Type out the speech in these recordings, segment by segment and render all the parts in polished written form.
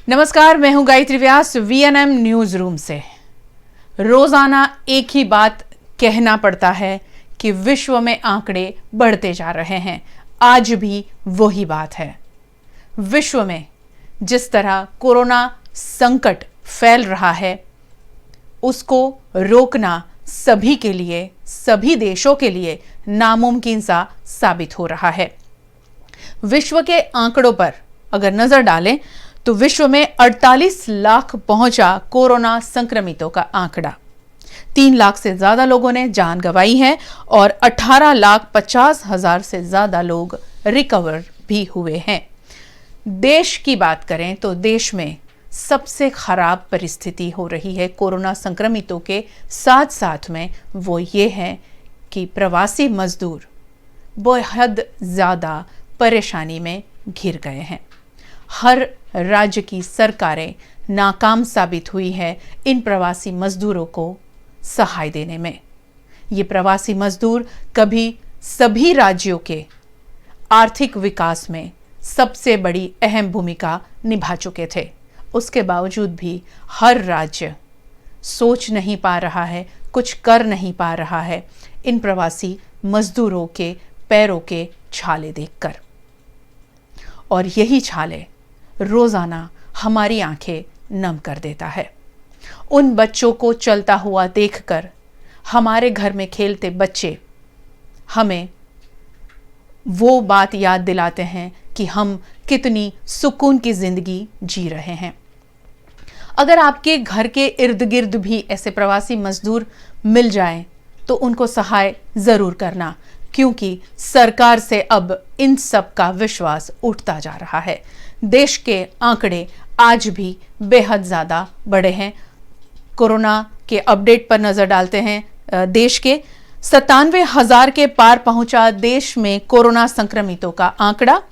नमस्कार, मैं हूं गायत्री व्यास वीएनएम न्यूज रूम से। रोजाना एक ही बात कहना पड़ता है कि विश्व में आंकड़े बढ़ते जा रहे हैं। आज भी वही बात है। विश्व में जिस तरह कोरोना संकट फैल रहा है, उसको रोकना सभी के लिए, सभी देशों के लिए नामुमकिन सा साबित हो रहा है। विश्व के आंकड़ों पर अगर नजर डालें तो विश्व में 48 लाख पहुंचा कोरोना संक्रमितों का आंकड़ा। 3 लाख से ज्यादा लोगों ने जान गंवाई है और 18,50,000 से ज्यादा लोग रिकवर भी हुए हैं। देश की बात करें तो देश में सबसे खराब परिस्थिति हो रही है कोरोना संक्रमितों के साथ साथ में वो ये है कि प्रवासी मजदूर बेहद ज्यादा परेशानी में घिर गए हैं। हर राज्य की सरकारें नाकाम साबित हुई है इन प्रवासी मजदूरों को सहाय देने में। ये प्रवासी मजदूर कभी सभी राज्यों के आर्थिक विकास में सबसे बड़ी अहम भूमिका निभा चुके थे। उसके बावजूद भी हर राज्य सोच नहीं पा रहा है, कुछ कर नहीं पा रहा है इन प्रवासी मजदूरों के पैरों के छाले देखकर। और यही छाले रोजाना हमारी आंखें नम कर देता है। उन बच्चों को चलता हुआ देखकर हमारे घर में खेलते बच्चे हमें वो बात याद दिलाते हैं कि हम कितनी सुकून की जिंदगी जी रहे हैं। अगर आपके घर के इर्द गिर्द भी ऐसे प्रवासी मजदूर मिल जाएं तो उनको सहाय जरूर करना, क्योंकि सरकार से अब इन सब का विश्वास उठता जा रहा है। देश के आंकड़े आज भी बेहद ज्यादा बड़े हैं। कोरोना के अपडेट पर नजर डालते हैं। देश के 97,000 के पार पहुंचा देश में कोरोना संक्रमितों का आंकड़ा।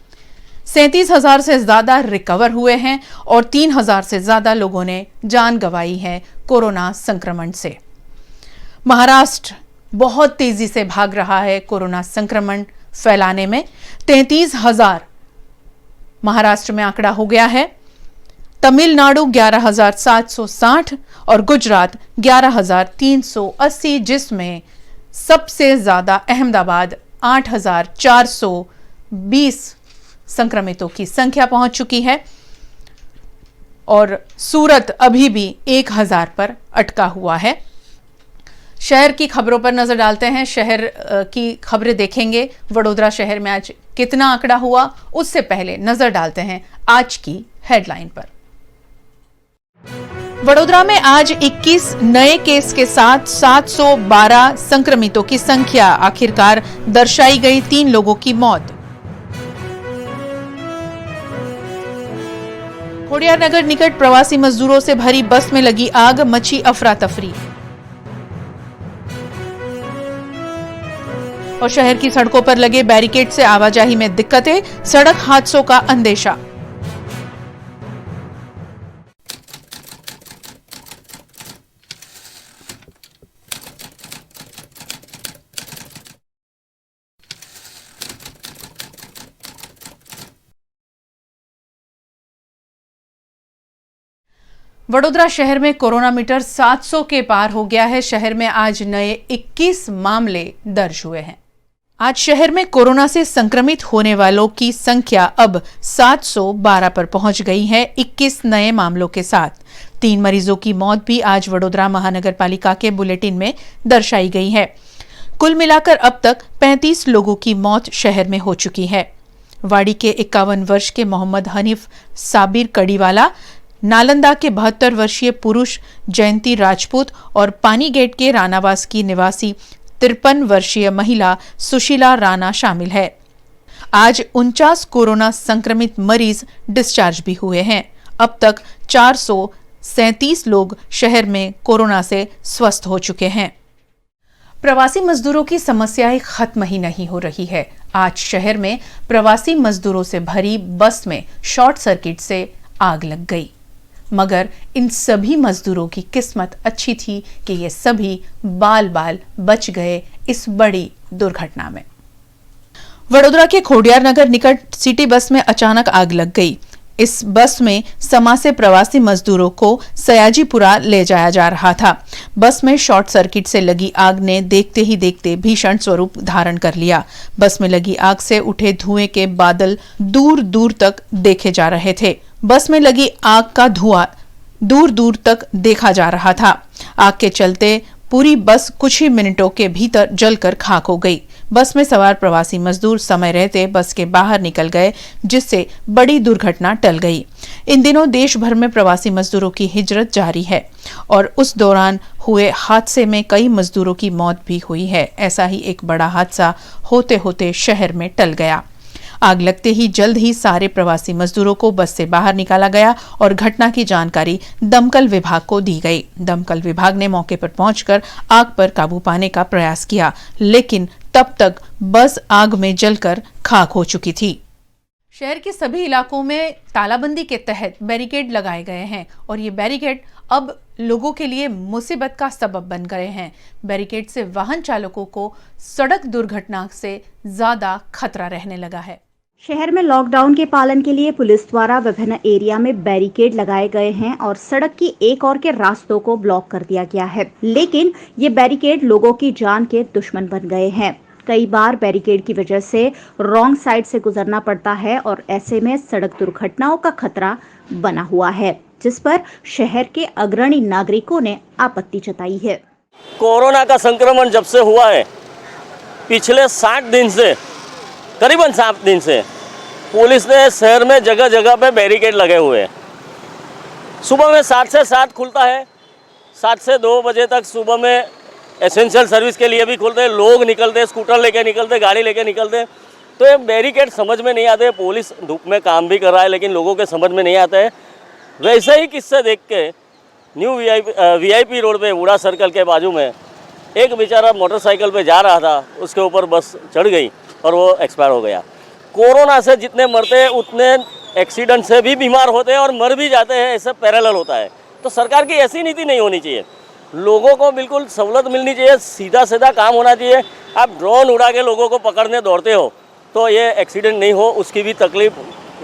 37,000 से ज्यादा रिकवर हुए हैं और 3,000 से ज्यादा लोगों ने जान गंवाई है कोरोना संक्रमण से। महाराष्ट्र बहुत तेजी से भाग रहा है कोरोना संक्रमण फैलाने में। 33,000 महाराष्ट्र में आंकड़ा हो गया है। तमिलनाडु 11,760 और गुजरात 11,380, जिसमें सबसे ज्यादा अहमदाबाद 8,420 संक्रमितों की संख्या पहुंच चुकी है और सूरत अभी भी 1,000 पर अटका हुआ है। शहर की खबरों पर नजर डालते हैं। शहर की खबरें देखेंगे। वडोदरा शहर में आज कितना आंकड़ा हुआ, उससे पहले नजर डालते हैं आज की हेडलाइन पर। वडोदरा में आज 21 नए केस के साथ 712 संक्रमितों की संख्या। आखिरकार दर्शाई गई 3 लोगों की मौत। खोडियार नगर निकट प्रवासी मजदूरों से भरी बस में लगी आग, मची अफरा तफरी। और शहर की सड़कों पर लगे बैरिकेड से आवाजाही में दिक्कतें, सड़क हादसों का अंदेशा। वडोदरा शहर में कोरोना मीटर 700 के पार हो गया है। शहर में आज नए 21 मामले दर्ज हुए हैं। आज शहर में कोरोना से संक्रमित होने वालों की संख्या अब 712 पर पहुंच गई है, 21 नए मामलों के साथ। 3 मरीजों की मौत भी आज वडोदरा महानगर पालिका के बुलेटिन में दर्शाई गई है। कुल मिलाकर अब तक 35 लोगों की मौत शहर में हो चुकी है। वाड़ी के 51 वर्ष के मोहम्मद हनीफ साबिर कड़ीवाला, नालंदा के 72 वर्षीय पुरुष जयंती राजपूत और पानी गेट के रानावास की निवासी 53 वर्षीय महिला सुशीला राणा शामिल है। आज 49 कोरोना संक्रमित मरीज डिस्चार्ज भी हुए हैं। अब तक 437 लोग शहर में कोरोना से स्वस्थ हो चुके हैं। प्रवासी मजदूरों की समस्याएं खत्म ही नहीं हो रही है। आज शहर में प्रवासी मजदूरों से भरी बस में शॉर्ट सर्किट से आग लग गई, मगर इन सभी मजदूरों की किस्मत अच्छी थी कि ये सभी बाल बाल बच गए इस बड़ी दुर्घटना में। वडोदरा के खोडियार नगर निकट सिटी बस में अचानक आग लग गई। इस बस में समा से प्रवासी मजदूरों को सयाजीपुरा ले जाया जा रहा था। बस में शॉर्ट सर्किट से लगी आग ने देखते ही देखते भीषण स्वरूप धारण कर लिया। बस में लगी आग से उठे धुएं के बादल दूर दूर तक देखे जा रहे थे। बस में लगी आग का धुआं दूर दूर तक देखा जा रहा था। आग के चलते पूरी बस कुछ ही मिनटों के भीतर जलकर खाक हो गई। बस में सवार प्रवासी मजदूर समय रहते बस के बाहर निकल गए, जिससे बड़ी दुर्घटना टल गई। इन दिनों देश भर में प्रवासी मजदूरों की हिजरत जारी है और उस दौरान हुए हादसे में कई मजदूरों की मौत भी हुई है। ऐसा ही एक बड़ा हादसा होते होते शहर में टल गया। आग लगते ही जल्द ही सारे प्रवासी मजदूरों को बस से बाहर निकाला गया और घटना की जानकारी दमकल विभाग को दी गई। दमकल विभाग ने मौके पर पहुंचकर आग पर काबू पाने का प्रयास किया, लेकिन तब तक बस आग में जलकर खाक हो चुकी थी। शहर के सभी इलाकों में तालाबंदी के तहत बैरिकेड लगाए गए हैं और ये बैरिकेड अब लोगों के लिए मुसीबत का सबब बन गए हैं। बैरिकेड से वाहन चालकों को सड़क दुर्घटना से ज्यादा खतरा रहने लगा है। शहर में लॉकडाउन के पालन के लिए पुलिस द्वारा विभिन्न एरिया में बैरिकेड लगाए गए हैं और सड़क की एक और के रास्तों को ब्लॉक कर दिया गया है, लेकिन ये बैरिकेड लोगों की जान के दुश्मन बन गए हैं। कई बार बैरिकेड की वजह से रॉन्ग साइड से गुजरना पड़ता है और ऐसे में सड़क दुर्घटनाओं का खतरा बना हुआ है, जिस पर शहर के अग्रणी नागरिकों ने आपत्ति जताई है। कोरोना का संक्रमण जब से हुआ है, पिछले 60 दिन से, करीबन 7 दिन से पुलिस ने शहर में जगह जगह पे बैरिकेड लगे हुए हैं। सुबह में 7 से 7 खुलता है, 7 से 2 बजे तक सुबह में एसेंशियल सर्विस के लिए भी खुलते हैं। लोग निकलते, स्कूटर लेके निकलते, गाड़ी लेके निकलते। तो ये बैरिकेड समझ में नहीं आते। पुलिस धूप में काम भी कर रहा है, लेकिन लोगों के समझ में नहीं आता है। वैसे ही किस्से देख के न्यू वीआईपी रोड पे वुडा सर्कल के बाजू में एक बेचारा मोटरसाइकिल पे जा रहा था, उसके ऊपर बस चढ़ गई और वो एक्सपायर हो गया। कोरोना से जितने मरते हैं उतने एक्सीडेंट से भी बीमार होते हैं और मर भी जाते हैं, ऐसा पैरेलल होता है। तो सरकार की ऐसी नीति नहीं होनी चाहिए। लोगों को बिल्कुल सहूलत मिलनी चाहिए, सीधा सीधा काम होना चाहिए। आप ड्रोन उड़ा के लोगों को पकड़ने दौड़ते हो तो ये एक्सीडेंट नहीं हो, उसकी भी तकलीफ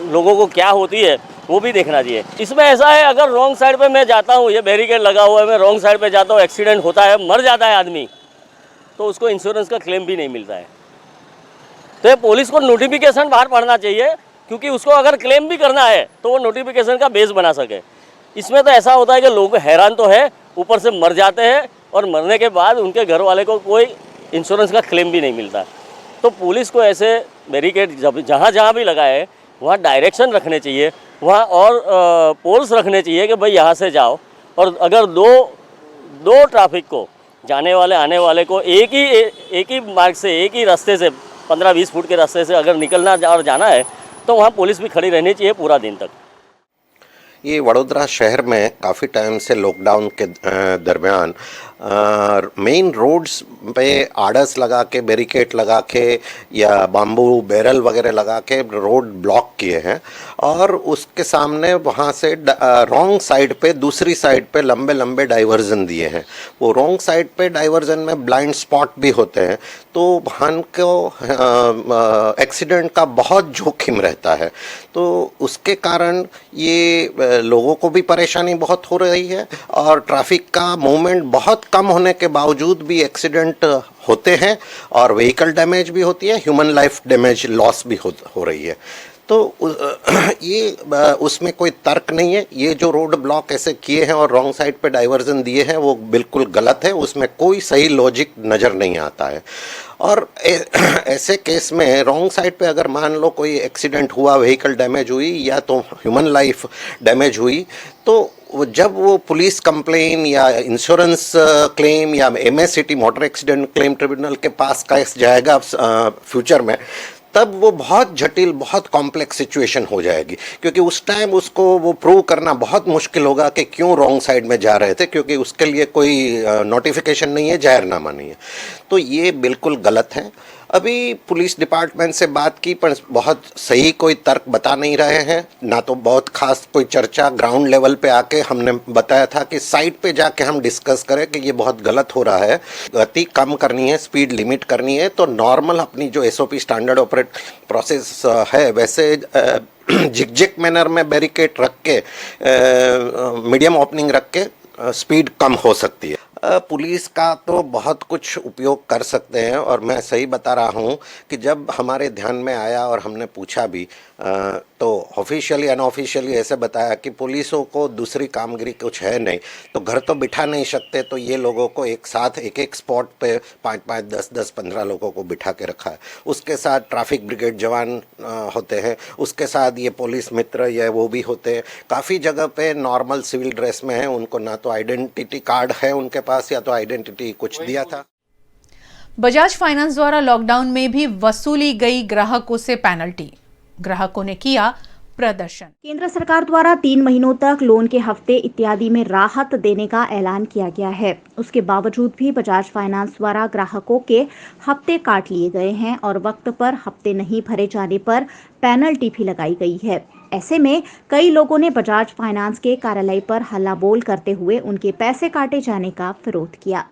लोगों को क्या होती है वो भी देखना चाहिए। इसमें ऐसा है, अगर रॉन्ग साइड पे मैं जाता हूँ, ये बैरिकेड लगा हुआ है, मैं रॉन्ग साइड पे जाता हूँ, एक्सीडेंट होता है, मर जाता है आदमी, तो उसको इंश्योरेंस का क्लेम भी नहीं मिलता है। तो ये पुलिस को नोटिफिकेशन बाहर पड़ना चाहिए, क्योंकि उसको अगर क्लेम भी करना है तो वो नोटिफिकेशन का बेस बना सके। इसमें तो ऐसा होता है कि लोग हैरान तो है, ऊपर से मर जाते हैं और मरने के बाद उनके घर वाले को कोई इंश्योरेंस का क्लेम भी नहीं मिलता। तो पुलिस को ऐसे बैरिकेड जहाँ जहाँ भी लगाए वहाँ डायरेक्शन रखने चाहिए, वहाँ और पोल्स रखने चाहिए कि भाई यहाँ से जाओ। और अगर दो ट्रैफिक को, जाने वाले आने वाले को एक ही मार्ग से, एक ही रास्ते से 15-20 फुट के रास्ते से अगर निकलना और जाना है तो वहाँ पुलिस भी खड़ी रहनी चाहिए पूरा दिन तक। ये वडोदरा शहर में काफ़ी टाइम से लॉकडाउन के दरमियान मेन रोड्स पे आड़स लगा के, बैरिकेड लगा के या बाम्बू बैरल वगैरह लगा के रोड ब्लॉक किए हैं और उसके सामने वहाँ से रॉन्ग साइड पे, दूसरी साइड पे लंबे लंबे डाइवर्जन दिए हैं। वो रॉन्ग साइड पे डाइवर्जन में ब्लाइंड स्पॉट भी होते हैं, तो वाहन को एक्सीडेंट का बहुत जोखिम रहता है। तो उसके कारण ये लोगों को भी परेशानी बहुत हो रही है और ट्रैफिक का मूवमेंट बहुत कम होने के बावजूद भी एक्सीडेंट होते हैं और व्हीकल डैमेज भी होती है, ह्यूमन लाइफ डैमेज लॉस भी हो रही है। तो ये उसमें कोई तर्क नहीं है। ये जो रोड ब्लॉक ऐसे किए हैं और रॉन्ग साइड पे डाइवर्जन दिए हैं वो बिल्कुल गलत है, उसमें कोई सही लॉजिक नज़र नहीं आता है। और ऐसे केस में रॉन्ग साइड पे अगर मान लो कोई एक्सीडेंट हुआ, व्हीकल डैमेज हुई या तो ह्यूमन लाइफ डैमेज हुई, तो जब वो पुलिस कंप्लेन या इंश्योरेंस क्लेम या MSCT motor accident claim tribunal के पास केस जाएगा फ्यूचर में, तब वो बहुत जटिल, बहुत कॉम्प्लेक्स सिचुएशन हो जाएगी, क्योंकि उस टाइम उसको वो प्रूव करना बहुत मुश्किल होगा कि क्यों रॉन्ग साइड में जा रहे थे, क्योंकि उसके लिए कोई नोटिफिकेशन नहीं है, जाहिरनामा नहीं है। तो ये बिल्कुल गलत है अभी पुलिस डिपार्टमेंट से बात की पर बहुत सही कोई तर्क बता नहीं रहे हैं, ना तो बहुत खास कोई चर्चा ग्राउंड लेवल पे आके हमने बताया था कि साइट पे जाके हम डिस्कस करें कि ये बहुत गलत हो रहा है, गति कम करनी है, स्पीड लिमिट करनी है। तो नॉर्मल अपनी जो SOP स्टैंडर्ड ऑपरेट प्रोसेस है वैसे जिग मैनर में बैरिकेड रख के मीडियम ओपनिंग रख के स्पीड कम हो सकती है। पुलिस का तो बहुत कुछ उपयोग कर सकते हैं और मैं सही बता रहा हूँ कि जब हमारे ध्यान में आया और हमने पूछा भी तो ऑफिशियली अनऑफिशियली ऐसे बताया कि पुलिसों को दूसरी कामगिरी कुछ है नहीं, तो घर तो बिठा नहीं सकते, तो ये लोगों को एक साथ एक स्पॉट पे 5-5, 10-10, 15 लोगों को बिठा के रखा है। उसके साथ ट्रैफिक ब्रिगेड जवान होते हैं, उसके साथ ये पुलिस मित्र या वो भी होते हैं। काफ़ी जगह पे नॉर्मल सिविल ड्रेस में है, उनको ना तो आइडेंटिटी कार्ड है उनके पास या तो आइडेंटिटी कुछ दिया था। बजाज फाइनेंस द्वारा लॉकडाउन में भी वसूली गई ग्राहकों से पेनल्टी, ग्राहकों ने किया प्रदर्शन। केंद्र सरकार द्वारा 3 महीनों तक लोन के हफ्ते इत्यादि में राहत देने का ऐलान किया गया है। उसके बावजूद भी बजाज फाइनेंस द्वारा ग्राहकों के हफ्ते काट लिए गए हैं और वक्त पर हफ्ते नहीं भरे जाने पर पेनल्टी भी लगाई गई है। ऐसे में कई लोगों ने बजाज फाइनेंस के कार्यालय पर हल्ला बोल करते हुए उनके पैसे काटे जाने का विरोध किया।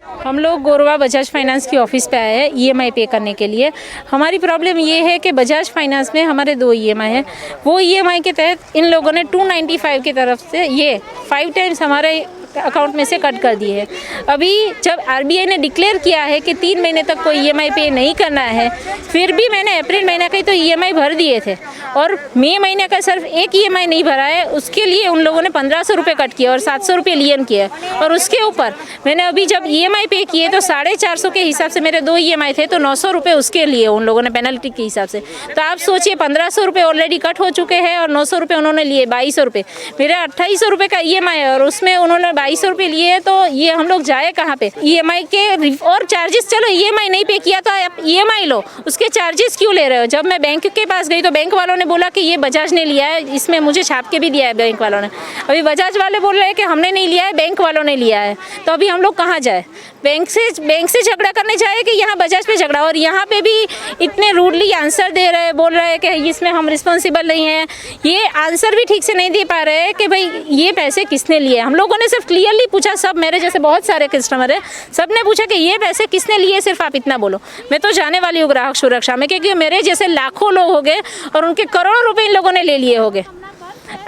हम लोग गोरवा बजाज फाइनेंस की ऑफिस पे आए हैं EMI पे करने के लिए। हमारी प्रॉब्लम ये है कि बजाज फाइनेंस में हमारे 2 EMI है, वो EMI के तहत इन लोगों ने 295 की तरफ से ये 5 टाइम्स हमारे अकाउंट में से कट कर दिए है। अभी जब RBI ने डिक्लेयर किया है कि 3 महीने तक कोई EMI पे नहीं करना है, फिर भी मैंने अप्रैल महीने का ही तो EMI भर दिए थे और मई महीने का सिर्फ एक EMI नहीं भरा है, उसके लिए उन लोगों ने 1500 रुपये कट किया और 700 रुपये लियन किया। और उसके ऊपर मैंने अभी जब EMI पे किए तो 450 के हिसाब से मेरे 2 EMI थे, तो 900 रुपये उसके लिए उन लोगों ने पेनल्टी के हिसाब से। तो आप सोचिए 1500 रुपये ऑलरेडी कट हो चुके हैं और 900 रुपये उन्होंने लिए, 2200 रुपये। मेरे 2800 रुपये का EMI है और उसमें उन्होंने 2200 रुपये लिए, तो ये हम लोग जाए कहाँ पे? EMI के और चार्जेस, चलो EMI नहीं पे किया तो आप EMI लो, उसके चार्जेस क्यों ले रहे हो? जब मैं बैंक के पास गई तो बैंक वालों ने बोला कि ये बजाज ने लिया है, इसमें मुझे छाप के भी दिया है बैंक वालों ने। अभी बजाज वाले बोल रहे हैं कि हमने नहीं लिया है, बैंक वालों ने लिया है। तो अभी हम लोग कहाँ जाए? बैंक से झगड़ा करने जाए कि यहाँ बजाज पे झगड़ा? और यहाँ पे भी इतने रूडली आंसर दे रहे हैं, बोल रहे हैं कि इसमें हम रिस्पॉन्सिबल नहीं हैं। ये आंसर भी ठीक से नहीं दे पा रहे हैं कि भाई ये पैसे किसने लिए। हम लोगों ने सिर्फ क्लियरली पूछा, सब मेरे जैसे बहुत सारे कस्टमर है, सब ने पूछा कि ये पैसे किसने लिए, सिर्फ आप इतना बोलो। मैं तो जाने वाली हूँ ग्राहक सुरक्षा में, क्योंकि मेरे जैसे लाखों लोग हो गए और उनके करोड़ों रुपए इन लोगों ने ले लिए होंगे।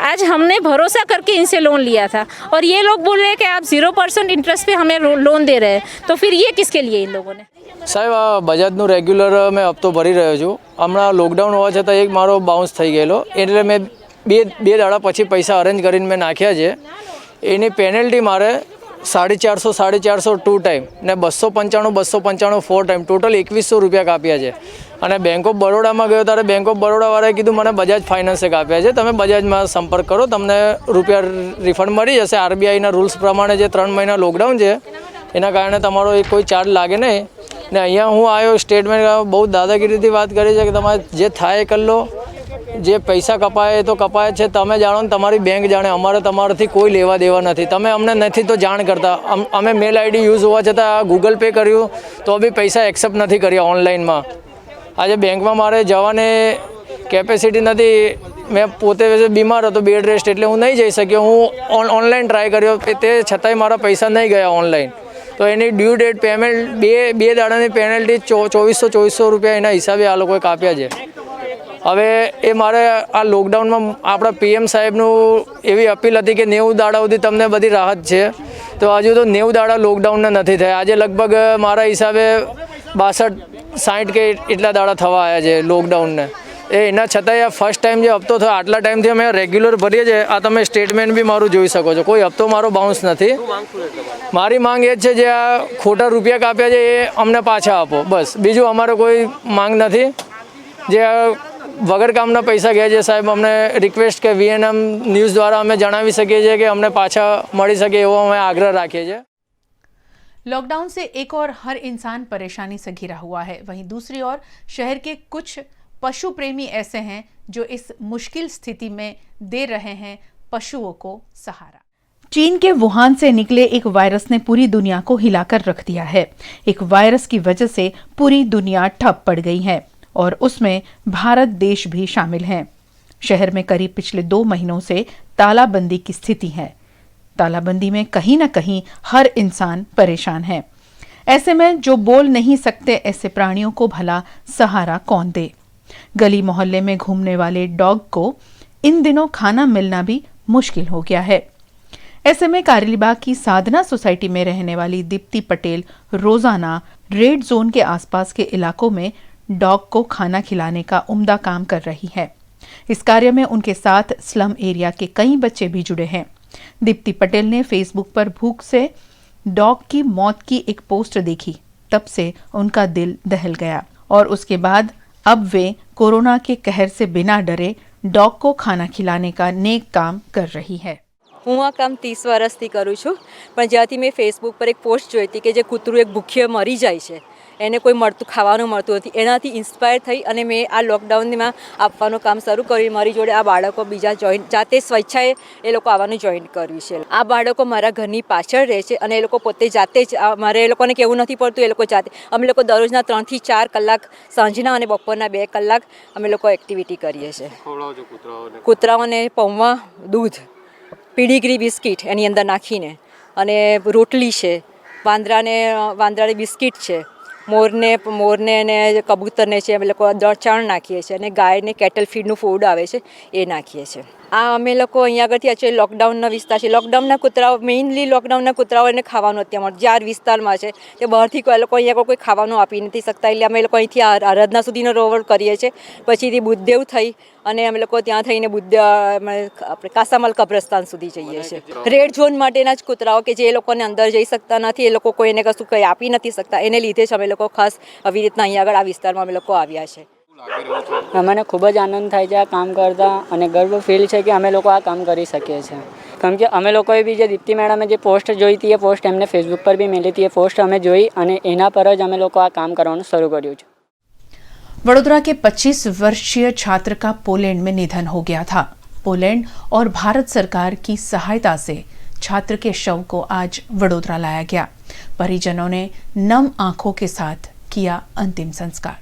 आज हमने भरोसा करके इनसे लोन लिया था और ये लोग बोल रहे हैं कि आप 0% इंटरेस्ट पे हमें लोन दे रहे हैं, तो फिर ये किसके लिए इन लोगों ने? સાહેબ આ બજાજનું રેગ્યુલર મેં હપ્તો ભરી રહ્યો છું. હમણાં લોકડાઉન હોવા છતાં એક મારો બાઉન્સ થઈ ગયેલો, એટલે મેં બે દાડા પછી પૈસા અરેન્જ કરીને મેં નાખ્યા છે. એની પેનલ્ટી મારે 450 2 ટાઈમ ને 295 4 ટાઈમ, ટોટલ 2100 રૂપિયા કાપ્યા છે. અને બેંક ઓફ બરોડામાં ગયો ત્યારે બેંક ઓફ બરોડાવાળાએ કીધું મને બજાજ ફાઇનાન્સે કાપ્યા છે, તમે બજાજમાં સંપર્ક કરો, તમને રૂપિયા રિફંડ મળી જશે. RBIના રૂલ્સ પ્રમાણે જે 3 મહિના લોકડાઉન છે એના કારણે તમારો કોઈ ચાર્જ લાગે નહીં. ને અહીંયા હું આવ્યો સ્ટેટમેન્ટ, બહુ દાદાગીરીથી વાત કરી છે કે તમારે જે થાય એ કરી લો, જે પૈસા કપાય એ તો કપાય છે, તમે જાણો ને તમારી બેંક જાણે, અમારે તમારાથી કોઈ લેવા દેવા નથી. તમે અમને નથી તો જાણ કરતા. અમે મેલ ID યુઝ હોવા છતાં ગૂગલ પે કર્યું તો બી પૈસા એક્સેપ્ટ નથી કર્યા ઓનલાઈનમાં. આજે બેંકમાં મારે જવાને કેપેસિટી નથી, મેં પોતે બીમાર હતો, બેડ રેસ્ટ, એટલે હું નહીં જઈ શક્યો. હું ઓનલાઈન ટ્રાય કર્યો, તે છતાંય મારા પૈસા નહીં ગયા ઓનલાઈન. તો એની ડ્યુ ડેટ પેમેન્ટ બે દાડાની પેનલ્ટી 2400 રૂપિયા એના હિસાબે આ લોકોએ કાપ્યા છે. હવે એ મારે આ લોકડાઉનમાં આપણા PM સાહેબનું એવી અપીલ હતી કે 90 દાડા સુધી તમને બધી રાહત છે, તો હજુ તો 90 દાડા લોકડાઉનને નથી થયા. આજે લગભગ મારા હિસાબે 62-60 કે એટલા દાડા થવા આવ્યા છે લોકડાઉનને. એના છતાંય આ ફર્સ્ટ ટાઈમ જે હપ્તો થયો, આટલા ટાઈમથી અમે રેગ્યુલર ભરીએ છીએ. આ તમે સ્ટેટમેન્ટ બી મારું જોઈ શકો છો, કોઈ હપ્તો મારો બાઉન્સ નથી. મારી માંગ એ જ છે, જે આ ખોટા રૂપિયા કાપ્યા છે એ અમને પાછા આપો, બસ. બીજું અમારે કોઈ માંગ નથી. જે વગર કામના પૈસા ગયા છે સાહેબ, અમને રિક્વેસ્ટ કે VNM ન્યૂઝ દ્વારા અમે જણાવી શકીએ છીએ કે અમને પાછા મળી શકે એવો અમે આગ્રહ રાખીએ છીએ. लॉकडाउन से एक और हर इंसान परेशानी से घिरा हुआ है, वहीं दूसरी ओर शहर के कुछ पशु प्रेमी ऐसे हैं जो इस मुश्किल स्थिति में दे रहे हैं पशुओं को सहारा। चीन के वुहान से निकले एक वायरस ने पूरी दुनिया को हिलाकर रख दिया है। एक वायरस की वजह से पूरी दुनिया ठप पड़ गई है और उसमें भारत देश भी शामिल है। शहर में करीब पिछले 2 महीनों से तालाबंदी की स्थिति है। तालाबंदी में कहीं न कहीं हर इंसान परेशान है। ऐसे में जो बोल नहीं सकते ऐसे प्राणियों को भला सहारा कौन दे। गली मोहल्ले में घूमने वाले डॉग को इन दिनों खाना मिलना भी मुश्किल हो गया है। ऐसे में कारेलीबाग की साधना सोसाइटी में रहने वाली दीप्ति पटेल रोजाना रेड जोन के आसपास के इलाकों में डॉग को खाना खिलाने का उम्दा काम कर रही है। इस कार्य में उनके साथ स्लम एरिया के कई बच्चे भी जुड़े हैं। दीप्ति पटेल ने फेसबुक पर भूख से डॉग की मौत की एक पोस्ट देखी, तब से उनका दिल दहल गया और उसके बाद अब वे कोरोना के कहर से बिना डरे डॉग को खाना खिलाने का नेक काम कर रही है। હું આ કામ 30 વર્ષથી કરું છું, પણ જ્યાંથી મેં ફેસબુક પર એક પોસ્ટ જોઈ હતી કે જે કૂતરું એક ભૂખ્ય મરી જાય છે, એને કોઈ મળતું ખાવાનું મળતું નથી, એનાથી ઇન્સ્પાયર થઈ અને મેં આ લોકડાઉનમાં આપવાનું કામ શરૂ કર્યું। મારી જોડે આ બાળકો બીજા જોઈન જાતે સ્વેચ્છાએ એ લોકો આવવાનું જોઈન કર્યું છે। આ બાળકો મારા ઘરની પાછળ રહે છે અને એ લોકો પોતે જાતે જ મારે એ લોકોને કહેવું નથી પડતું, એ લોકો જાતે અમે લોકો દરરોજના 3 થી 4 કલાક સાંજના અને બપોરના 2 કલાક અમે લોકો એક્ટિવિટી કરીએ છીએ। કૂતરાઓને પૌવા દૂધ પીડીગ્રી બિસ્કિટ એની અંદર નાખીને અને રોટલી છે, વાંદરાને બિસ્કિટ છે, મોરને અને કબૂતરને છે અમે લોકો ચણ નાખીએ છીએ અને ગાયને કેટલ ફીડનું ફૂડ આવે છે એ નાખીએ છીએ। આ અમે લોકો અહીંયા આગળથી actually લોકડાઉનનો વિસ્તાર છે, લોકડાઉનના કૂતરાઓ મેઇનલી લોકડાઉનના કૂતરાઓને ખાવાનું અત્યારે મળે જ્યાં વિસ્તારમાં છે તે બહારથી કોઈ લોકો અહીંયા કોઈ ખાવાનું આપી નથી શકતા, એટલે અમે લોકો અહીંથી આરાધના સુધીનો રોડ કરીએ છીએ। પછીથી બુદ્ધદેવ થઈ અને અમે લોકો ત્યાં થઈને આપણે કાસામલ કબ્રસ્તાન સુધી જઈએ છીએ। રેડ ઝોન માટેના જ કૂતરાઓ કે જે લોકોને અંદર જઈ શકતા નથી, એ લોકો કોઈને કશું કંઈ આપી નથી શકતા, એને લીધે જ અમે લોકો ખાસ આવી રીતના અહીંયા આગળ આ વિસ્તારમાં અમે લોકો આવ્યા છે। અમને ખૂબ જ આનંદ થાય છે આ કામ કરતાં અને ગર્વ ફીલ છે કે અમે લોકો આ કામ કરી શકીએ છીએ। કેમ કે અમે લોકોએ બી જે દીપ્તિ મેડમે જે પોસ્ટ જોઈ હતી એ પોસ્ટ એમને ફેસબુક પર બી મેલી હતી, એ પોસ્ટ અમે જોઈ અને એના પર જ અમે લોકો આ કામ કરવાનું શરૂ કર્યું છે। वडोदरा के 25 वर्षीय छात्र का पोलैंड में निधन हो गया था। पोलैंड और भारत सरकार की सहायता से छात्र के शव को आज वडोदरा लाया गया। परिजनों ने नम आंखों के साथ किया अंतिम संस्कार।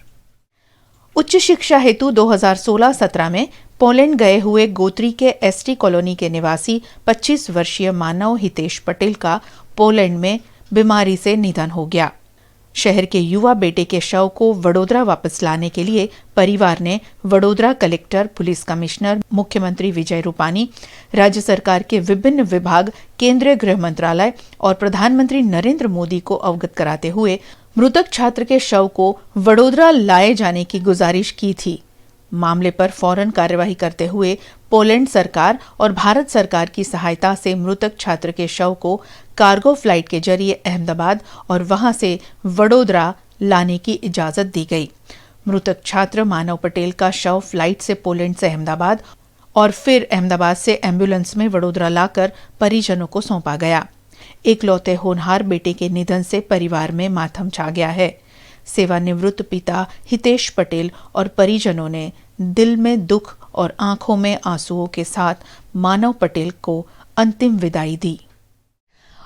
उच्च शिक्षा हेतु 2016-17 में पोलैंड गए हुए गोत्री के एसटी कॉलोनी के निवासी 25 वर्षीय मानव हितेश पटेल का पोलैंड में बीमारी से निधन हो गया। शहर के युवा बेटे के शव को वडोदरा वापस लाने के लिए परिवार ने वडोदरा कलेक्टर, पुलिस कमिश्नर, मुख्यमंत्री विजय रूपानी, राज्य सरकार के विभिन्न विभाग, केंद्रीय गृह मंत्रालय और प्रधानमंत्री नरेंद्र मोदी को अवगत कराते हुए मृतक छात्र के शव को वडोदरा लाए जाने की गुजारिश की थी। मामले पर फौरन कार्यवाही करते हुए पोलैंड सरकार और भारत सरकार की सहायता से मृतक छात्र के शव को कार्गो फ्लाइट के जरिए अहमदाबाद और वहां से वडोदरा लाने की इजाजत दी गई। मृतक छात्र मानव पटेल का शव फ्लाइट से पोलैंड से अहमदाबाद और फिर अहमदाबाद से एम्बुलेंस में वडोदरा लाकर परिजनों को सौंपा गया। एकलौते होनहार बेटे के निधन से परिवार में मातम छा गया है। सेवानिवृत्त पिता हितेश पटेल और परिजनों ने दिल में दुख और आंखों में आंसुओं के साथ मानव पटेल को अंतिम विदाई दी।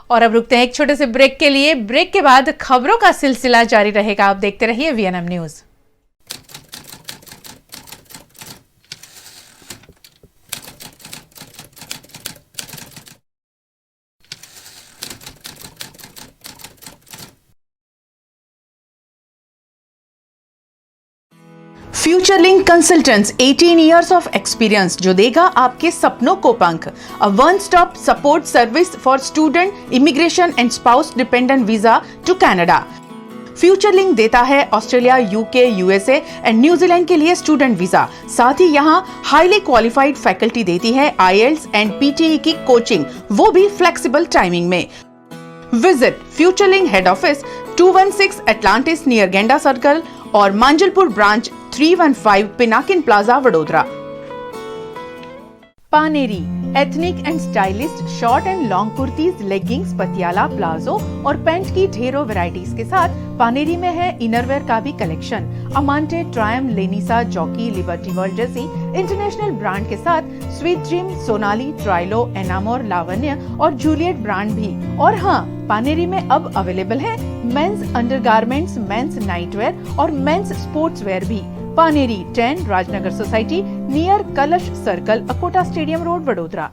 और अब रुकते हैं एक छोटे से ब्रेक के लिए। ब्रेक के बाद खबरों का सिलसिला जारी रहेगा। आप देखते रहिए VNM news. फ्यूचरलिंक consultants 18 years of experience जो देगा आपके सपनों को पंख। A one stop support service for student, immigration and spouse dependent visa to Canada. फ्यूचरलिंक देता है Australia, UK, USA and New Zealand के लिए स्टूडेंट वीजा। साथ ही यहाँ हाईली क्वालिफाइड फैकल्टी देती है IELTS एंड PTE की कोचिंग, वो भी फ्लेक्सिबल टाइमिंग में। Visit Futurelink head office 216 Atlantis near Genda circle और Manjalpur branch 315 Pinakin plaza Vadodara. Paneri ethnic and stylist short and long kurtis, leggings, Patiala, palazzo और पैंट की ढेरों वैरायटीज के साथ पानेरी में है इनरवेयर का भी कलेक्शन। अमांटे, ट्रायम, लेनिसा, जॉकी, लिबर्टी वर्ल्ड जैसी इंटरनेशनल ब्रांड के साथ स्वीट ड्रीम, सोनाली, ट्राइलो, एनामोर, लावण्य और जूलियट ब्रांड भी। और हाँ, पानेरी में अब अवेलेबल है मेंस अंडरगारमेंट्स, मेंस नाइटवेयर और मेंस स्पोर्ट्सवेयर भी। Paneri 10 Rajnagar society near Kalash circle, Akota stadium road, Vadodara.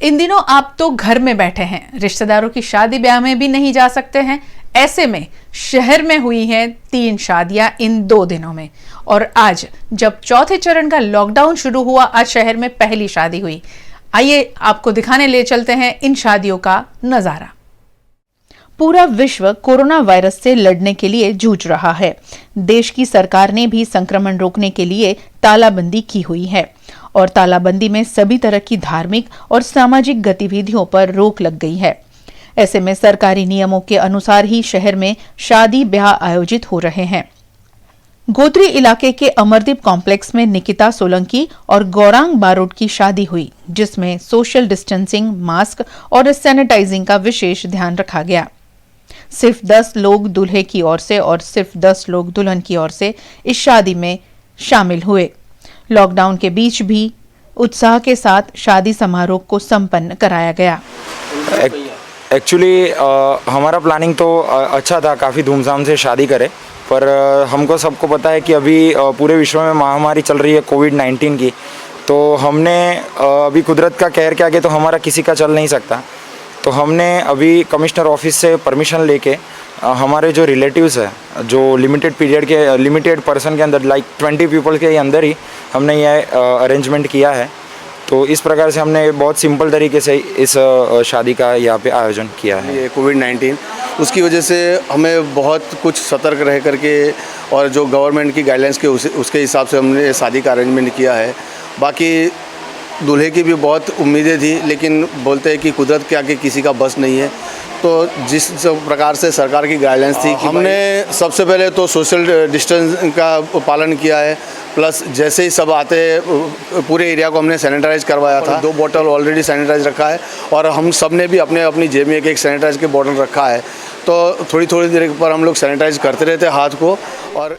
इन दिनों आप तो घर में बैठे हैं, रिश्तेदारों की शादी ब्याह में भी नहीं जा सकते हैं। ऐसे में शहर में हुई हैं 3 शादियां इन 2 दिनों में। और आज जब चौथे चरण का लॉकडाउन शुरू हुआ, आज शहर में पहली शादी हुई। आइए आपको दिखाने ले चलते हैं इन शादियों का नजारा। पूरा विश्व कोरोना वायरस से लड़ने के लिए जूझ रहा है। देश की सरकार ने भी संक्रमण रोकने के लिए तालाबंदी की हुई है और तालाबंदी में सभी तरह की धार्मिक और सामाजिक गतिविधियों पर रोक लग गई है। ऐसे में सरकारी नियमों के अनुसार ही शहर में शादी ब्याह आयोजित हो रहे हैं। गोत्री इलाके के अमरदीप कॉम्प्लेक्स में निकिता सोलंकी और गौरांग बारोट की शादी हुई, जिसमें सोशल डिस्टेंसिंग, मास्क और सैनिटाइजिंग का विशेष ध्यान रखा गया। सिर्फ 10 लोग दूल्हे की ओर से और सिर्फ 10 लोग दुल्हन की ओर से इस शादी में शामिल हुए। लॉकडाउन के बीच भी उत्साह के साथ शादी समारोह को संपन्न कराया गया। एक्चुअली हमारा प्लानिंग तो अच्छा था, काफ़ी धूमधाम से शादी करें, पर हमको सबको पता है कि अभी पूरे विश्व में महामारी चल रही है कोविड-19 की। तो हमने अभी कुदरत का कहर के आगे तो हमारा किसी का चल नहीं सकता। तो हमने अभी कमिश्नर ऑफिस से परमिशन लेके हमारे जो रिलेटिव्स है, जो लिमिटेड पर्सन के अंदर, लाइक 20 पीपल के अंदर ही हमने ये अरेंजमेंट किया है। तो इस प्रकार से हमने बहुत सिंपल तरीके से इस शादी का यहाँ पे आयोजन किया है। ये कोविड-19 उसकी वजह से हमें बहुत कुछ सतर्क रह करके और जो गवर्नमेंट की गाइडलाइंस के उसके हिसाब से हमने शादी का अरेंजमेंट किया है। बाकी दूल्हे की भी बहुत उम्मीदें थी, लेकिन बोलते हैं कि कुदरत के आगे किसी का बस नहीं है। तो जिस प्रकार से सरकार की गाइडलाइंस थी, हमने सबसे पहले तो सोशल डिस्टेंस का पालन किया है। प्लस जैसे ही सब आते पूरे एरिया को हमने सैनिटाइज करवाया था। 2 बोतल ऑलरेडी सैनिटाइज रखा है और हम सब ने भी अपने अपनी जेब में एक सैनिटाइज के बोतल रखा है। तो थोड़ी देर पर हम लोग सैनिटाइज करते रहते हैं हाथ को। और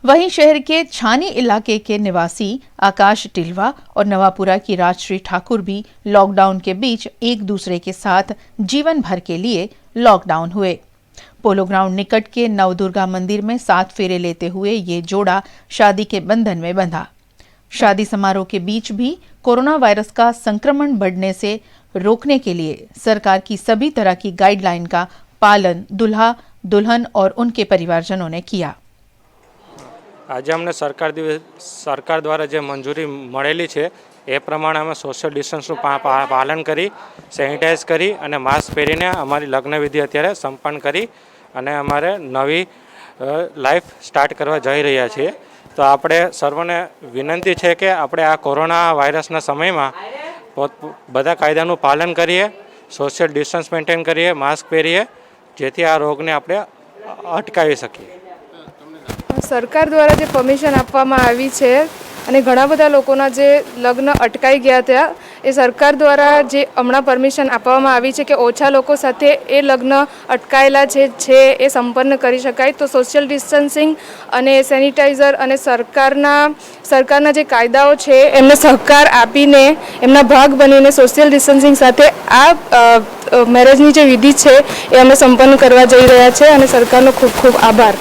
वहीं शहर के छानी इलाके के निवासी आकाश टिलवा और नवापुरा की राजश्री ठाकुर भी लॉकडाउन के बीच एक दूसरे के साथ जीवन भर के लिए लॉकडाउन हुए। पोलो ग्राउंड निकट के नवदुर्गा मंदिर में 7 फेरे लेते हुए ये जोड़ा शादी के बंधन में बंधा। शादी समारोह के बीच भी कोरोना वायरस का संक्रमण बढ़ने से रोकने के लिए सरकार की सभी तरह की गाइडलाइन का पालन दुल्हा, दुल्हन और उनके परिवारजनों ने किया। आज हमने सरकार द्वारा जो मंजूरी मळेली है ए प्रमाणे अमे सोशल डिस्टन्सનું पालन करी, सैनिटाइज करी और मास्क पहरीने अमारी लग्न विधि अत्यारे संपन्न करी अने अमारे नवी लाइफ स्टार्ट करवा जई रह्या छीए। तो आपणे सर्वने विनंती है कि आपणे आ कोरोना वायरसना समयमां बधा कायदानुं पालन करीए, सोशल डिस्टन्स मेंटेन करीए, मास्क पहरीए, जेथी आ रोगने आपणे अटकावी सकीए। सरकार द्वारा जो परमिशन आपवामां आवी छे અને ઘણા બધા લોકોના જે લગ્ન અટકાઈ ગયા હતા, એ સરકાર દ્વારા જે હમણાં પરમિશન આપવામાં આવી છે કે ઓછા લોકો સાથે એ લગ્ન અટકાયેલા છે એ સંપન્ન કરી શકાય। તો સોશિયલ ડિસ્ટન્સિંગ અને સેનિટાઈઝર અને સરકારના જે કાયદાઓ છે એમને સહકાર આપીને એમના ભાગ બનીને સોશિયલ ડિસ્ટન્સિંગ સાથે આ મેરેજની જે વિધિ છે એ અમે સંપન્ન કરવા જઈ રહ્યા છે અને સરકારનો ખૂબ ખૂબ આભાર।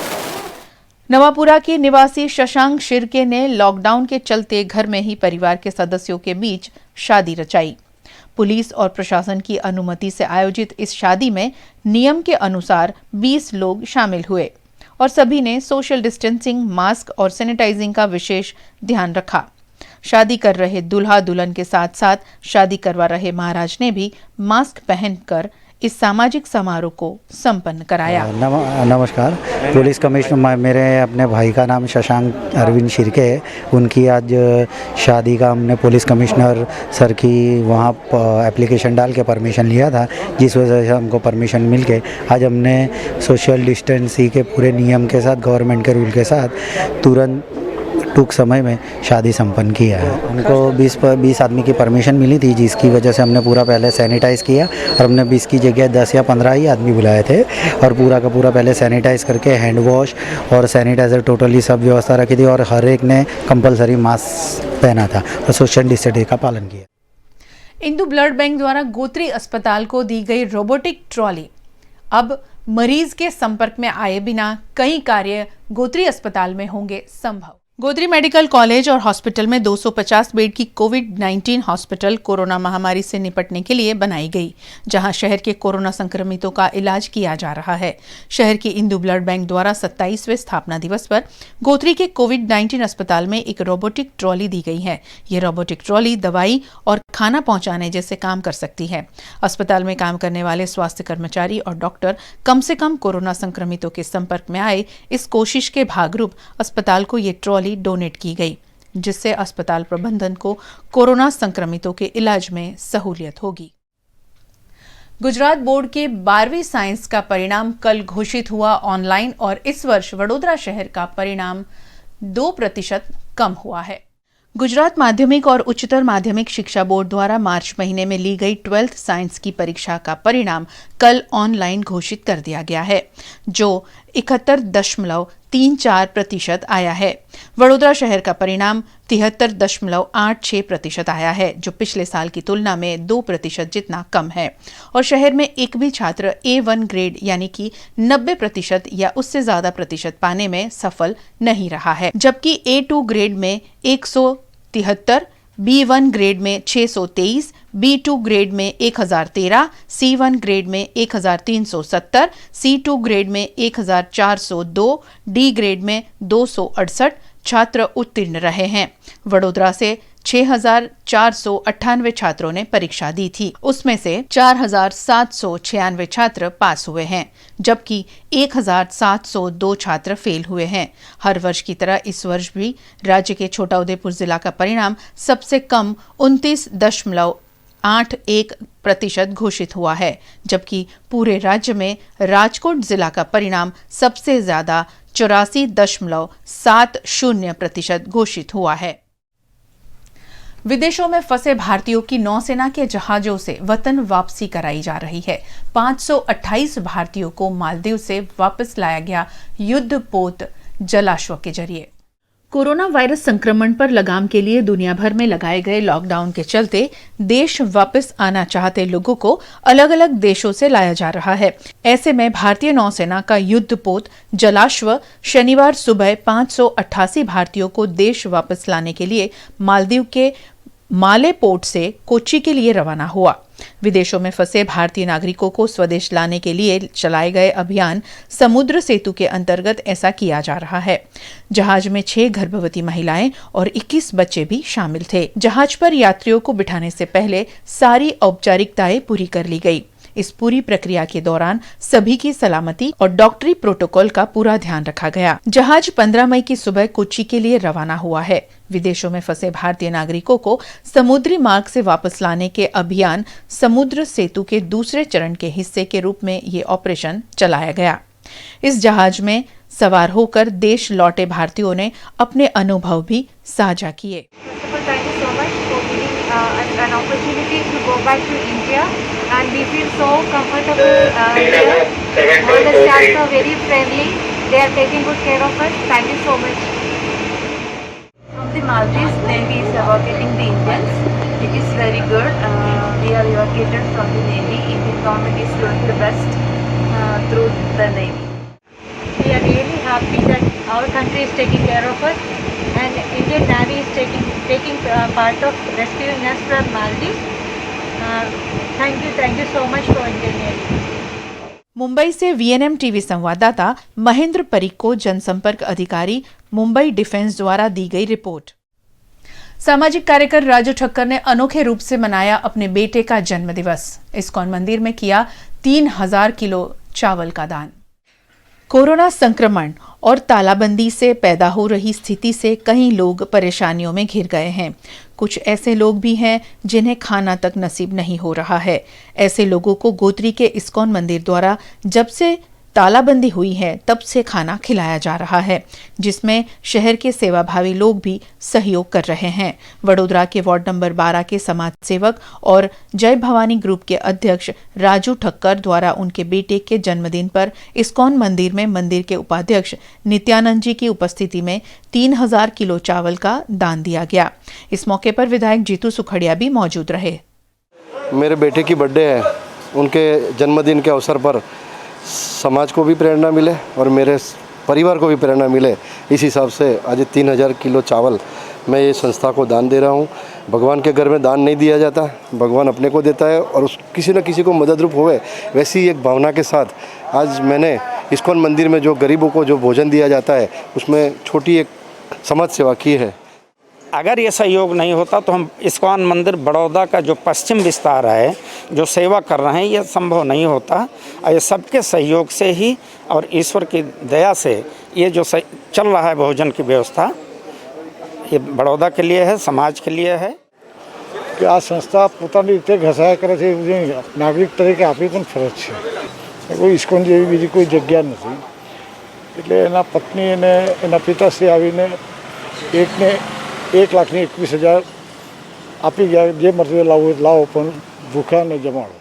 नवापुरा के निवासी शशांक शिर्के ने लॉकडाउन के चलते घर में ही परिवार के सदस्यों के बीच शादी रचाई। पुलिस और प्रशासन की अनुमति से आयोजित इस शादी में नियम के अनुसार 20 लोग शामिल हुए और सभी ने सोशल डिस्टेंसिंग, मास्क और सैनिटाइजिंग का विशेष ध्यान रखा। शादी कर रहे दूल्हा दुल्हन के साथ साथ शादी करवा रहे महाराज ने भी मास्क पहनकर इस सामाजिक समारोह को संपन्न कराया। नमस्कार। पुलिस कमिश्नर, मेरे अपने भाई का नाम शशांक अरविंद शिर्के है। उनकी आज शादी का हमने पुलिस कमिश्नर सर की वहाँ एप्लीकेशन डाल के परमिशन लिया था, जिस वजह से हमको परमिशन मिल के आज हमने सोशल डिस्टेंसिंग के पूरे नियम के साथ, गवर्नमेंट के रूल के साथ तुरंत टूक समय में शादी संपन्न किया है। हमको 20 आदमी की परमिशन मिली थी, जिसकी वजह से हमने पूरा पहले सैनिटाइज़ किया और हमने 20 की जगह 10 या 15 ही आदमी बुलाए थे और पूरा का पूरा पहले सैनिटाइज़ करके हैंड वॉश और सैनिटाइज़र टोटली सब व्यवस्था रखी थी और हर एक ने कंपलसरी मास्क पहना था और सोशल डिस्टेंसिंग का पालन किया। इंदु ब्लड बैंक द्वारा गोत्री अस्पताल को दी गई रोबोटिक ट्रॉली। अब मरीज के संपर्क में आए बिना कई कार्य गोत्री अस्पताल में होंगे संभव। गोत्री मेडिकल कॉलेज और हॉस्पिटल में 250 बेड की कोविड-19 हॉस्पिटल कोरोना महामारी से निपटने के लिए बनाई गई, जहां शहर के कोरोना संक्रमितों का इलाज किया जा रहा है। शहर की इंदु ब्लड बैंक द्वारा 27वें स्थापना दिवस पर गोत्री के कोविड-19 अस्पताल में एक रोबोटिक ट्रॉली दी गई है। ये रोबोटिक ट्रॉली दवाई और खाना पहुंचाने जैसे काम कर सकती है। अस्पताल में काम करने वाले स्वास्थ्य कर्मचारी और डॉक्टर कम से कम कोरोना संक्रमितों के संपर्क में आए, इस कोशिश के भागरूप अस्पताल को ये ट्रॉली डोनेट की गई, जिससे अस्पताल प्रबंधन को कोरोना संक्रमितों के इलाज में सहूलियत होगी। गुजरात बोर्ड के 12वीं साइंस का परिणाम कल घोषित हुआ ऑनलाइन और इस वर्ष वडोदरा शहर का परिणाम 2% कम हुआ है। गुजरात माध्यमिक और उच्चतर माध्यमिक शिक्षा बोर्ड द्वारा मार्च महीने में ली गई 12th साइंस की परीक्षा का परिणाम कल ऑनलाइन घोषित कर दिया गया है, जो 71.34% आया है। वडोदरा शहर का परिणाम 73.86% आया है, जो पिछले साल की तुलना में 2% जितना कम है और शहर में एक भी छात्र A1 ग्रेड यानी कि 90% या उससे ज्यादा प्रतिशत पाने में सफल नहीं रहा है, जबकि A2 ग्रेड में 173, B1 ग्रेड में 623, B2 ग्रेड में 1013, C1 ग्रेड में 1370, C2 ग्रेड में 1402, D ग्रेड में 268 छात्र उत्तीर्ण रहे हैं। वडोदरा से 6,498 छात्रों ने परीक्षा दी थी, उसमें से 4,796 छात्र पास हुए हैं, जबकि 1,702 छात्र फेल हुए हैं। हर वर्ष की तरह इस वर्ष भी राज्य के छोटा उदेपुर जिला का परिणाम सबसे कम 29.81% घोषित हुआ है, जबकि पूरे राज्य में राजकोट जिला का परिणाम सबसे ज्यादा 84.70% घोषित हुआ है। विदेशों में फंसे भारतीयों की नौसेना के जहाजों से वतन वापसी कराई जा रही है। 528 भारतीयों को मालदीव से वापस लाया गया युद्धपोत जलाश्व के जरिए। कोरोना वायरस संक्रमण पर लगाम के लिए दुनिया भर में लगाए गए लॉकडाउन के चलते देश वापस आना चाहते लोगों को अलग अलग देशों से लाया जा रहा है। ऐसे में भारतीय नौसेना का युद्धपोत जलाश्व शनिवार सुबह 588 भारतीयों को देश वापस लाने के लिए मालदीव के माले पोर्ट से कोच्चि के लिए रवाना हुआ। विदेशों में फंसे भारतीय नागरिकों को स्वदेश लाने के लिए चलाए गए अभियान समुद्र सेतु के अंतर्गत ऐसा किया जा रहा है। जहाज में 6 गर्भवती महिलाएं और 21 बच्चे भी शामिल थे। जहाज पर यात्रियों को बिठाने से पहले सारी औपचारिकताएं पूरी कर ली गई। इस पूरी प्रक्रिया के दौरान सभी की सलामती और डॉक्टरी प्रोटोकॉल का पूरा ध्यान रखा गया। जहाज 15 मई की सुबह कोच्चि के लिए रवाना हुआ है। विदेशों में फंसे भारतीय नागरिकों को समुद्री मार्ग से वापस लाने के अभियान समुद्र सेतु के दूसरे चरण के हिस्से के रूप में ये ऑपरेशन चलाया गया। इस जहाज में सवार होकर देश लौटे भारतीयों ने अपने अनुभव भी साझा किए। And we feel so comfortable here. All the staffs are very friendly. They are taking good care of us. Thank you so much. From the Maldives, Navy is evacuating the Indians. It is very good. We are evacuated from the Navy. Indian government is doing the best through the Navy. We are really happy that our country is taking care of us, and Indian Navy is taking part of rescuing us from Maldives. Thank you so much for interviewing. Mumbai से VNM TV संवाददाता महेंद्र परिक को जनसंपर्क अधिकारी Mumbai defence द्वारा दी गई report. सामाजिक कार्यकर राजू ठक्कर ने अनोखे रूप से मनाया अपने बेटे का जन्मदिवस। इस्कॉन मंदिर में किया 3000 किलो चावल का दान। कोरोना संक्रमण और तालाबंदी से पैदा हो रही स्थिति से कई लोग परेशानियों में घिर गए हैं। कुछ ऐसे लोग भी हैं जिन्हें खाना तक नसीब नहीं हो रहा है। ऐसे लोगों को गोत्री के इस्कॉन मंदिर द्वारा जब से तालाबंदी हुई है तब से खाना खिलाया जा रहा है, जिसमें शहर के सेवाभावी लोग भी सहयोग कर रहे हैं। वडोदरा के वार्ड नंबर 12 के समाज सेवक और जय भवानी ग्रुप के अध्यक्ष राजू ठक्कर द्वारा उनके बेटे के जन्मदिन पर इस्कॉन मंदिर में मंदिर के उपाध्यक्ष नित्यानंद जी की उपस्थिति में 3000 किलो चावल का दान दिया गया। इस मौके पर विधायक जीतू सुखड़िया भी मौजूद रहे। मेरे बेटे की बर्थडे है, उनके जन्मदिन के अवसर पर समाज को भी प्रेरणा मिले और मेरे परिवार को भी प्रेरणा मिले, इस हिसाब से आज 3000 किलो चावल मैं ये संस्था को दान दे रहा हूँ। भगवान के घर में दान नहीं दिया जाता, भगवान अपने को देता है और उस किसी न किसी को मदद रूप होवे, वैसी एक भावना के साथ आज मैंने इस्कॉन मंदिर में जो गरीबों को जो भोजन दिया जाता है उसमें छोटी एक समाज सेवा की है। अगर ये सहयोग नहीं होता तो हम इस्कॉन मंदिर बड़ौदा का जो पश्चिम विस्तार है जो सेवा कर रहे हैं ये संभव नहीं होता। ये सबके सहयोग से ही और ईश्वर की दया से ये जो चल रहा है भोजन की व्यवस्था, ये बड़ौदा के लिए है, समाज के लिए है। કે આ સંસ્થા પોતાની રીતે ઘસાયા કરે છે, નાગરિક તરીકે આપણી પણ ફરજ છે। કોઈ ઇસ્કોન જેવી બીજી કોઈ જગ્યા નથી, એટલે એના પત્ની અને એના પિતાશ્રી આવીને એકને 1,21,000 આપી ગયા। જે મટીરિयल લાવો લાવો પણ ભૂખા ને જમાડો।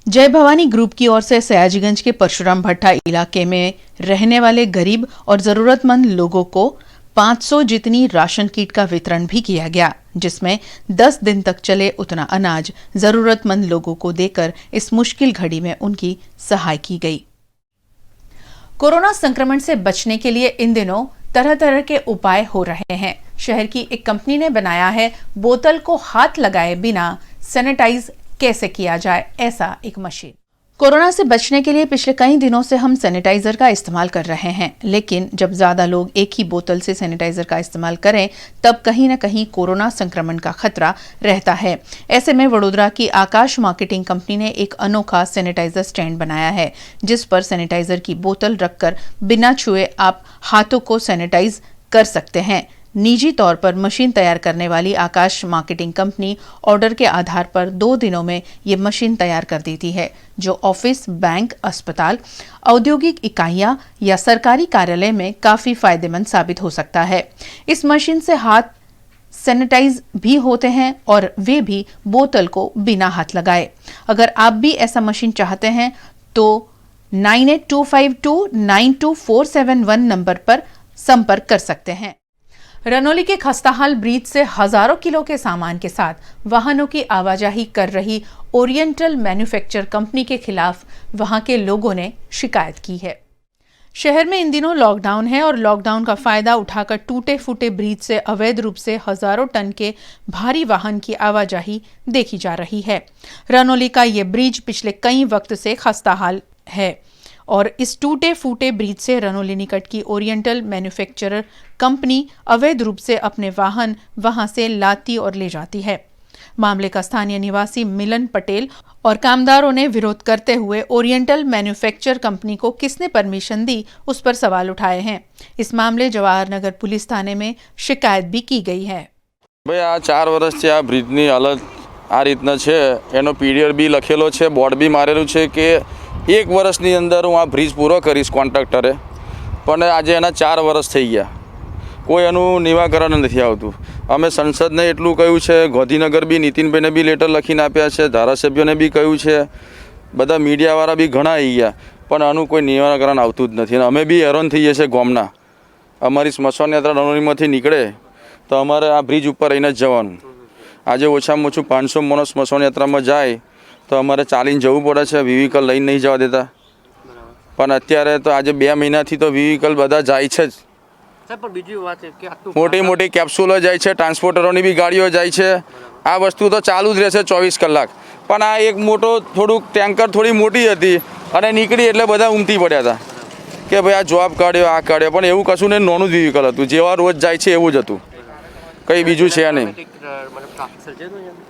जय भवानी ग्रुप की ओर से सयाजीगंज के परशुराम भट्टा इलाके में रहने वाले गरीब और जरूरतमंद लोगों को 500 जितनी राशन किट का वितरण भी किया गया, जिसमें 10 दिन तक चले उतना अनाज जरूरतमंद लोगों को देकर इस मुश्किल घड़ी में उनकी सहाय की गई। कोरोना संक्रमण से बचने के लिए इन दिनों तरह तरह के उपाय हो रहे हैं। शहर की एक कंपनी ने बनाया है बोतल को हाथ लगाए बिना सैनिटाइज कैसे किया जाए ऐसा एक मशीन। कोरोना से बचने के लिए पिछले कई दिनों से हम सैनिटाइजर का इस्तेमाल कर रहे हैं, लेकिन जब ज्यादा लोग एक ही बोतल से सैनिटाइजर का इस्तेमाल करें तब कहीं न कहीं कोरोना संक्रमण का खतरा रहता है। ऐसे में वडोदरा की आकाश मार्केटिंग कंपनी ने एक अनोखा सैनिटाइजर स्टैंड बनाया है, जिस पर सैनिटाइजर की बोतल रखकर बिना छुए आप हाथों को सैनिटाइज कर सकते हैं। निजी तौर पर मशीन तैयार करने वाली आकाश मार्केटिंग कंपनी ऑर्डर के आधार पर 2 दिनों में ये मशीन तैयार कर देती है, जो ऑफिस, बैंक, अस्पताल, औद्योगिक इकाइयां या सरकारी कार्यालय में काफी फायदेमंद साबित हो सकता है। इस मशीन से हाथ सैनिटाइज भी होते हैं और वे भी बोतल को बिना हाथ लगाए। अगर आप भी ऐसा मशीन चाहते हैं तो 9825292471 नंबर पर संपर्क कर सकते हैं। रनौली के खस्ताहाल ब्रिज से हजारों किलो के सामान के साथ वाहनों की आवाजाही कर रही ओरिएंटल मैन्युफैक्चर कंपनी के खिलाफ वहां के लोगों ने शिकायत की है। शहर में इन दिनों लॉकडाउन है और लॉकडाउन का फायदा उठाकर टूटे फूटे ब्रिज से अवैध रूप से हजारों टन के भारी वाहन की आवाजाही देखी जा रही है। रनौली का ये ब्रिज पिछले कई वक्त से खस्ताहाल है और इस टूटे फूटे ब्रिज से रनौली निकट की ओरिएंटल मैन्युफैक्चरर कंपनी अवैध रूप से अपने वाहन वहां से लाती और ले जाती है। मामले का स्थानीय निवासी मिलन पटेल और कामदारों ने विरोध करते हुए ओरिएंटल मैन्युफैक्चर कंपनी को किसने परमिशन दी उस पर सवाल उठाए हैं। इस मामले जवाहर नगर पुलिस थाने में शिकायत भी की गई है। भाई आ 4 વર્ષથી આ બ્રિજની હાલત આ રીતના છે, એનો પીડીઆર બી લખેલો છે, બોર્ડ બી મારેલું છે કે 1 વર્ષની અંદર હું આ બ્રિજ પૂરો કરીશ કોન્ટ્રાક્ટરે, પણ આજે એના 4 વર્ષ થઈ ગયા, કોઈ એનું નિરાકરણ નથી આવતું। અમે સંસદને એટલું કહ્યું છે, ગાંધીનગર બી નીતિનભાઈને બી લેટર લખીને આપ્યા છે, ધારાસભ્યોને બી કહ્યું છે, બધા મીડિયાવાળા બી ઘણા આવી ગયા, પણ આનું કોઈ નિરાકરણ આવતું જ નથી। અમે બી હેરાન થઈએ છીએ ગામના। અમારી સ્મશાન યાત્રા રનૌલીમાંથી નીકળે તો અમારે આ બ્રિજ ઉપર રહીને જ જવાનું। આજે ઓછામાં ઓછું 500 માણસ સ્મશાન યાત્રામાં જાય તો અમારે ચાલીને જવું પડે છે, વ્હીકલ લઈને નહીં જવા દેતા। પણ અત્યારે તો આજે 2 મહિનાથી તો વ્હીકલ બધા જાય છે જ। મોટી મોટી કેપ્સ્યુલો જાય છે, ટ્રાન્સપોર્ટરોની બી ગાડીઓ જાય છે। આ વસ્તુ તો ચાલુ જ રહેશે 24 કલાક। પણ આ એક મોટો થોડુંક ટેન્કર થોડી મોટી હતી અને નીકળી એટલે બધા ઉમટી પડ્યા હતા કે ભાઈ આ જોબ કાઢ્યો, આ કાઢ્યો, પણ એવું કશું નહીં, નાનું જ વ્હીકલ હતું, જેવા રોજ જાય છે એવું જ હતું। કંઈ બીજું છે નહીં,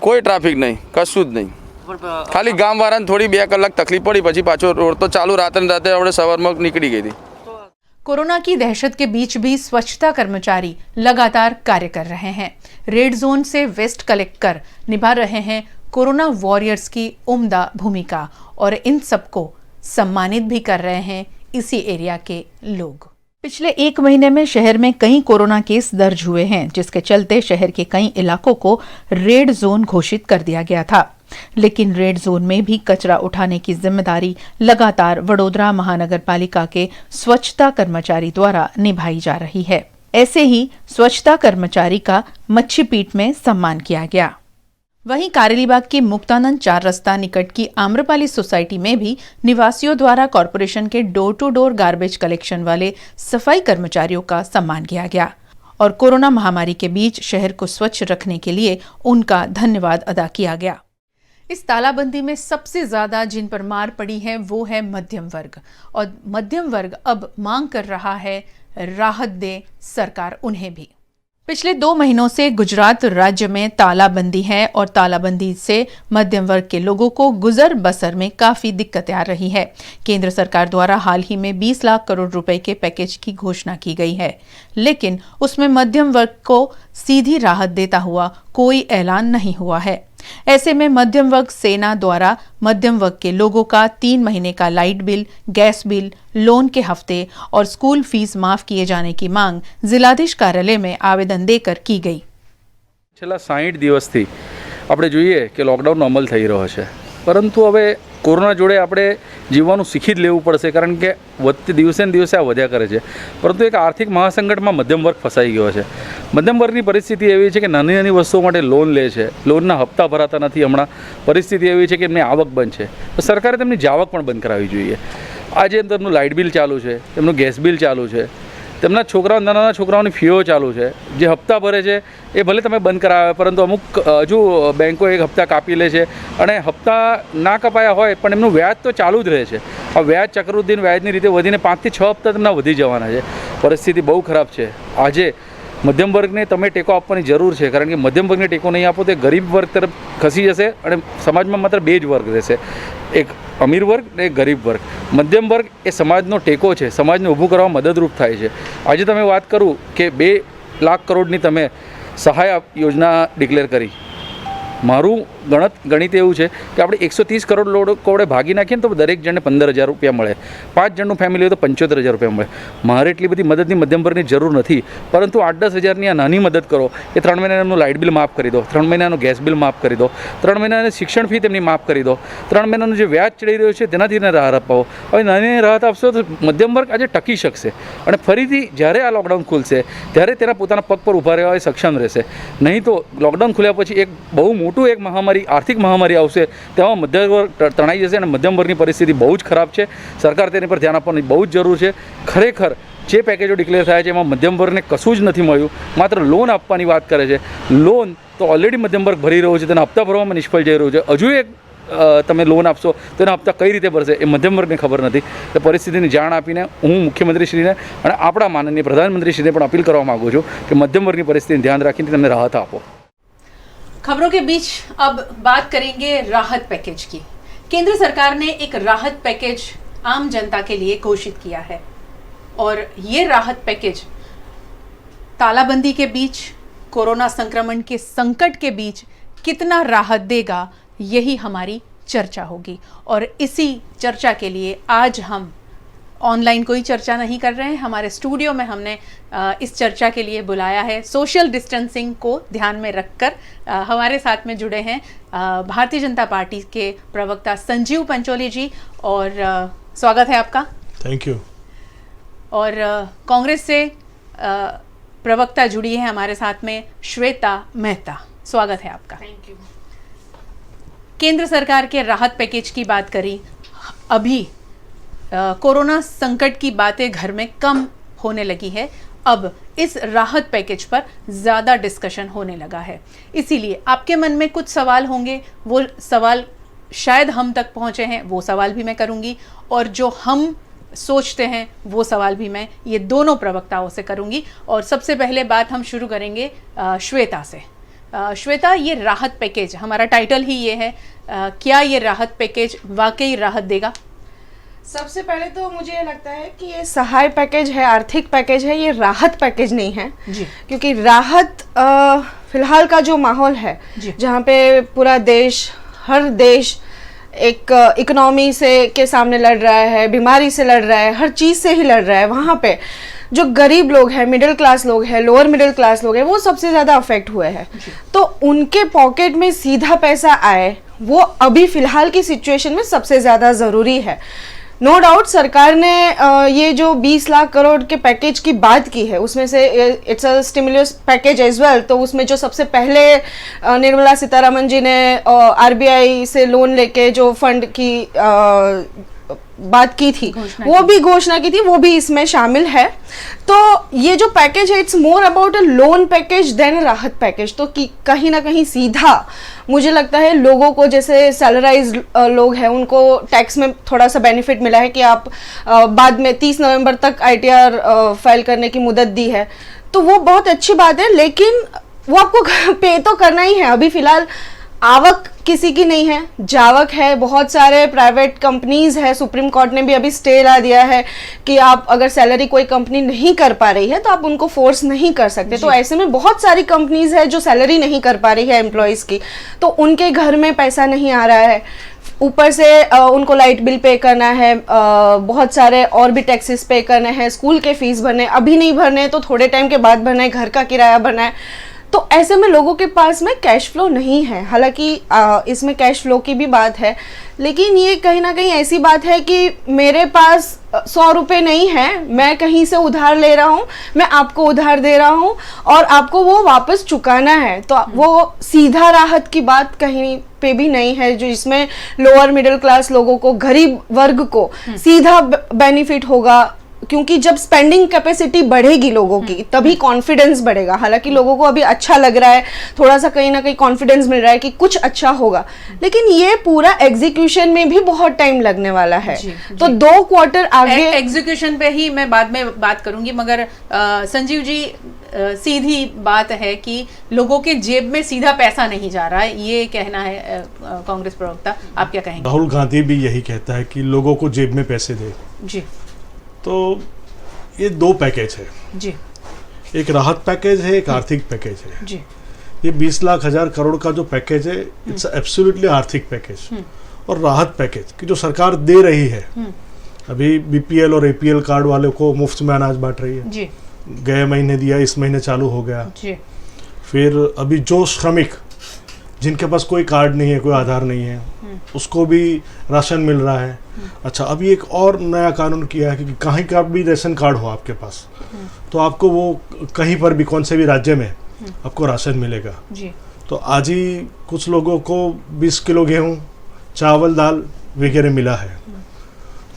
કોઈ ટ્રાફિક નહીં, કશું જ નહીં. ખાલી ગામવાળાને થોડી 2 કલાક તકલીફ પડી, પછી પાછો રોડ તો ચાલુ રાતે આપણે સવારમાં નીકળી ગઈ હતી. कोरोना की दहशत के बीच भी स्वच्छता कर्मचारी लगातार कार्य कर रहे हैं। रेड जोन से वेस्ट कलेक्ट कर निभा रहे हैं कोरोना वॉरियर्स की उम्दा भूमिका और इन सबको सम्मानित भी कर रहे हैं इसी एरिया के लोग। पिछले 1 महीने में शहर में कई कोरोना केस दर्ज हुए हैं, जिसके चलते शहर के कई इलाकों को रेड जोन घोषित कर दिया गया था। लेकिन रेड जोन में भी कचरा उठाने की जिम्मेदारी लगातार वडोदरा महानगर पालिका के स्वच्छता कर्मचारी द्वारा निभाई जा रही है। ऐसे ही स्वच्छता कर्मचारी का मच्छीपीठ में सम्मान किया गया। वहीं कारेलीबाग के मुक्तानंद 4 रास्ता निकट की आम्रपाली सोसाइटी में भी निवासियों द्वारा कॉरपोरेशन के door to door garbage collection वाले सफाई कर्मचारियों का सम्मान किया गया और कोरोना महामारी के बीच शहर को स्वच्छ रखने के लिए उनका धन्यवाद अदा किया गया। इस तालाबंदी में सबसे ज्यादा जिन पर मार पड़ी है वो है मध्यम वर्ग, और मध्यम वर्ग अब मांग कर रहा है राहत दे सरकार उन्हें भी। पिछले 2 महीनों से गुजरात राज्य में तालाबंदी है और तालाबंदी से मध्यम वर्ग के लोगों को गुजर बसर में काफी दिक्कतें आ रही है। केंद्र सरकार द्वारा हाल ही में 20 लाख करोड़ रुपए के पैकेज की घोषणा की गई है, लेकिन उसमें मध्यम वर्ग को सीधी राहत देता हुआ कोई ऐलान नहीं हुआ है। ऐसे में मध्यम वर्ग सेना द्वारा मध्यम वर्ग के लोगों का 3 महीने का light bill, gas bill, loan के हफ्ते और स्कूल फीस माफ किए जाने की मांग जिलाधीश कार्यालय में आवेदन देकर की गई। છેલ્લા 60 દિવસથી આપણે જોઈએ કે લોકડાઉન અમલ થઈ રહ્યો છે, પરંતુ હવે કોરોના જોડે આપણે જીવવાનું શીખી જ લેવું પડશે, કારણ કે વધતી દિવસે ને દિવસે આ વધ્યા કરે છે। પરંતુ એક આર્થિક મહાસંકટમાં મધ્યમ વર્ગ ફસાઈ ગયો છે। મધ્યમ વર્ગની પરિસ્થિતિ એવી છે કે નાની નાની વસ્તુઓ માટે લોન લે છે, લોનના હપ્તા ભરાતા નથી। હમણાં પરિસ્થિતિ એવી છે કે એમની આવક બંધ છે, તો સરકારે તેમની જાવક પણ બંધ કરાવવી જોઈએ। આજે તેમનું લાઇટ બિલ ચાલુ છે, તેમનું ગેસ બિલ ચાલુ છે, તેમના છોકરાઓ નાના નાના છોકરાઓની ફીઓ ચાલુ છે, જે હપ્તા ભરે છે એ ભલે તમે બંધ કરાવે, પરંતુ અમુક હજુ બેંકો એક હપ્તા કાપી લે છે અને હપ્તા ના કપાયા હોય પણ એમનું વ્યાજ તો ચાલુ જ રહે છે। આ વ્યાજ ચક્રવૃદ્ધિ વ્યાજની રીતે વધીને 5 થી 6 હપ્તા તેમના વધી જવાના છે। પરિસ્થિતિ બહુ ખરાબ છે। આજે મધ્યમ વર્ગને તમે ટેકો આપવાની જરૂર છે, કારણ કે મધ્યમ વર્ગને ટેકો નહીં આપો તો ગરીબ વર્ગ તરફ ખસી જશે અને સમાજમાં માત્ર 2 જ વર્ગ રહેશે, એક અમીર વર્ગ ને એક ગરીબ વર્ગ। મધ્યમ વર્ગ એ સમાજનો ટેકો છે, સમાજને ઊભું કરવામાં મદદરૂપ થાય છે। આજે તમે વાત કરું કે 2 લાખ કરોડની તમે સહાય યોજના ડિક્લેર કરી, મારું ગણિત એવું છે કે આપણે 130 કરોડ લોકોડે ભાગી નાખીએ ને તો દરેક જણને 15,000 રૂપિયા મળે, 5 જણનું ફેમિલી હોય તો 75,000 રૂપિયા મળે। મારે એટલી બધી મદદની મધ્યમ વર્ગની જરૂર નથી, પરંતુ 8-10 હજારની આ નાની મદદ કરો। એ 3 મહિનાનું લાઇટ બિલ માફ કરી દો, 3 મહિનાનું ગેસ બિલ માફ કરી દો, 3 મહિનાની શિક્ષણ ફી તેમની માફ કરી દો, 3 મહિનાનું જે વ્યાજ ચડી રહ્યું છે તેનાથી એને રાહત અપાવો। હવે નાની રાહત આપશો તો મધ્યમ વર્ગ આજે ટકી શકશે અને ફરીથી જ્યારે આ લોકડાઉન ખુલશે ત્યારે તેના પોતાના પગ પર ઊભા રહેવા સક્ષમ રહેશે। નહીં તો લોકડાઉન ખુલ્યા પછી એક બહુ મોટું એક મહામારી, આર્થિક મહામારી આવશે, તેમાં મધ્યમ વર્ગ તણાઈ જશે અને મધ્યમ વર્ગની પરિસ્થિતિ બહુ જ ખરાબ છે। સરકાર તેની પર ધ્યાન આપવાની બહુ જ જરૂર છે। ખરેખર જે પેકેજો ડિક્લેર થયા છે એમાં મધ્યમ વર્ગને કશું જ નથી મળ્યું, માત્ર લોન આપવાની વાત કરે છે। લોન તો ઓલરેડી મધ્યમ વર્ગ ભરી રહ્યો છે, તેના હપ્તા ભરવામાં નિષ્ફળ જઈ રહ્યું છે। હજુ એક તમે લોન આપશો તો એના હપ્તા કઈ રીતે ભરશે એ મધ્યમ વર્ગને ખબર નથી। તો પરિસ્થિતિની જાણ આપીને હું મુખ્યમંત્રીશ્રીને અને આપણા માનનીય પ્રધાનમંત્રીશ્રીને પણ અપીલ કરવા માગું છું કે મધ્યમ વર્ગની પરિસ્થિતિને ધ્યાન રાખીને તેમને રાહત આપો। खबरों के बीच अब बात करेंगे राहत पैकेज की। केंद्र सरकार ने एक राहत पैकेज आम जनता के लिए घोषित किया है और ये राहत पैकेज तालाबंदी के बीच, कोरोना संक्रमण के संकट के बीच कितना राहत देगा, यही हमारी चर्चा होगी। और इसी चर्चा के लिए आज हम ऑनलाइन कोई चर्चा नहीं कर रहे हैं, हमारे स्टूडियो में हमने इस चर्चा के लिए बुलाया है। सोशल डिस्टेंसिंग को ध्यान में रखकर हमारे साथ में जुड़े हैं भारतीय जनता पार्टी के प्रवक्ता संजीव पंचोली जी, और स्वागत है आपका। Thank you. और कांग्रेस से प्रवक्ता जुड़ी है हमारे साथ में श्वेता मेहता, स्वागत है आपका। Thank you. केंद्र सरकार के राहत पैकेज की बात करी, अभी कोरोना संकट की बातें घर में कम होने लगी है, अब इस राहत पैकेज पर ज़्यादा डिस्कशन होने लगा है। इसीलिए आपके मन में कुछ सवाल होंगे, वो सवाल शायद हम तक पहुँचे हैं, वो सवाल भी मैं करूँगी, और जो हम सोचते हैं, वो सवाल भी मैं ये दोनों प्रवक्ताओं से करूंगी। और सबसे पहले बात हम शुरू करेंगे श्वेता से। श्वेता, ये राहत पैकेज, हमारा टाइटल ही ये है, क्या ये राहत पैकेज वाकई राहत देगा? सबसे पहले तो मुझे ये लगता है कि ये सहाय पैकेज है, आर्थिक पैकेज है, ये राहत पैकेज नहीं है जी। क्योंकि राहत फिलहाल का जो माहौल है जहाँ पे पूरा देश, हर देश एक इकोनॉमी से के सामने लड़ रहा है, बीमारी से लड़ रहा है, हर चीज़ से ही लड़ रहा है, वहाँ पे जो गरीब लोग हैं, मिडिल क्लास लोग हैं, लोअर मिडिल क्लास लोग हैं, वो सबसे ज़्यादा अफेक्ट हुए हैं। तो उनके पॉकेट में सीधा पैसा आए, वो अभी फ़िलहाल की सिचुएशन में सबसे ज़्यादा ज़रूरी है। नो डाउट सरकार ने ये जो 20 लाख करोड़ के पैकेज की बात की है, उसमें से it's a stimulus package as well. तो उसमें जो सबसे पहले निर्मला सीतारमण जी ने आरबीआई से लोन लेके जो फंड की बात की थी, वो भी घोषणा की थी, वो भी इसमें शामिल है। तो ये जो पैकेज है, it's more about a loan package than राहत पैकेज। तो कहीं ना कहीं सीधा मुझे लगता है लोगों को, जैसे सैलराइज लोग हैं, उनको टैक्स में थोड़ा सा बेनिफिट मिला है कि आप बाद में 30 नवंबर तक ITR फाइल करने की मुदत दी है, तो वो बहुत अच्छी बात है। लेकिन वो आपको पे तो करना ही है। अभी फिलहाल आवक किसी की नहीं है, जावक है। बहुत सारे प्राइवेट कंपनीज है, सुप्रीम कोर्ट ने भी अभी स्टे ला दिया है कि आप अगर सैलरी कोई कंपनी नहीं कर पा रही है तो आप उनको फोर्स नहीं कर सकते। तो ऐसे में बहुत सारी कंपनीज है जो सैलरी नहीं कर पा रही है एम्प्लॉयज़ की, तो उनके घर में पैसा नहीं आ रहा है, ऊपर से उनको लाइट बिल पे करना है, बहुत सारे और भी टैक्सेस पे करने हैं, स्कूल के फीस भरने, अभी नहीं भरने तो थोड़े टाइम के बाद भरना है, घर का किराया भरना है। तो ऐसे में लोगों के पास में कैश फ्लो नहीं है। हालांकि इसमें कैश फ्लो की भी बात है, लेकिन ये कहीं ना कहीं ऐसी बात है कि मेरे पास 100 रुपये नहीं है, मैं कहीं से उधार ले रहा हूँ, मैं आपको उधार दे रहा हूँ और आपको वो वापस चुकाना है। तो वो सीधा राहत की बात कहीं पे भी नहीं है, जो इसमें लोअर मिडिल क्लास लोगों को, गरीब वर्ग को सीधा बेनिफिट होगा। क्योंकि जब स्पेंडिंग कैपेसिटी बढ़ेगी लोगों की, तभी कॉन्फिडेंस बढ़ेगा। हालांकि लोगों को अभी अच्छा लग रहा है, थोड़ा सा कहीं ना कहीं कॉन्फिडेंस मिल रहा है कि कुछ अच्छा होगा, लेकिन ये पूरा एग्जीक्यूशन में भी बहुत टाइम लगने वाला है। तो 2 क्वार्टर आगे एग्जीक्यूशन पे ही मैं बाद में बात करूंगी, मगर संजीव जी, सीधी बात है कि लोगों के जेब में सीधा पैसा नहीं जा रहा है, ये कहना है कांग्रेस प्रवक्ता, आप क्या कहेंगे? राहुल गांधी भी यही कहता है कि लोगों को जेब में पैसे दे जी। तो ये 2 पैकेज है जी, एक राहत पैकेज है, एक आर्थिक पैकेज है जी। ये 20 लाख हजार करोड़ का जो पैकेज है, इट्स एब्सोल्युटली आर्थिक पैकेज और राहत पैकेज की जो सरकार दे रही है। अभी BPL और APL कार्ड वालों को मुफ्त में अनाज बांट रही है जी। गए महीने दिया, इस महीने चालू हो गया जी। फिर अभी जो श्रमिक जिनके पास कोई कार्ड नहीं है, कोई आधार नहीं है, उसको भी राशन मिल रहा है। अच्छा, अभी एक और नया कानून किया है कि कहीं का भी राशन कार्ड हो आपके पास, तो आपको वो कहीं पर भी, कौन से भी राज्य में आपको राशन मिलेगा जी। तो आज ही कुछ लोगों को 20 किलो गेहूँ, चावल, दाल वगैरह मिला है।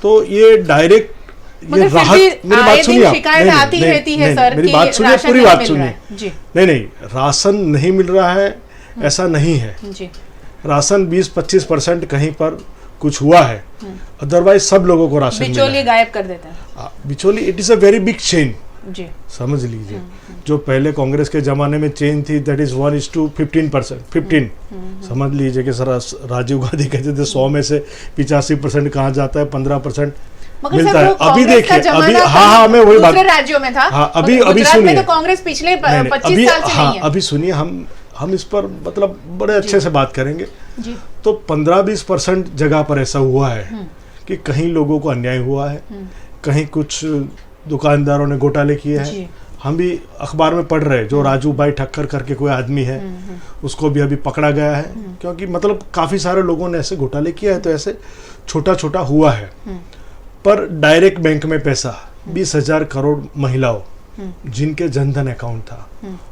तो ये डायरेक्ट ये राहत, मेरी बात सुनिए, मेरी बात सुनिए, पूरी बात सुनिए। नहीं, राशन नहीं मिल रहा है ऐसा नहीं है जी। राशन 20-25% कहीं पर कुछ हुआ है, अदरवाइज सब लोगों को राशन मिला है। बिचौलिए गायब कर देते हैं बिचौली, it is a very big chain जी, समझ लीजिए। जो पहले कांग्रेस के जमाने में चेन थी, दैट इज 1:15%, 15 समझ लीजिए कि सर राजीव गांधी कहते थे 100 में से 85% कहाँ जाता है, 15% मिलता है। अभी देखिए, अभी हाँ मैं वही बात, राज्यों में था। हाँ, अभी सुनिए, तो कांग्रेस पिछले 25 साल से नहीं है। अभी सुनिए, हम इस पर मतलब बड़े अच्छे से बात करेंगे जी। तो 15-20% जगह पर ऐसा हुआ है कि कहीं लोगों को अन्याय हुआ है, कहीं कुछ दुकानदारों ने घोटाले किए हैं। हम भी अखबार में पढ़ रहे हैं, जो राजू भाई ठक्कर करके कोई आदमी है, उसको भी अभी पकड़ा गया है, क्योंकि मतलब काफ़ी सारे लोगों ने ऐसे घोटाले किया है। तो ऐसे छोटा छोटा हुआ है। पर डायरेक्ट बैंक में पैसा 20,000 करोड़ महिलाओं जिनके जनधन अकाउंट था,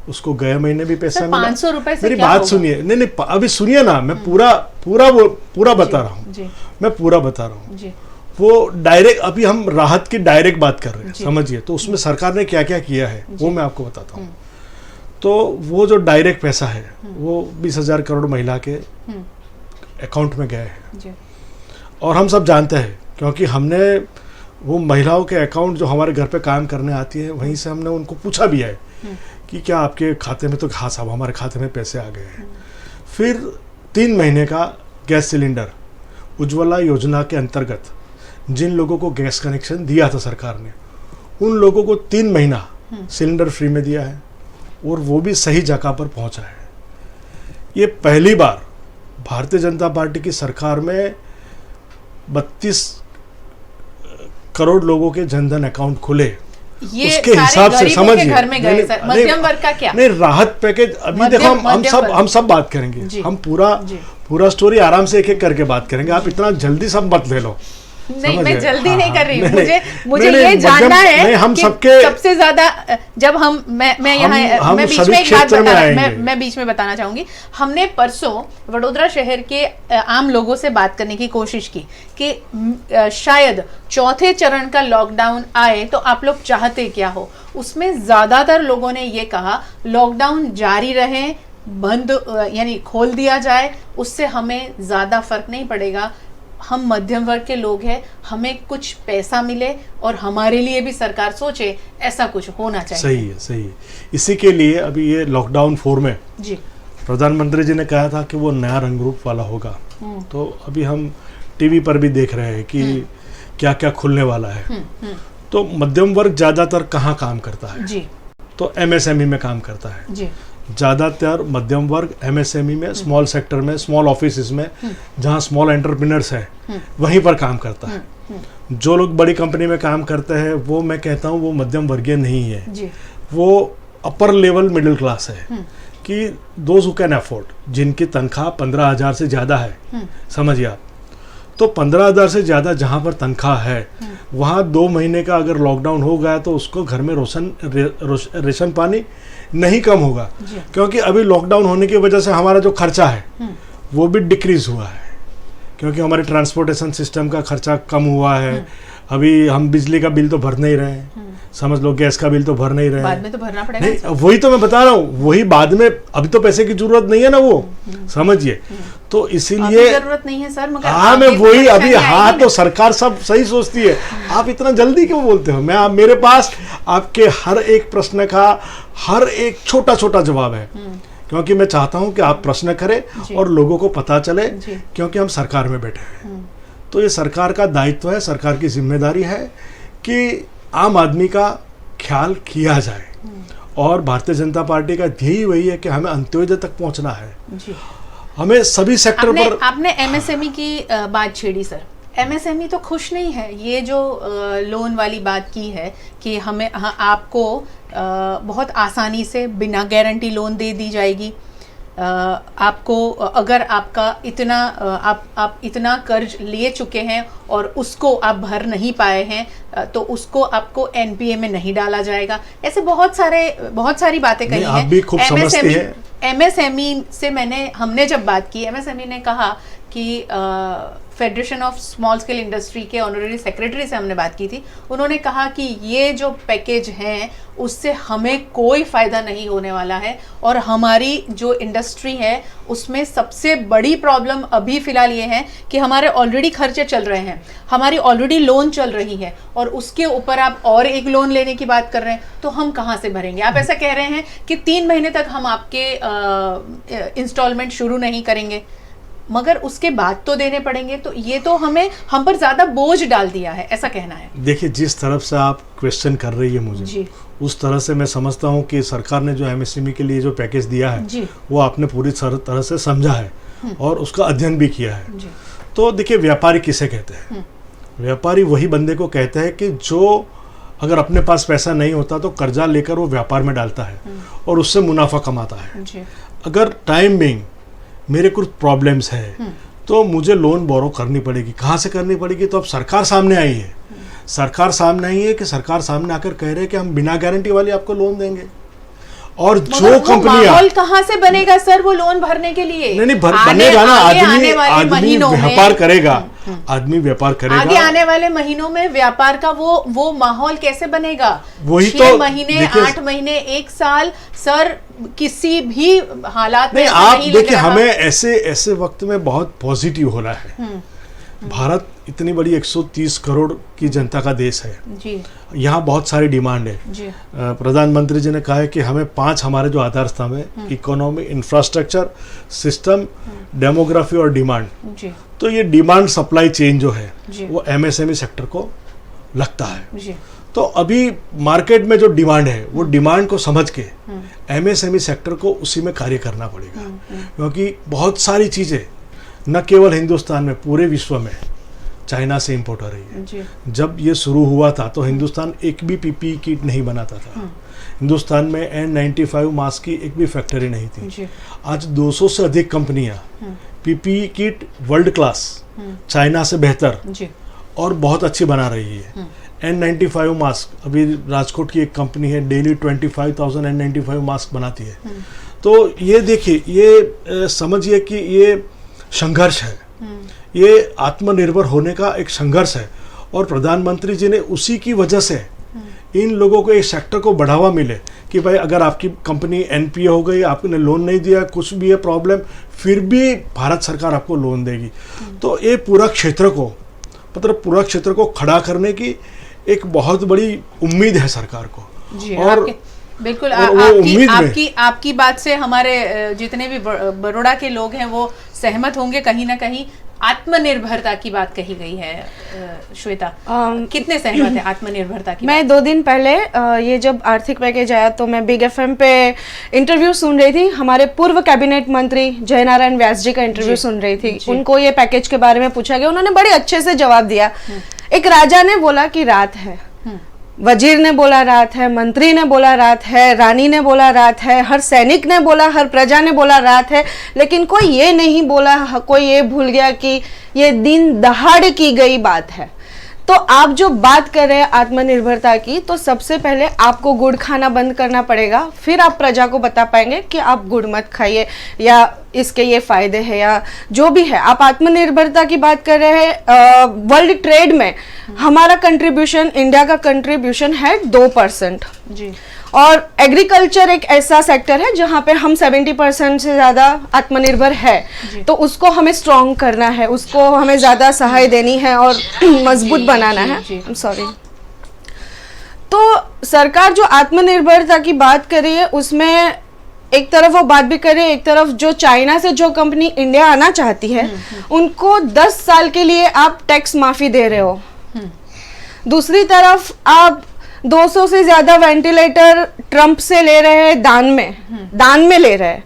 उसको गए महीने भी पैसा मिला। 500 रुपए से मेरी क्या बात होगा? सुनिए, नहीं अभी सुनिए ना, मैं पूरा बता रहा हूँ, मैं पूरा बता रहा हूँ। वो डायरेक्ट, अभी हम राहत की डायरेक्ट बात कर रहे हैं, समझिए। तो उसमें सरकार ने क्या क्या किया है वो मैं आपको बताता हूँ। तो वो जो डायरेक्ट पैसा है वो 20,000 करोड़ महिला के अकाउंट में गए हैं। और हम सब जानते हैं, क्योंकि हमने वो महिलाओं के अकाउंट जो हमारे घर पे काम करने आती है, वहीं से हमने उनको पूछा भी है कि क्या आपके खाते में, तो हाँ साहब हमारे खाते में पैसे आ गए हैं। फिर 3 महीने का गैस सिलेंडर उज्ज्वला योजना के अंतर्गत जिन लोगों को गैस कनेक्शन दिया था सरकार ने, उन लोगों को 3 महीना सिलेंडर फ्री में दिया है, और वो भी सही जगह पर पहुंचा है। ये पहली बार भारतीय जनता पार्टी की सरकार में 32 करोड़ लोगों के जनधन अकाउंट खुले। ये उसके हिसाब से समझिए, घर में गए सर, मध्यम वर्ग का क्या? नहीं, राहत पैकेज अभी देखो, हम सब बात करेंगे, हम पूरा स्टोरी आराम से एक-एक करके बात करेंगे। आप इतना जल्दी सब मत ले लो। नहीं, मैं जल्दी नहीं कर रही हूँ, मुझे ये जानना है हम कि सबके सबसे ज्यादा जब मैं यहाँ मैं बीच में एक बात मैं बीच में बताना चाहूंगी। हमने परसों वडोदरा शहर के आम लोगों से बात करने की कोशिश की कि शायद चौथे चरण का लॉकडाउन आए तो आप लोग चाहते क्या हो। उसमें ज्यादातर लोगों ने ये कहा लॉकडाउन जारी रहे, बंद यानी खोल दिया जाए, उससे हमें ज्यादा फर्क नहीं पड़ेगा। हम मध्यम वर्ग के लोग हैं, हमें कुछ पैसा मिले और हमारे लिए भी सरकार सोचे, ऐसा कुछ होना चाहिए। सही है, सही है। इसी के लिए अभी ये लॉकडाउन 4 में जी प्रधानमंत्री जी ने कहा था कि वो नया रंग रूप वाला होगा। तो अभी हम टीवी पर भी देख रहे हैं कि क्या क्या खुलने वाला है। तो मध्यम वर्ग ज्यादातर कहाँ काम करता है जी, तो MSME में काम करता है जी। ज़्यादातर मध्यम वर्ग MSME में, स्मॉल सेक्टर में, स्मॉल ऑफिस में, जहाँ स्मॉल एंटरप्रेन्योर्स है वहीं पर काम करता है। जो लोग बड़ी कंपनी में काम करते हैं वो मैं कहता हूँ वो मध्यम वर्गीय नहीं है जी। वो अपर लेवल मिडिल क्लास है कि दोज हु कैन अफोर्ड, जिनकी तनख्वाह 15,000 से ज़्यादा है। समझिए आप, तो 15,000 से ज़्यादा जहाँ पर तनख्वाह है वहाँ 2 महीने का अगर लॉकडाउन हो गया तो उसको घर में रेशन पानी नहीं कम होगा, क्योंकि अभी लॉकडाउन होने की वजह से हमारा जो खर्चा है वो भी डिक्रीज हुआ है, क्योंकि हमारे ट्रांसपोर्टेशन सिस्टम का खर्चा कम हुआ है। अभी हम बिजली का बिल तो भर नहीं रहे हैं, समझ लो गैस का बिल तो भर नहीं रहे, बाद में तो भरना पड़ेगा। नहीं, वही तो मैं बता रहा हूँ, वही बाद में, अभी तो पैसे की जरूरत नहीं है ना वो, समझिए। तो इसीलिए जरूरत नहीं है सर, मगर हाँ मैं वही अभी, हाँ तो सरकार सब सही सोचती है, आप इतना जल्दी क्यों बोलते हो? मैं मेरे पास आपके हर एक प्रश्न का हर एक छोटा छोटा जवाब है, क्योंकि मैं चाहता हूं कि आप प्रश्न करें और लोगों को पता चले, क्योंकि हम सरकार में बैठे हैं। तो ये सरकार का दायित्व है, सरकार की जिम्मेदारी है कि आम आदमी का ख्याल किया जाए, और भारतीय जनता पार्टी का ध्येय वही है कि हमें अंत्योदय तक पहुंचना है। हमें सभी सेक्टर पर आपने MSME की बात छेड़ी सर। MSME तो खुश नहीं है, ये जो लोन वाली बात की है कि हमें आपको बहुत आसानी से बिना गारंटी लोन दे दी जाएगी। आपको अगर आपका इतना आप इतना कर्ज ले चुके हैं और उसको आप भर नहीं पाए हैं तो उसको आपको NPA में नहीं डाला जाएगा। ऐसे बहुत सारी बातें कही हैं। आप भी खूब समझती हैं। MSME से हमने जब बात की, MSME ने कहा कि federation of small scale industry के ऑनरेरी सेक्रेटरी से हमने बात की थी, उन्होंने कहा कि ये जो पैकेज हैं उससे हमें कोई फ़ायदा नहीं होने वाला है, और हमारी जो इंडस्ट्री है उसमें सबसे बड़ी प्रॉब्लम अभी फ़िलहाल ये है कि हमारे ऑलरेडी खर्चे चल रहे हैं, हमारी ऑलरेडी लोन चल रही है, और उसके ऊपर आप और एक लोन लेने की बात कर रहे हैं, तो हम कहाँ से भरेंगे? आप ऐसा कह रहे हैं कि 3 महीने तक हम आपके इंस्टॉलमेंट शुरू नहीं करेंगे, मगर उसके बाद तो देने पड़ेंगे। तो ये तो हम पर ज्यादा बोझ डाल दिया है, ऐसा कहना है। देखिए, जिस तरफ से आप क्वेश्चन कर रही है मुझे जी। उस तरह से मैं समझता हूँ कि सरकार ने जो MSME के लिए जो पैकेज दिया है जी। वो आपने पूरी तरह से समझा है और उसका अध्ययन भी किया है जी। तो देखिए, व्यापारी किसे कहते हैं? व्यापारी वही बंदे को कहते हैं कि जो अगर अपने पास पैसा नहीं होता तो कर्जा लेकर वो व्यापार में डालता है और उससे मुनाफा कमाता है जी। अगर टाइम बिंग मेरे कुछ प्रॉब्लम्स है तो मुझे लोन बोरो करनी पड़ेगी। कहाँ से करनी पड़ेगी? तो अब सरकार सामने आई है, सरकार सामने आई है कि सरकार सामने आकर कह रहे हैं कि हम बिना गारंटी वाली आपको लोन देंगे। और जो कंपनियां, माहौल कहाँ से बनेगा सर वो लोन भरने के लिए? नहीं बनेगा ना, आदमी व्यापार करेगा, आदमी व्यापार करेगा। आगे आने वाले महीनों में व्यापार का वो माहौल कैसे बनेगा? वही 6 महीने 8 महीने 1 साल सर किसी भी हालात में नहीं। आप देखिए, हमें ऐसे वक्त में बहुत पॉजिटिव होना है। भारत इतनी बड़ी 130 करोड़ की जनता का देश है जी। यहाँ बहुत सारी डिमांड है जी। प्रधानमंत्री जी ने कहा है कि हमें 5 हमारे जो आधार स्तंभ है, इकोनॉमी, इंफ्रास्ट्रक्चर, सिस्टम, डेमोग्राफी और डिमांड। जी। तो ये डिमांड सप्लाई चेन जो है जी। वो MSME सेक्टर को लगता है। जी। तो अभी मार्केट में जो डिमांड है वो डिमांड को समझ के MSME सेक्टर को उसी में कार्य करना पड़ेगा, क्योंकि बहुत सारी चीज़ें न केवल हिंदुस्तान में, पूरे विश्व में चाइना से इंपोर्ट हो रही है। जी। जब ये शुरू हुआ था तो हिंदुस्तान एक भी PPE किट नहीं बनाता था। हिंदुस्तान में N95 मास्क की एक भी फैक्ट्री नहीं थी। जी। आज 200 से अधिक कंपनियां PPE kit world class, China से बेहतर जी। और बहुत अच्छी बना रही है। N95 मास्क, अभी राजकोट की एक कंपनी है, डेली 25,000 N95 मास्क बनाती है। तो ये देखिए, ये समझिए कि ये संघर्ष है, ये आत्मनिर्भर होने का एक संघर्ष है। और प्रधानमंत्री जी ने उसी की वजह से इन लोगों को, इस सेक्टर को बढ़ावा मिले कि भाई अगर आपकी कंपनी NPA हो गई, आपने लोन नहीं दिया, कुछ भी है प्रॉब्लम, फिर भी भारत सरकार आपको लोन देगी। तो ये पूरा क्षेत्र को, मतलब पूरा क्षेत्र को खड़ा करने की एक बहुत बड़ी उम्मीद है सरकार को। जी। और बिल्कुल आपकी बात से हमारे जितने भी बड़ौदा के लोग हैं वो सहमत होंगे। कहीं ना कहीं आत्मनिर्भरता की बात कही गई है। श्वेता, कितने सहमत है आत्मनिर्भरता की? मैं 2 दिन पहले ये जब आर्थिक पैकेज आया तो मैं बिग FM पे इंटरव्यू सुन रही थी। हमारे पूर्व कैबिनेट मंत्री जयनारायण व्यास जी का इंटरव्यू सुन रही थी। उनको ये पैकेज के बारे में पूछा गया, उन्होंने बड़े अच्छे से जवाब दिया। एक राजा ने बोला कि रात है, वजीर ने बोला रात है, मंत्री ने बोला रात है, रानी ने बोला रात है, हर सैनिक ने बोला, हर प्रजा ने बोला रात है, लेकिन कोई ये नहीं बोला, कोई ये भूल गया कि ये दिन दहाड़ की गई बात है। तो आप जो बात कर रहे हैं आत्मनिर्भरता की, तो सबसे पहले आपको गुड़ खाना बंद करना पड़ेगा, फिर आप प्रजा को बता पाएंगे कि आप गुड़ मत खाइए या इसके ये फायदे हैं या जो भी है। आप आत्मनिर्भरता की बात कर रहे हैं। वर्ल्ड ट्रेड में हमारा कंट्रीब्यूशन, इंडिया का कंट्रीब्यूशन है 2%। जी। और एग्रीकल्चर एक ऐसा सेक्टर है जहाँ पे हम 70% से ज़्यादा आत्मनिर्भर है, तो उसको हमें स्ट्रॉन्ग करना है, उसको हमें ज़्यादा सहाय देनी है और मजबूत बनाना है। सॉरी। तो सरकार जो आत्मनिर्भरता की बात कर रही है उसमें एक तरफ वो बात भी कर रही है, एक तरफ जो चाइना से जो कंपनी इंडिया आना चाहती है उनको 10 साल के लिए आप टैक्स माफ़ी दे रहे हो। दूसरी तरफ आप 200 से ज्यादा वेंटिलेटर ट्रंप से ले रहे हैं, दान में ले रहे हैं।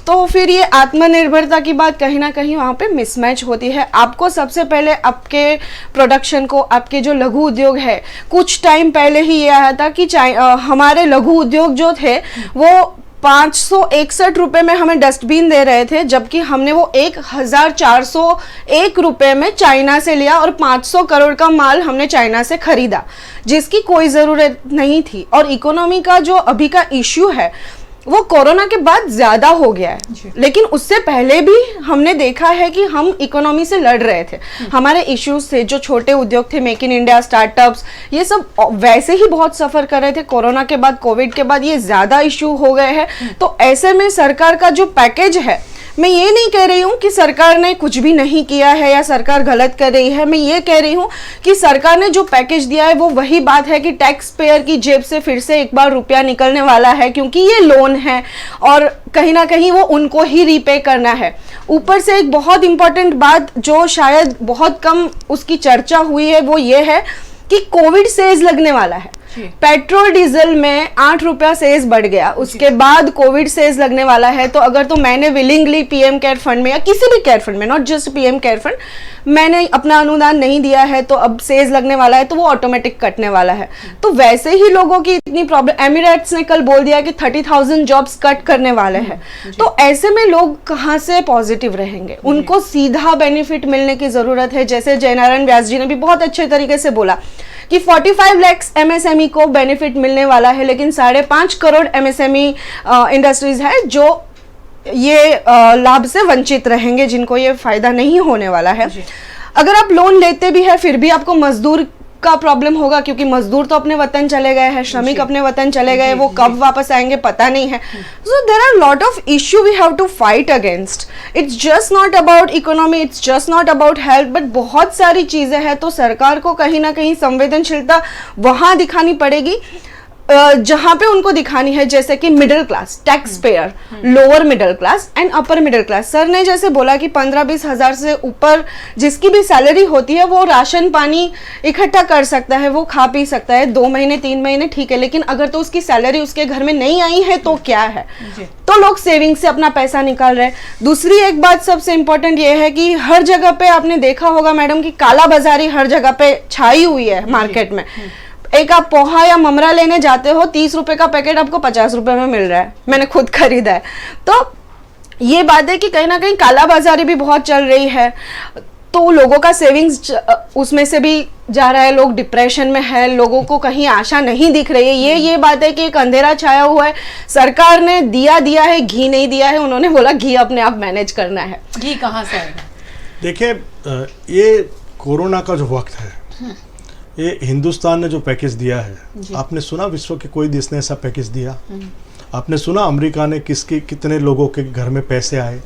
तो फिर ये आत्मनिर्भरता की बात कहीं ना कहीं वहाँ पे मिसमैच होती है। आपको सबसे पहले आपके प्रोडक्शन को, आपके जो लघु उद्योग है, कुछ टाइम पहले ही ये आया था कि हमारे लघु उद्योग जो थे वो 561 रुपये में हमें डस्टबिन दे रहे थे, जबकि हमने वो 1401 रुपये में चाइना से लिया और 500 करोड़ का माल हमने चाइना से खरीदा, जिसकी कोई ज़रूरत नहीं थी। और इकोनॉमी का जो अभी का इश्यू है वो कोरोना के बाद ज़्यादा हो गया है, लेकिन उससे पहले भी हमने देखा है कि हम इकोनॉमी से लड़ रहे थे। हमारे इश्यूज थे, जो छोटे उद्योग थे, मेक इन इंडिया, स्टार्टअप्स, ये सब वैसे ही बहुत सफ़र कर रहे थे। कोरोना के बाद, कोविड के बाद ये ज़्यादा इश्यू हो गए हैं। तो ऐसे में सरकार का जो पैकेज है, मैं ये नहीं कह रही हूँ कि सरकार ने कुछ भी नहीं किया है या सरकार गलत कर रही है। मैं ये कह रही हूँ कि सरकार ने जो पैकेज दिया है वो वही बात है कि टैक्स पेयर की जेब से फिर से एक बार रुपया निकलने वाला है, क्योंकि ये लोन है और कहीं ना कहीं वो उनको ही रीपे करना है। ऊपर से एक बहुत इंपॉर्टेंट बात जो शायद बहुत कम उसकी चर्चा हुई है वो ये है कि कोविड सेज लगने वाला है। पेट्रोल डीजल में 8 रुपया सेज बढ़ गया, उसके बाद कोविड सेज लगने वाला है। तो अगर तो मैंने विलिंगली पीएम केयर फंड में या किसी भी केयर फंड में, not just PM care fund, मैंने अपना अनुदान नहीं दिया है तो अब सेज लगने वाला है, तो वो ऑटोमेटिक कटने वाला है। तो वैसे ही लोगों की इतनी प्रॉब्लम, एमिरेट्स ने कल बोल दिया कि 30,000 जॉब्स कट करने वाले हैं। तो ऐसे में लोग कहाँ से पॉजिटिव रहेंगे? उनको सीधा बेनिफिट मिलने की जरूरत है। जैसे जयनारायण व्यास जी ने भी बहुत अच्छे तरीके से बोला कि 45 लाख MSME को बेनिफिट मिलने वाला है, लेकिन 5.5 करोड़ MSME इंडस्ट्रीज है जो ये लाभ से वंचित रहेंगे, जिनको ये फायदा नहीं होने वाला है। अगर आप लोन लेते भी है फिर भी आपको मजदूर का प्रॉब्लम होगा, क्योंकि मजदूर तो अपने वतन चले गए हैं, श्रमिक अपने वतन चले गए, वो कब वापस आएंगे पता नहीं है. So there are lot of issue we have to fight against. It's just not about economy, it's just not about health, but बहुत सारी चीजें हैं. तो सरकार को कहीं ना कहीं संवेदनशीलता वहां दिखानी पड़ेगी जहां पे उनको दिखानी है, जैसे कि middle class, tax payer, lower middle class and upper middle class. Sir ने जैसे बोला कि 15-20 हज़ार से ऊपर जिसकी भी सैलरी होती है वो राशन पानी इकट्ठा कर सकता है, वो खा पी सकता है 2 महीने 3 महीने, ठीक है. लेकिन अगर तो उसकी सैलरी उसके घर में नहीं आई है तो क्या है? तो लोग सेविंग से अपना पैसा निकाल रहे हैं. दूसरी एक बात सबसे इंपॉर्टेंट ये है कि हर जगह पे आपने देखा होगा मैडम कि काला बाजारी हर जगह पे छाई हुई है मार्केट में. एक आप पोहा या ममरा लेने जाते हो, 30 रुपए का पैकेट आपको 50 रुपए में मिल रहा है. मैंने खुद खरीदा है. तो ये बात है कि कहीं ना कहीं काला बाजारी भी बहुत चल रही है. तो लोगों का सेविंग्स उसमें से भी जा रहा है, लोग डिप्रेशन में है, लोगों को कहीं आशा नहीं दिख रही है. ये बात है कि एक अंधेरा छाया हुआ है. सरकार ने दिया है, घी नहीं दिया है. उन्होंने बोला घी अपने आप मैनेज करना है. घी कहाँ से आएगा? देखिए, ये कोरोना का जो वक्त है, ये हिंदुस्तान ने जो पैकेज दिया है, आपने सुना विश्व के कोई देश ने ऐसा पैकेज दिया? आपने सुना अमेरिका ने कितने लोगों के घर में पैसे आए?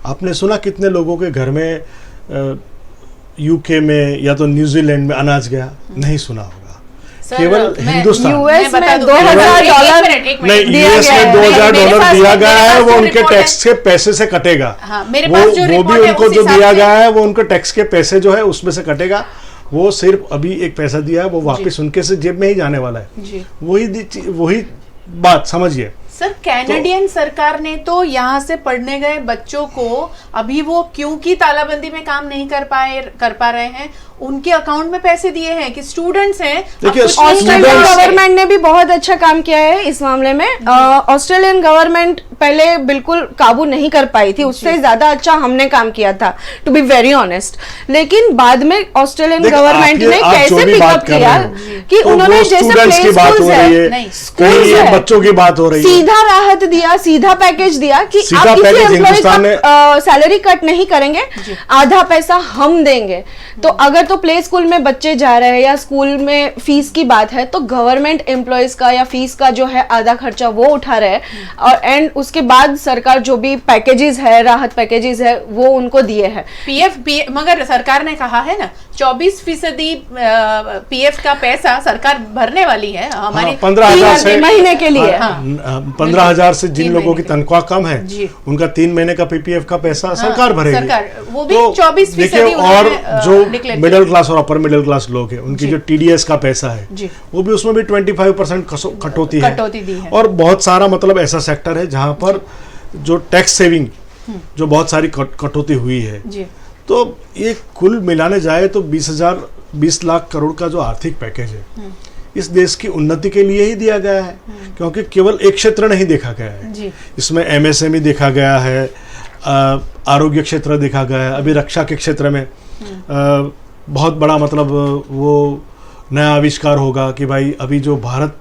आपने सुना कितने लोगों के घर में यूके में या तो न्यूजीलैंड में अनाज गया? नहीं सुना होगा. केवल हिंदुस्तान, यूएस में $2,000 नहीं, यूएस में $2,000 दिया गया है, वो उनके टैक्स के पैसे से कटेगा. वो भी उनको जो दिया गया है वो उनके टैक्स के पैसे जो है उसमें से कटेगा. वो सिर्फ अभी एक पैसा दिया है, वो वापस उनके से जेब में ही जाने वाला है. वही बात समझिए. सर, कैनेडियन सरकार ने तो यहाँ से पढ़ने गए बच्चों को अभी वो क्योंकि तालाबंदी में काम नहीं कर पा रहे हैं, उनके अकाउंट में पैसे दिए हैं कि स्टूडेंट्स हैं. ऑस्ट्रेलियन गवर्नमेंट ने भी बहुत अच्छा काम किया है इस मामले में. ऑस्ट्रेलियन गवर्नमेंट पहले बिल्कुल काबू नहीं कर पाई थी, उससे ज्यादा अच्छा हमने काम किया था, टू बी वेरी ऑनेस्ट. लेकिन बाद में ऑस्ट्रेलियन गवर्नमेंट ने कैसे पिकअप किया कि उन्होंने जैसे प्ले स्कूल्स है, बच्चों की बात हो रही है, सीधा राहत दिया, सीधा पैकेज दिया कि आप किसी एम्प्लॉय का सैलरी कट नहीं करेंगे, आधा पैसा हम देंगे. तो अगर तो प्ले स्कूल में बच्चे जा रहे हैं या स्कूल में फीस की बात है तो गवर्नमेंट एम्प्लॉयज का या फीस का जो है आधा खर्चा वो उठा रहे हैं. और एंड उसके बाद सरकार जो भी पैकेजेस है, राहत पैकेजेस है, वो उनको दिए हैं. पीएफ मगर सरकार ने कहा है ना 24% पीएफ का पैसा सरकार भरने वाली है हमारी 15,000 महीने के लिए. 15,000 से जिन लोगों की तनख्वाह कम है उनका 3 महीने का पीपीएफ का पैसा सरकार भरेगी. वो भी 24%. और जो मिडिल क्लास और अपर मिडिल क्लास लोग हैं उनकी जो टीडीएस का पैसा है वो भी उसमें भी 25% कटौती है. और बहुत सारा मतलब ऐसा सेक्टर है जहां पर जो टैक्स सेविंग जो बहुत सारी कटौती हुई है. तो ये कुल मिलाने जाए तो 20 लाख करोड़ का जो आर्थिक पैकेज है इस देश की उन्नति के लिए ही दिया गया है, क्योंकि केवल एक क्षेत्र नहीं देखा गया है. इसमें एमएसएमई देखा गया है, आरोग्य क्षेत्र देखा गया है, अभी रक्षा के क्षेत्र में बहुत बड़ा मतलब वो नया आविष्कार होगा कि भाई अभी जो भारत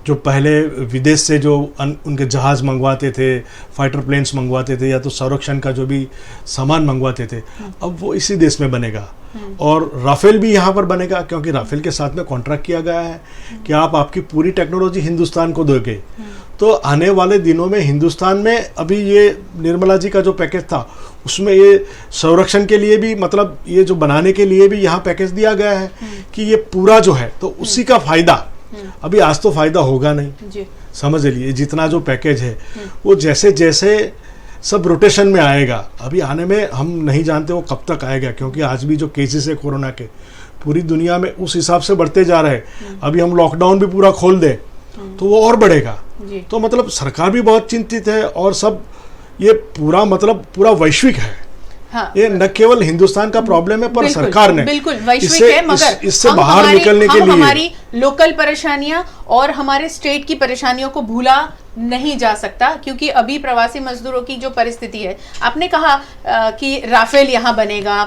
जो पहले विदेश से जो उनके जहाज़ मंगवाते थे, फाइटर प्लेन्स मंगवाते थे या तो संरक्षण का जो भी सामान मंगवाते थे, अब वो इसी देश में बनेगा. और राफेल भी यहाँ पर बनेगा, क्योंकि राफेल के साथ में कॉन्ट्रैक्ट किया गया है कि आप आपकी पूरी टेक्नोलॉजी हिंदुस्तान को दोगे. तो आने वाले दिनों में हिंदुस्तान में अभी ये निर्मला जी का जो पैकेज था उसमें ये संरक्षण के लिए भी मतलब ये जो बनाने के लिए भी यहाँ पैकेज दिया गया है कि ये पूरा जो है तो उसी का फायदा अभी आज तो फायदा होगा नहीं. समझ लीजिए जितना जो पैकेज है वो जैसे जैसे सब रोटेशन में आएगा, अभी आने में हम नहीं जानते वो कब तक आएगा, क्योंकि आज भी जो केसेस है कोरोना के पूरी दुनिया में उस हिसाब से बढ़ते जा रहे हैं. अभी हम लॉकडाउन भी पूरा खोल दें तो वो और बढ़ेगा. तो मतलब सरकार भी बहुत चिंतित है और सब ये पूरा मतलब पूरा वैश्विक है. हाँ, ये न केवल हिंदुस्तान का प्रॉब्लम है पर सरकार ने बिल्कुल वैश्विक है, मगर इससे बाहर निकलने के लिए हमारी लोकल परेशानियां और हमारे स्टेट की परेशानियों को भूला नहीं जा सकता, क्योंकि अभी प्रवासी मजदूरों की जो परिस्थिति है, आपने कहा कि राफेल यहाँ बनेगा,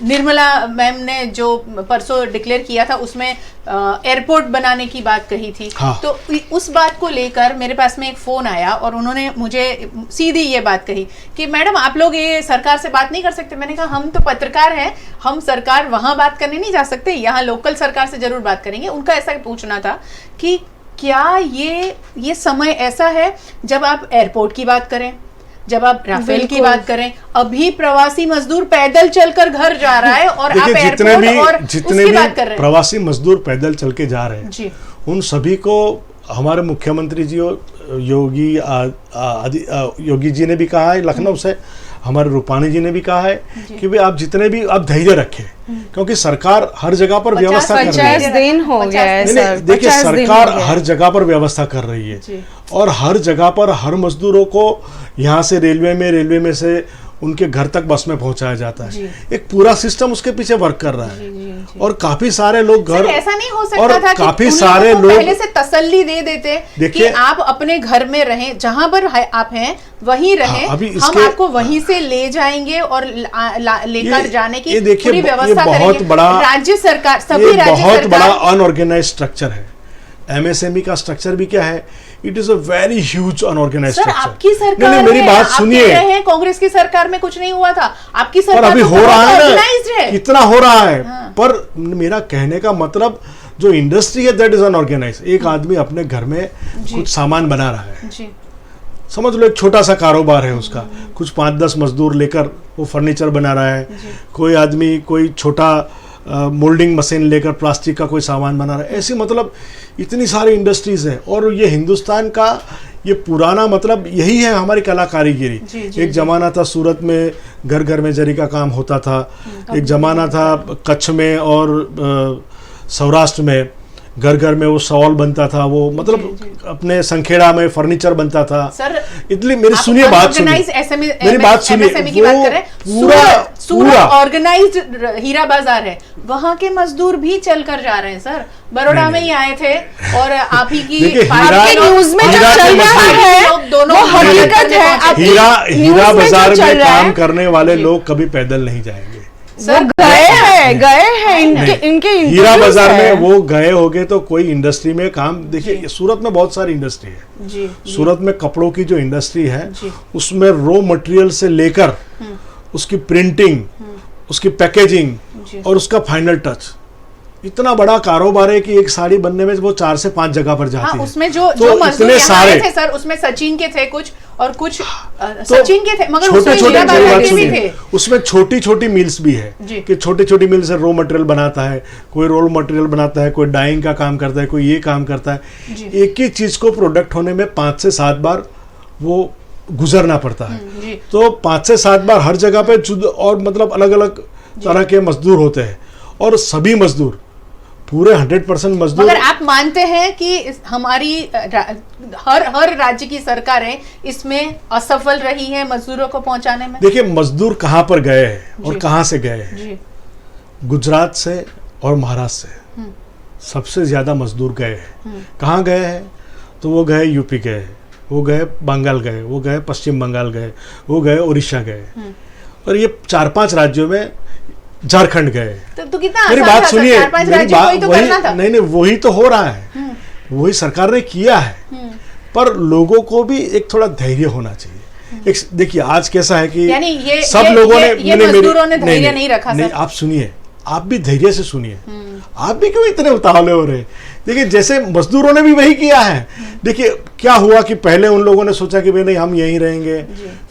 निर्मला मैम ने जो परसों डिक्लेयर किया था उसमें एयरपोर्ट बनाने की बात कही थी। हाँ। तो उस बात को लेकर मेरे पास में एक फोन आया और उन्होंने मुझे सीधी ये बात कही कि मैडम आप लोग ये सरकार से बात नहीं कर सकते। मैंने कहा हम तो पत्रकार हैं, हम सरकार वहां बात करने नहीं जा सकते, यहाँ लोकल सरकार से जरूर बात करेंगे। उनका ऐसा पूछना था कि क्या ये समय ऐसा है जब आप एयरपोर्ट की बात करें, जब आप राफेल की बात करें, अभी प्रवासी मजदूर पैदल चलकर घर जा रहा है और आप एयरपोर्ट और उसकी बात कर रहे हैं। प्रवासी मजदूर पैदल चल के जा रहे हैं जी। उन सभी को हमारे मुख्यमंत्री जी योगी जी ने भी कहा है, लखनऊ से हमारे रूपाणी जी ने भी कहा है कि भाई आप जितने भी आप धैर्य रखें, क्योंकि सरकार हर जगह पर व्यवस्था कर रही है। 50 दिन हो गया है। देखिए सरकार हर जगह पर व्यवस्था कर रही है और हर जगह पर हर मजदूरों को यहाँ से रेलवे में से उनके घर तक बस में पहुंचाया जाता है। एक पूरा सिस्टम उसके पीछे वर्क कर रहा है और काफी सारे लोग घर, ऐसा नहीं हो सकता था काफी सारे लोग पहले से तसल्ली दे देते कि आप अपने घर में रहें, जहां पर आप हैं वहीं रहें, हम आपको वहीं से ले जाएंगे और लेकर जाने की पूरी व्यवस्था करेंगे। राज्य सरकार, सभी राज्य बहुत बड़ा अनऑर्गेनाइज स्ट्रक्चर है। एमएसएमई का स्ट्रक्चर भी क्या है, it is a very huge unorganise structure. आपकी सरकार नहीं, मेरी बात सुनिए, कांग्रेस की सरकार में कुछ नहीं हुआ था, आपकी सरकार पर अभी हो रहा है ना, कितना हो रहा है। पर मेरा कहने का मतलब जो इंडस्ट्री है दैट इज अनऑर्गेनाइज। एक आदमी अपने घर में कुछ सामान बना रहा है, समझ लो एक छोटा सा कारोबार है उसका, कुछ 5-10 मजदूर लेकर वो फर्नीचर बना रहा है, कोई आदमी कोई छोटा मोल्डिंग मशीन लेकर प्लास्टिक का कोई सामान बना रहा है। ऐसी मतलब इतनी सारी इंडस्ट्रीज हैं और ये हिंदुस्तान का ये पुराना मतलब यही है हमारी कला कारीगिरी। एक जमाना था सूरत में घर घर में जरी का काम होता था, एक जमाना था कच्छ में और सौराष्ट्र में घर घर में वो शॉल बनता था, वो मतलब अपने संखेड़ा में फर्नीचर बनता था। सर इतनी मेरी सुनिए बात सुनिए, मेरी बात सुनिए, पूरा ऑर्गेनाइज्ड हीरा बाजार है, वहाँ के मजदूर भी चल कर जा रहे हैं। सर बड़ौदा में ही आए थे और आप ही की न्यूज में जो चल रहा है दोनों हकीकत है। हीरा बाजार में काम करने वाले लोग कभी पैदल नहीं जाएंगे। सर गए हैं इनके हीरा बाजार में वो गए होंगे तो कोई इंडस्ट्री में काम, देखिए सूरत में बहुत सारी इंडस्ट्री है। सूरत में कपड़ों की जो इंडस्ट्री है उसमें रॉ मटेरियल से लेकर उसकी प्रिंटिंग, उसकी पैकेजिंग और उसका फाइनल टच, इतना बड़ा कारोबार है कि एक साड़ी बनने में वो 4 से 5 जगह पर जाती है। उसमें जो मजदूर यहाँ थे सर, उसमें सचिन के थे कुछ और कुछ सचिन के थे, मगर छोटे छोटे भी थे। उसमें छोटी छोटी मिल्स भी है कि छोटी छोटी मिल से रॉ मटेरियल बनाता है, कोई रोल मटेरियल बनाता है, कोई डाइंग का काम करता है, कोई ये काम करता है। एक ही चीज को प्रोडक्ट होने में 5 से 7 बार वो गुजरना पड़ता है। तो 5 से 7 बार हर जगह पे और मतलब अलग अलग तरह के मजदूर होते हैं और सभी मजदूर पूरे 100% मजदूर। मगर आप मानते हैं कि हमारी हर राज्य की सरकारें इसमें असफल रही है मजदूरों को पहुंचाने में? देखिए मजदूर कहां पर गए हैं और कहां से गए हैं। गुजरात से और महाराष्ट्र से सबसे ज्यादा मजदूर गए हैं। कहां गए हैं तो वो गए यूपी गए, वो गए बंगाल गए, वो गए पश्चिम बंगाल गए, वो गए उड़ीसा गए और ये 4-5 राज्यों में झारखंड गए। तो कितना मेरी बात सुनिए, नहीं वही तो हो रहा है, वही सरकार ने किया है। पर लोगों को भी एक थोड़ा धैर्य होना चाहिए। एक देखिए आज कैसा है कि सब लोगों ने मजदूरों ने धैर्य नहीं रखा। नहीं आप सुनिए, आप भी धैर्य से सुनिए, आप भी क्यों इतने उतावले हो रहे हैं। देखिए जैसे मजदूरों ने भी वही किया है। देखिए क्या हुआ कि पहले उन लोगों ने सोचा कि भाई नहीं हम यहीं रहेंगे,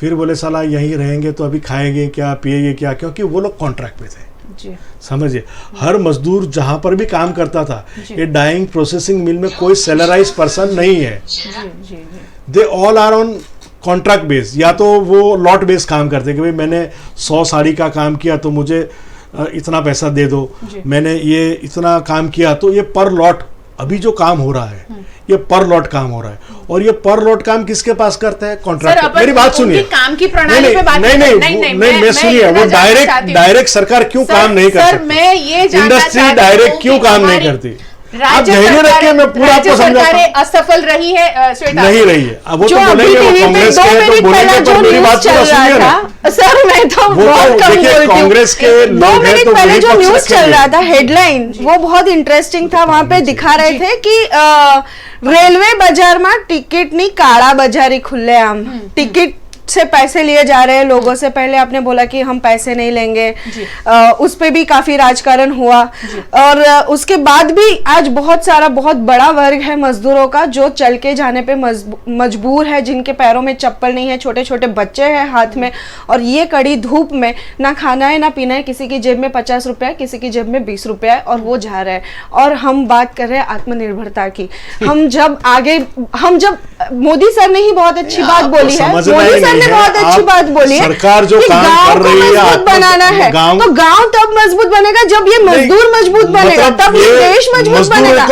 फिर बोले साला यहीं रहेंगे तो अभी खाएंगे क्या पिएंगे क्या, क्योंकि वो लोग कॉन्ट्रैक्ट पे थे। समझिए हर मजदूर जहां पर भी काम करता था, ये डाइंग प्रोसेसिंग मिल में कोई सैलराइज पर्सन नहीं है, they all are on contract base. या तो वो लॉट बेस काम करते कि भाई मैंने 100 साड़ी का काम किया तो मुझे इतना पैसा दे दो, मैंने ये इतना काम किया तो ये पर लॉट। अभी जो काम हो रहा है ये पर लॉट काम हो रहा है और ये पर लॉट काम किसके पास करता है? कॉन्ट्रैक्टर। मेरी बात सुनिए, काम की प्रणाली पे बात नहीं मैं सुनिए, वो डायरेक्ट सरकार क्यों काम नहीं कर सकती? मैं ये इंडस्ट्री डायरेक्ट क्यों काम नहीं करती? आप धैर्य रखिए, मैं पूरा आपको समझाता हूं। असफल रही है श्वेता, नहीं रही है। अब वो जो तो अभी बोलेंगे, वो टीवी पे कांग्रेस 2 के हैं, मिनट तो पहले बोलेंगे, जो पर मेरी न्यूज बात चल पूरा सुनिए रहा ना। था, सर मैं तो वो बहुत तो कम देखिए, बोलती हूँ। कांग्रेस के 2 लोग हैं मिनट तो पहले वही जो पक्ष न्यूज चल रखेंगे। रहा था, हेडलाइन वो बहुत इंटरेस्टिंग था। वहां पे दिखा रहे थे कि रेलवे बाजार में टिकट नहीं काला बाजारी खुलेआम टिकट से पैसे लिए जा रहे हैं लोगों से। पहले आपने बोला कि हम पैसे नहीं लेंगे, उस पे भी काफी राजकारण हुआ। और उसके बाद भी आज बहुत बड़ा वर्ग है मजदूरों का जो चल के जाने पे मजबूर है, जिनके पैरों में चप्पल नहीं है, छोटे छोटे बच्चे हैं हाथ में, और ये कड़ी धूप में ना खाना है ना पीना है। किसी की जेब में 50 रुपया है, किसी की जेब में 20 रुपया है, और वो जा रहे हैं। और हम बात कर रहे हैं आत्मनिर्भरता की। हम जब मोदी सर ने ही बहुत अच्छी बात बोली है, मोदी सर ने बहुत अच्छी बात बोली है, सरकार जो कि काम गांव कर को रही है, मजबूत बनाना है, तो गांव तब मजबूत बनेगा जब ये मजदूर मजबूत बनेगा, तब ये देश मजबूत बनेगा।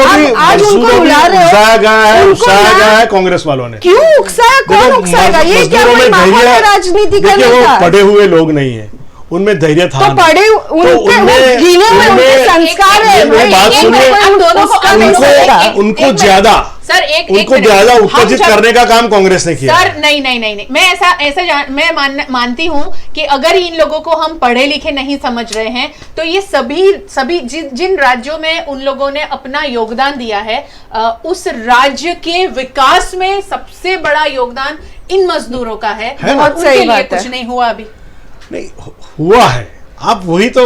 आज उनको रुला रहे हो, उकसाया गया है कांग्रेस वालों ने। क्यों उकसाया? कौन उकसाएगा? ये क्या कोई माहौल है राजनीति करने का? पढ़े हुए लोग नहीं है, उनमें धैर्य था। तो पढ़े उनके गिने हुए उनके संस्कार है। बात सुनिए, उनको ज्यादा उत्तेजित करने का काम कांग्रेस ने किया। सर नहीं, मैं मानती हूं कि अगर इन लोगों को हम पढ़े लिखे नहीं समझ रहे हैं, तो ये सभी जिन राज्यों में उन लोगों ने अपना योगदान दिया है, उस राज्य के विकास में सबसे बड़ा योगदान इन मजदूरों का है। और उनके लिए कुछ नहीं हुआ अभी। नहीं हुआ है, आप वही तो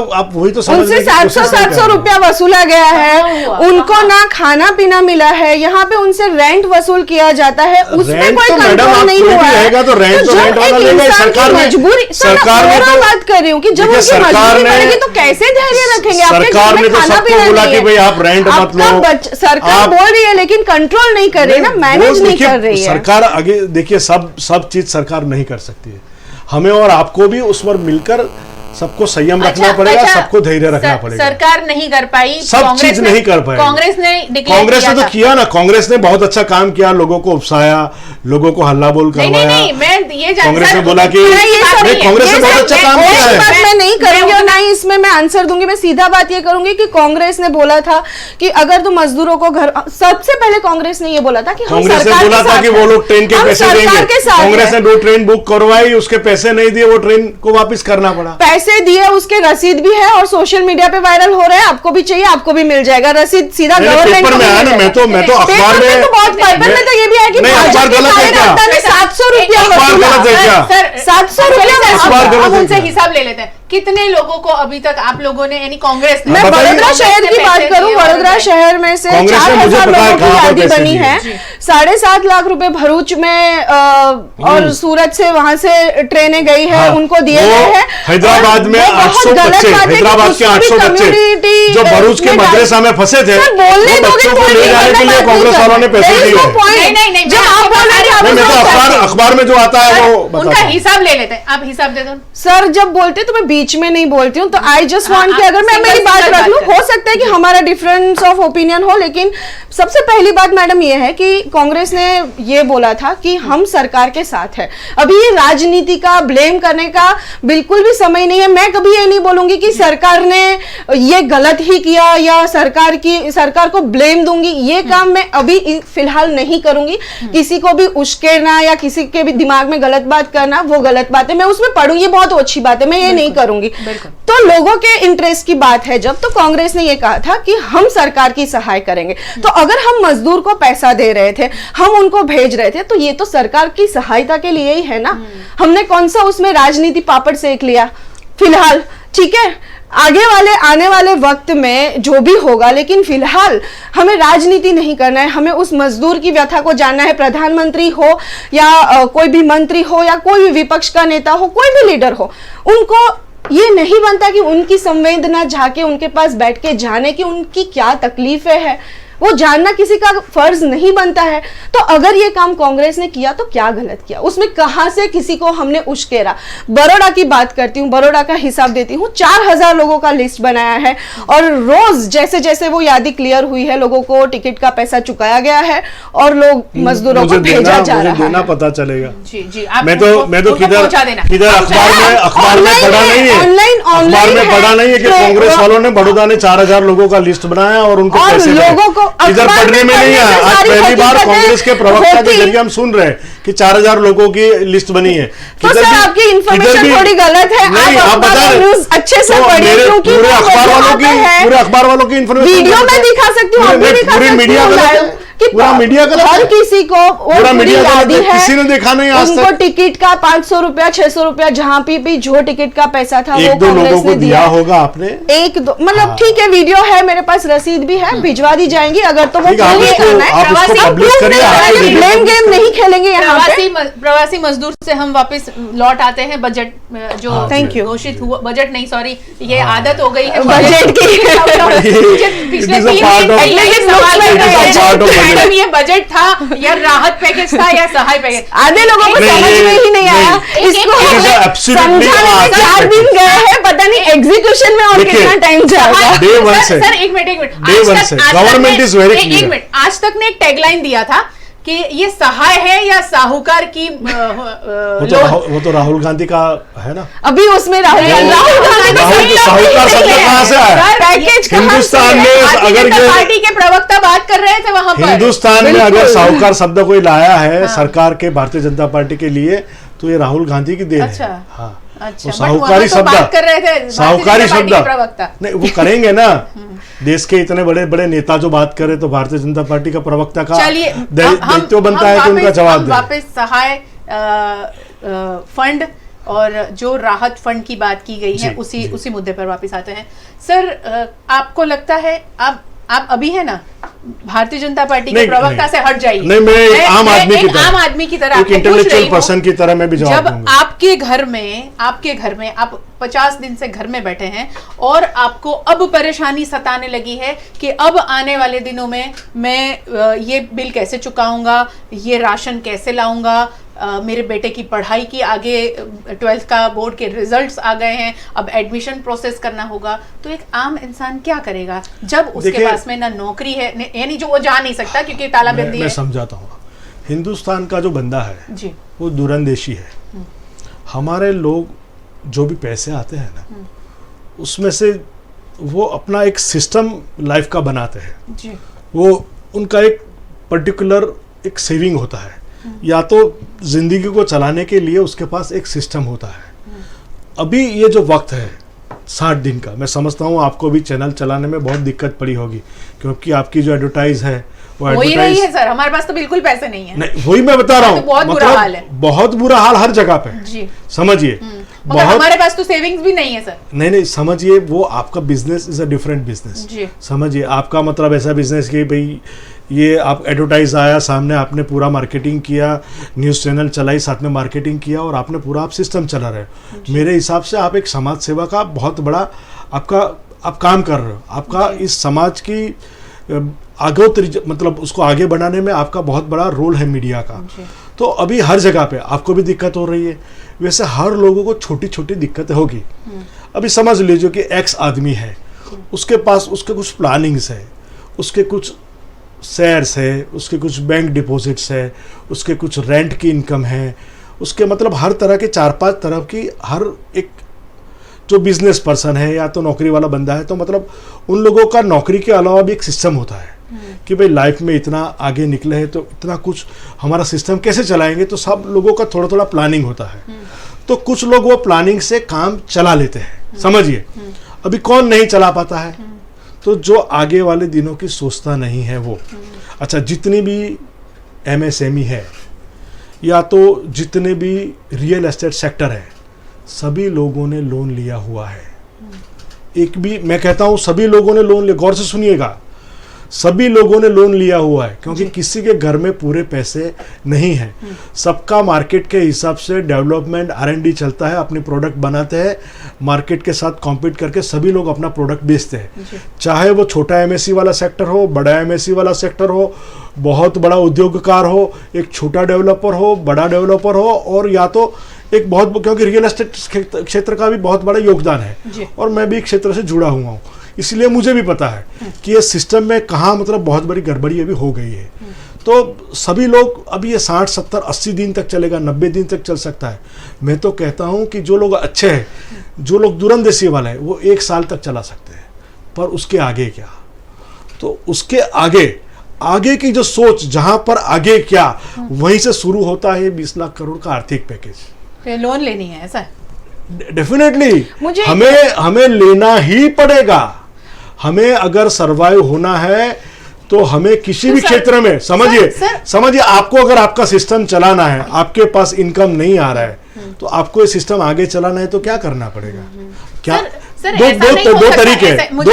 उनसे 700 रुपया वसूला गया है, उनको ना खाना पीना मिला है, यहाँ पे उनसे रेंट वसूल किया जाता है, उसमें कोई कंट्रोल नहीं हुआ है। तो रेंट वाला लेगा सरकार मजबूरी। सरकार ने बात कर रही हूँ कि जब उनकी मजबूरी बढ़ेगी तो कैसे धैर्य रखेंगे? सरकार ने तो सबको बोला कि भाई आप रेंट मत लो। सरकार बोल रही है लेकिन कंट्रोल नहीं कर रही ना, मैनेज नहीं कर रही है सरकार। आगे देखिए, सब चीज सरकार नहीं कर सकती है। हमें और आपको भी उस पर मिलकर सबको संयम रखना पड़ेगा, सबको धैर्य रखना पड़ेगा। सरकार नहीं कर पाई, सब चीज नहीं कर पाई। कांग्रेस ने तो किया ना, कांग्रेस ने बहुत अच्छा काम किया, लोगों को उकसाया, लोगों को हल्ला बोल करवाया। नहीं, मैं ये कांग्रेस ने बोला कि कांग्रेस ने बहुत अच्छा काम किया है। मैं नहीं करूंगी और ना ही इसमें मैं आंसर दूंगी। मैं सीधा बात ये करूंगी कि कांग्रेस ने बोला था कि अगर तुम मजदूरों को घर, सबसे पहले कांग्रेस ने ये बोला था कि कांग्रेस ने बोला था कि वो लोग ट्रेन के पैसे देंगे। कांग्रेस ने 2 ट्रेन बुक करवाई, उसके पैसे नहीं दिए, वो ट्रेन को वापस करना पड़ा। पैसे दिए, उसके रसीद भी है और सोशल मीडिया पे वायरल हो रहा है। आपको भी चाहिए, आपको भी मिल जाएगा रसीद सीधा गवर्नमेंट में आया ना। मैं तो अखबार में तो बहुत पेपर में तो ये भी है कि अखबार गलत है क्या? 700 रुपया 700 रुपया। हम उनसे हिसाब ले लेते हैं, कितने लोगों को अभी तक आप लोगों ने, यानी कांग्रेस ने, मैं वडोदरा शहर की बात करूं, वडोदरा शहर में से 4000 लोगों की यादी बनी है। 7.5 लाख रुपए भरूच में और सूरत से वहां से ट्रेनें गई है, उनको दिए गए हैं। हैदराबाद में 800 बच्चे, हैदराबाद के 800 बच्चे जो भरूच के मदरसा में फंसे थे, बच्चों को ले जाने के लिए कांग्रेस वालों ने पैसे दिए। अखबार में जो आता है वो उनका हिसाब ले लेते हैं। आप हिसाब दे दो सर। जब बोलते तो मैं बीच में नहीं बोलती हूँ, तो आई जस्ट वांट कि अगर मैं मेरी बात रख लूं, हो सकता है कि हमारा डिफरेंस ऑफ ओपिनियन हो, लेकिन सबसे पहली बात मैडम ये है कि कांग्रेस ने ये बोला था कि हम सरकार के साथ है। अभी ये राजनीति का ब्लेम करने का बिल्कुल भी समय नहीं है। मैं कभी ये नहीं बोलूंगी कि सरकार ने ये गलत ही किया या सरकार को ब्लेम दूंगी। ये काम मैं अभी फिलहाल नहीं करूंगी। किसी को भी उश्केरना या किसी के भी दिमाग में गलत बात करना, वो गलत बात है, मैं उसमें पढ़ूं, ये बहुत अच्छी बात है, मैं ये नहीं करूंगी। तो लोगों के इंटरेस्ट की बात है जब, तो कांग्रेस ने ये कहा था कि हम सरकार की सहाय करेंगे। तो अगर हम मजदूर को पैसा दे रहे थे, हम उनको भेज रहे थे, तो ये तो सरकार की सहायता के लिए ही है ना। हमने कौन सा उसमें राजनीति पापड़ सेक लिया फिलहाल? ठीक है, आने वाले वक्त में जो भी होगा, लेकिन फिलहाल हमें राजनीति नहीं करना है। हमें उस मजदूर की व्यथा को जानना है। प्रधानमंत्री हो या कोई भी मंत्री हो या कोई भी विपक्ष का नेता हो, कोई भी लीडर हो, उनको ये नहीं बनता कि उनकी संवेदना झाके उनके पास बैठ के जाने की उनकी क्या तकलीफें है, वो जानना किसी का फर्ज नहीं बनता है। तो अगर ये काम कांग्रेस ने किया तो क्या गलत किया? उसमें कहां से किसी को हमने उश्केरा? बड़ौदा की बात करती हूँ, बड़ौदा का हिसाब देती हूँ। 4000 लोगों का लिस्ट बनाया है और रोज जैसे जैसे वो यादी क्लियर हुई है, लोगों को टिकट का पैसा चुकाया गया है और लोग मजदूरों को भेजा जा रहा है। पता चलेगा। जी, मैं तो किधर अखबार में पढ़ा नहीं है, अखबार में पढ़ा नहीं है कि कांग्रेस वालों ने बड़ौदा ने 4000 लोगों का लिस्ट बनाया और उनको पैसे लोगों को इधर पढ़ने में नहीं है। आज पहली बार कांग्रेस के प्रवक्ता के जरिए हम सुन रहे हैं कि 4000 लोगों की लिस्ट बनी है। तो सर आपकी इन्फॉर्मेशन थोड़ी गलत है। नहीं, आप बता रहे न्यूज अच्छे से पढ़िए, क्योंकि पूरे अखबार वालों की इन्फॉर्मेशन वीडियो में दिखा सकती हूँ, आप भी दिखा सकती हूँ कि पूरा मीडिया का हर किसी को पूरा मीडिया है, किसी ने देखा नहीं आज उनको टिकट का 500 रुपया 600 रुपया जहाँ भी जो टिकट का पैसा था वो कांग्रेस ने दिया होगा आपने। एक दो मतलब ठीक है, वीडियो है मेरे पास, रसीद भी है, भिजवा दी जाएंगी अगर तो वो करना है। ब्लेम गेम नहीं खेलेंगे यहाँ पे। प्रवासी मजदूर से हम वापस लौट आते हैं। बजट जो थैंक यू घोषित हुआ, बजट नहीं सॉरी, ये आदत हो गई है बजट की। पिछले 3 मैडम ये बजट था या राहत पैकेज था या सहाय पैकेज, आधे लोगों को समझ में ही नहीं आया। इसको समझाने में 4 दिन गए हैं, पता नहीं एग्जीक्यूशन में और कितना टाइम जाएगा। सर एक minute government is very clear. एक मिनट, आज तक ने एक टैगलाइन दिया था कि ये सहाय है या साहूकार की वो तो राहुल गांधी का है ना। अभी उसमें राहुल गांधी साहूकार शब्द कहाँ से आया? पैकेज हिंदुस्तान में अगर पार्टी के प्रवक्ता बात कर रहे थे वहां पर, हिंदुस्तान में अगर साहूकार शब्द कोई लाया है सरकार के भारतीय जनता पार्टी के लिए तो ये राहुल गांधी की देन है। हाँ, अच्छा, साहूकारी शब्द बात कर रहे थे, साहूकारी शब्द प्रवक्ता नहीं वो करेंगे ना। देश के इतने बड़े बड़े नेता जो बात करे तो भारतीय जनता पार्टी का प्रवक्ता का दायित्व बनता है कि उनका जवाब दे। वापस सहाय फंड और जो राहत फंड की बात की गई है उसी मुद्दे पर वापस आते हैं। सर आपको लगता है आप अभी है ना भारतीय जनता पार्टी के प्रवक्ता से हट जाइए। नहीं, मैं आम आदमी की तरह एक इंटेलेक्चुअल पर्सन की तरह मैं भी जवाब दूंगा। जब आपके घर में आप 50 दिन से घर में बैठे हैं और आपको अब परेशानी सताने लगी है कि अब आने वाले दिनों में मैं ये बिल कैसे चुकाऊंगा, ये राशन कैसे लाऊंगा, मेरे बेटे की पढ़ाई की आगे 12th का बोर्ड के रिजल्ट्स आ गए हैं, अब एडमिशन प्रोसेस करना होगा, तो एक आम इंसान क्या करेगा जब उसके पास में ना नौकरी है, यानी जो वो जा नहीं सकता क्योंकि तालाबंदी है। मैं समझाता हूँ, हिंदुस्तान का जो बंदा है जी वो दूरंदेशी है। हमारे लोग जो भी पैसे आते हैं ना उसमें से वो अपना एक सिस्टम लाइफ का बनाते हैं जी। वो उनका एक पर्टिकुलर एक सेविंग होता है, या तो जिंदगी को चलाने के लिए उसके पास एक सिस्टम होता है। अभी ये जो वक्त है 60 दिन का, मैं समझता हूँ आपको भी चैनल चलाने में बहुत दिक्कत पड़ी होगी क्योंकि आपकी जो एडवर्टाइज है वो ही नहीं है सर, हमारे पास तो बिल्कुल पैसे नहीं है। नहीं, वही मैं बता रहा हूँ, बहुत बुरा हाल है, बहुत बुरा हाल हर जगह पे जी, समझिए। मगर हमारे पास तो सेविंग्स भी नहीं है सर। नहीं समझिए, वो आपका business is a different business. समझिए, आपका मतलब ऐसा बिजनेस कि भाई ये आप एडवर्टाइज आया सामने, आपने पूरा मार्केटिंग किया, न्यूज़ चैनल चलाई, साथ में मार्केटिंग किया और आपने पूरा आप सिस्टम चला रहे हो। मेरे हिसाब से आप एक समाज सेवा का बहुत बड़ा आप काम कर रहे हो। आपका इस समाज की आगे मतलब उसको आगे बढ़ाने में आपका बहुत बड़ा रोल है मीडिया का। तो अभी हर जगह पे आपको भी दिक्कत हो रही है, वैसे हर लोगों को छोटी छोटी दिक्कतें होगी। अभी समझ लीजिए कि एक्स आदमी है, उसके पास उसके कुछ प्लानिंग्स है, उसके कुछ शेयर्स है, उसके कुछ बैंक डिपॉजिट्स है, उसके कुछ रेंट की इनकम है, उसके मतलब हर तरह के 4-5 तरह की हर एक जो बिजनेस पर्सन है या तो नौकरी वाला बंदा है, तो मतलब उन लोगों का नौकरी के अलावा भी एक सिस्टम होता है कि भाई लाइफ में इतना आगे निकले हैं तो इतना कुछ हमारा सिस्टम कैसे चलाएंगे, तो सब लोगों का थोड़ा थोड़ा प्लानिंग होता है। तो कुछ लोग वो प्लानिंग से काम चला लेते हैं, समझिए। अभी कौन नहीं चला पाता है, तो जो आगे वाले दिनों की सोचता नहीं है वो। अच्छा, जितनी भी MSME है या तो जितने भी रियल एस्टेट सेक्टर है, सभी लोगों ने लोन लिया हुआ है। एक भी, मैं कहता हूं सभी लोगों ने लोन लिया, गौर से सुनिएगा, सभी लोगों ने लोन लिया हुआ है क्योंकि किसी के घर में पूरे पैसे नहीं है। सबका मार्केट के हिसाब से डेवलपमेंट R&D चलता है, अपनी प्रोडक्ट बनाते हैं, मार्केट के साथ कॉम्पीट करके सभी लोग अपना प्रोडक्ट बेचते हैं। चाहे वो छोटा MSE वाला सेक्टर हो, बड़ा MSE वाला सेक्टर हो, बहुत बड़ा उद्योगकार हो, एक छोटा डेवलपर हो, बड़ा डेवलपर हो, और या तो एक बहुत, क्योंकि रियल एस्टेट क्षेत्र का भी बहुत बड़ा योगदान है और मैं भी क्षेत्र से जुड़ा हुआ हूँ, इसलिए मुझे भी पता है कि ये सिस्टम में कहाँ मतलब बहुत बड़ी गड़बड़ी अभी हो गई है। तो सभी लोग अभी ये 60, 70, 80 दिन तक चलेगा, 90 दिन तक चल सकता है। मैं तो कहता हूँ कि जो लोग अच्छे हैं, जो लोग दूरंदेशी वाले हैं, वो 1 साल तक चला सकते हैं, पर उसके आगे क्या। तो उसके आगे की जो सोच, जहां पर आगे क्या, वहीं से शुरू होता है 20 लाख करोड़ का आर्थिक पैकेज। लोन लेनी है ऐसा? डेफिनेटली हमें लेना ही पड़ेगा। हमें अगर सरवाइव होना है तो हमें किसी भी क्षेत्र में, समझिए आपको अगर आपका सिस्टम चलाना है, आपके पास इनकम नहीं आ रहा है, तो आपको ये सिस्टम आगे चलाना है तो क्या करना पड़ेगा? क्या दो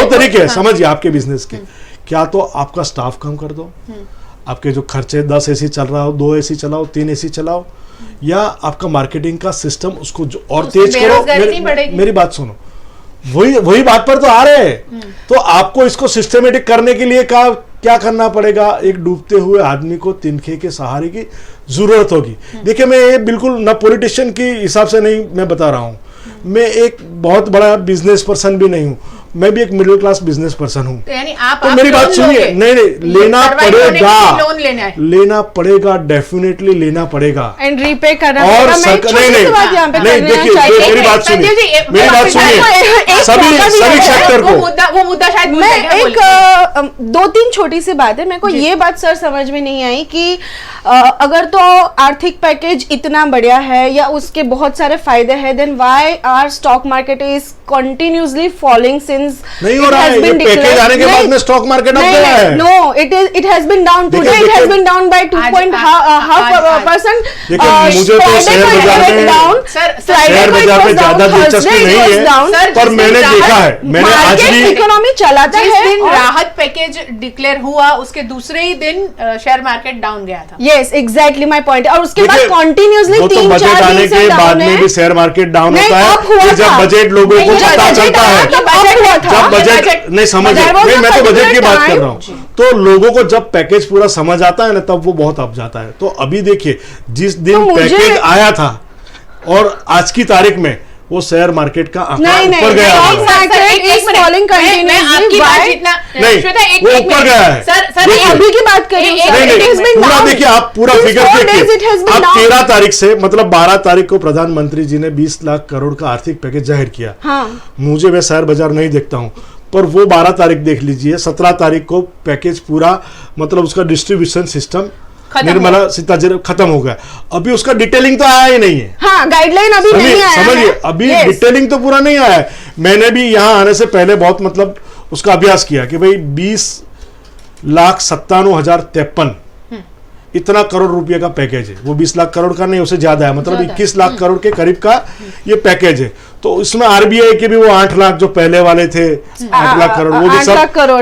तरीके हैं समझिए आपके बिजनेस के। क्या तो आपका स्टाफ कम कर दो, आपके जो खर्चे 10 एसी चल रहा हो 2 एसी चलाओ, 3 एसी चलाओ, या आपका मार्केटिंग का सिस्टम उसको और तेज करो। मेरी बात सुनो, वही बात पर तो आ रहे हैं। तो आपको इसको सिस्टमेटिक करने के लिए क्या करना पड़ेगा? एक डूबते हुए आदमी को तिनके के सहारे की जरूरत होगी। देखिए, मैं ये बिल्कुल ना पॉलिटिशियन की हिसाब से नहीं मैं बता रहा हूँ, मैं एक बहुत बड़ा बिजनेस पर्सन भी नहीं हूँ, मैं भी एक मिडिल क्लास बिजनेस पर्सन हूँ। तो मेरी बात सुनिए, नहीं लेना पड़ेगा, लेना पड़ेगा, डेफिनेटली लेना पड़ेगा एंड रीपे करना और नहीं देखिए मेरी बात सुनिए, सभी सेक्टर को वो मुद्दा शायद मैं एक 2-3 छोटी सी बात है। मेरे को ये बात सर समझ में नहीं आई कि अगर तो आर्थिक पैकेज इतना बढ़िया है या उसके बहुत सारे फायदे हैं, then why our stock market is continuously falling since नहीं हो रहा है। ये पैकेज आने के बाद में स्टॉक मार्केट अप गया है। No, it has been down today, it has been down by 2.5%। मुझे तो शेयर बाजार में ज्यादा दिलचस्पी नहीं है, पर मैंने देखा है, मैंने आज भी इकोनॉमी चलाता है। जिस दिन राहत पैकेज डिक्लेयर हुआ उसके दूसरे ही दिन शेयर मार्केट डाउन गया था। Yes, exactly my point. और उसके बाद कंटिन्यूअसली 3-4 दिन बजट आने के बाद में भी शेयर मार्केट डाउन होता है। जब बजट लोगों को पता चलता है, जब बजट नहीं समझे, मैं तो बजट की बात कर रहा हूँ, तो लोगों को जब पैकेज पूरा समझ आता है ना, तब वो बहुत अप जाता है। तो अभी देखिए, जिस दिन पैकेज आया था और आज की तारीख में वो शेयर मार्केट का आंकड़ा ऊपर गया है। वो ऊपर गया है। अभी की बात कर रही हूं। पूरा देखिए, आप पूरा फिगर देखिए। आप 13 तारीख से, मतलब 12 तारीख को प्रधानमंत्री जी ने 20 लाख करोड़ का आर्थिक पैकेज जाहिर किया। मुझे मैं शेयर बाजार नहीं देखता हूँ, पर वो 12 तारीख देख लीजिए। 17 तारीख को पैकेज पूरा, मतलब उसका डिस्ट्रीब्यूशन सिस्टम निर्मला सीतारमण खत्म हो गया। अभी उसका डिटेलिंग तो आया ही नहीं है। हाँ, गाइडलाइन अभी नहीं आया है। समझिए, अभी डिटेलिंग तो पूरा नहीं आया है। मैंने भी यहाँ आने से पहले बहुत मतलब उसका अभ्यास किया कि भाई 20,97,053 इतना करोड़ रुपए का पैकेज है। वो 20 लाख करोड़ का नहीं, उससे ज्यादा है, मतलब 21 लाख करोड़ के करीब का ये पैकेज है। तो इसमें आरबीआई के भी वो 8 लाख जो पहले वाले थे, 8 लाख करोड़,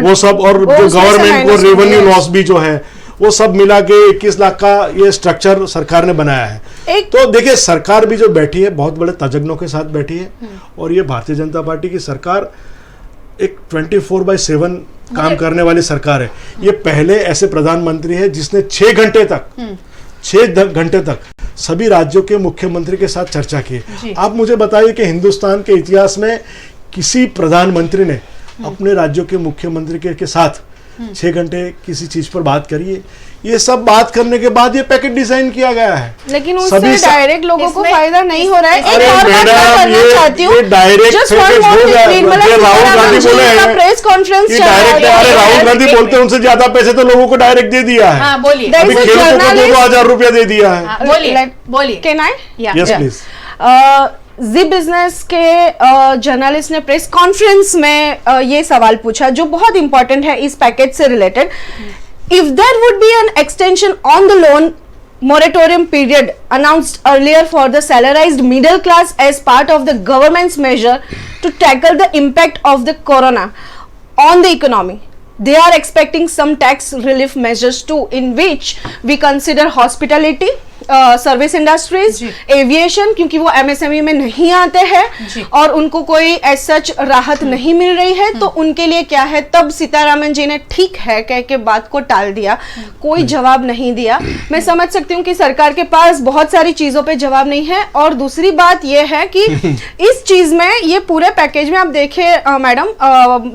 वो सब और जो गवर्नमेंट को रेवेन्यू लॉस भी जो है वो सब मिला के 21 लाख का ये स्ट्रक्चर सरकार ने बनाया है। तो देखिए, सरकार भी जो बैठी है बहुत बड़े तजज्ञों के साथ बैठी है, और ये भारतीय जनता पार्टी की सरकार एक 24/7 काम करने वाली सरकार है। ये पहले ऐसे प्रधानमंत्री है जिसने 6 घंटे तक सभी राज्यों के मुख्यमंत्री के साथ चर्चा की। आप मुझे बताइए कि हिंदुस्तान के इतिहास में किसी प्रधानमंत्री ने अपने राज्यों के मुख्यमंत्री के साथ 6 घंटे किसी चीज पर बात करिए? ये सब बात करने के बाद ये पैकेज डिजाइन किया गया है, लेकिन उससे डायरेक्ट लोगों को फायदा नहीं हो रहा है। अरे मैडम, ये डायरेक्ट पैकेज हो गया। राहुल गांधी बोले हैं प्रेस कॉन्फ्रेंस, राहुल गांधी बोलते हैं उनसे ज्यादा पैसे तो लोगों को डायरेक्ट दे दिया है। अभी खेलों को 2,000 रुपया दे दिया है। बोलिए। Can I? Yes please. Zee business के जर्नलिस्ट ने प्रेस कॉन्फ्रेंस में ये सवाल पूछा जो बहुत इंपॉर्टेंट है इस पैकेज से related. If there would be an extension on the loan moratorium period announced earlier for the salarized middle class as part of the government's measure to tackle the impact of the corona on the economy, they are expecting some tax relief measures too, in which we consider hospitality, service industries, aviation, क्योंकि वो MSME में नहीं आते हैं और उनको कोई as such राहत नहीं मिल रही है, तो उनके लिए क्या है। तब सीतारामन जी ने ठीक है कह के बात को टाल दिया, कोई जवाब नहीं दिया। मैं समझ सकती हूँ कि सरकार के पास बहुत सारी चीजों पे जवाब नहीं है। और दूसरी बात ये है कि इस चीज में, ये पूरे पैकेज में आप देखें मैडम,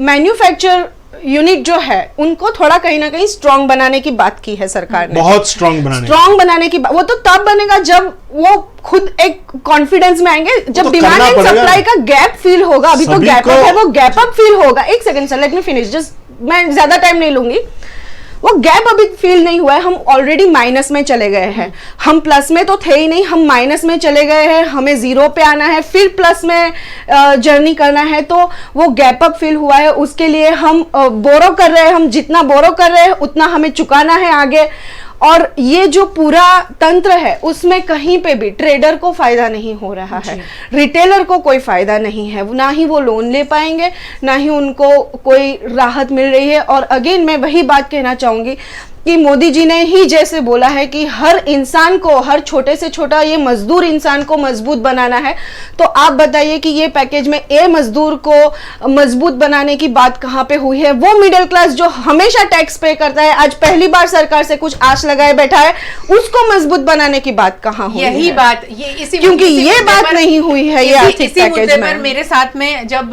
मैन्युफैक्चर यूनिट जो है उनको थोड़ा कहीं ना कहीं स्ट्रांग बनाने की बात की है सरकार ने। बहुत स्ट्रांग बनाने की बात, वो तो तब बनेगा जब वो खुद एक कॉन्फिडेंस में आएंगे, जब तो डिमांड एंड सप्लाई का गैप फील होगा। अभी तो गैप अप है, वो गैप अप फील होगा। एक second sir, let me finish, just मैं ज्यादा टाइम नहीं लूंगी। वो गैप अभी फील नहीं हुआ है, हम ऑलरेडी माइनस में चले गए हैं। हम प्लस में तो थे ही नहीं, हम माइनस में चले गए हैं। हमें जीरो पे आना है, फिर प्लस में जर्नी करना है। तो वो गैप अप फील हुआ है, उसके लिए हम बोरो कर रहे हैं। हम जितना बोरो कर रहे हैं उतना हमें चुकाना है आगे। और ये जो पूरा तंत्र है उसमें कहीं पे भी ट्रेडर को फायदा नहीं हो रहा है, रिटेलर को कोई फायदा नहीं है, ना ही वो लोन ले पाएंगे, ना ही उनको कोई राहत मिल रही है। और अगेन मैं वही बात कहना चाहूंगी कि मोदी जी ने ही जैसे बोला है कि हर इंसान को, हर छोटे से छोटा ये मजदूर इंसान को मजबूत बनाना है, तो आप बताइए कि ये पैकेज में ए मजदूर को मजबूत बनाने की बात कहाँ पे हुई है? वो मिडिल क्लास जो हमेशा टैक्स पे करता है, आज पहली बार सरकार से कुछ आश लगाए बैठा है, उसको मजबूत बनाने की बात कहाँ हुई यही है? बात क्योंकि ये बात नहीं हुई है ये आर्थिक पैकेज में। मेरे साथ में जब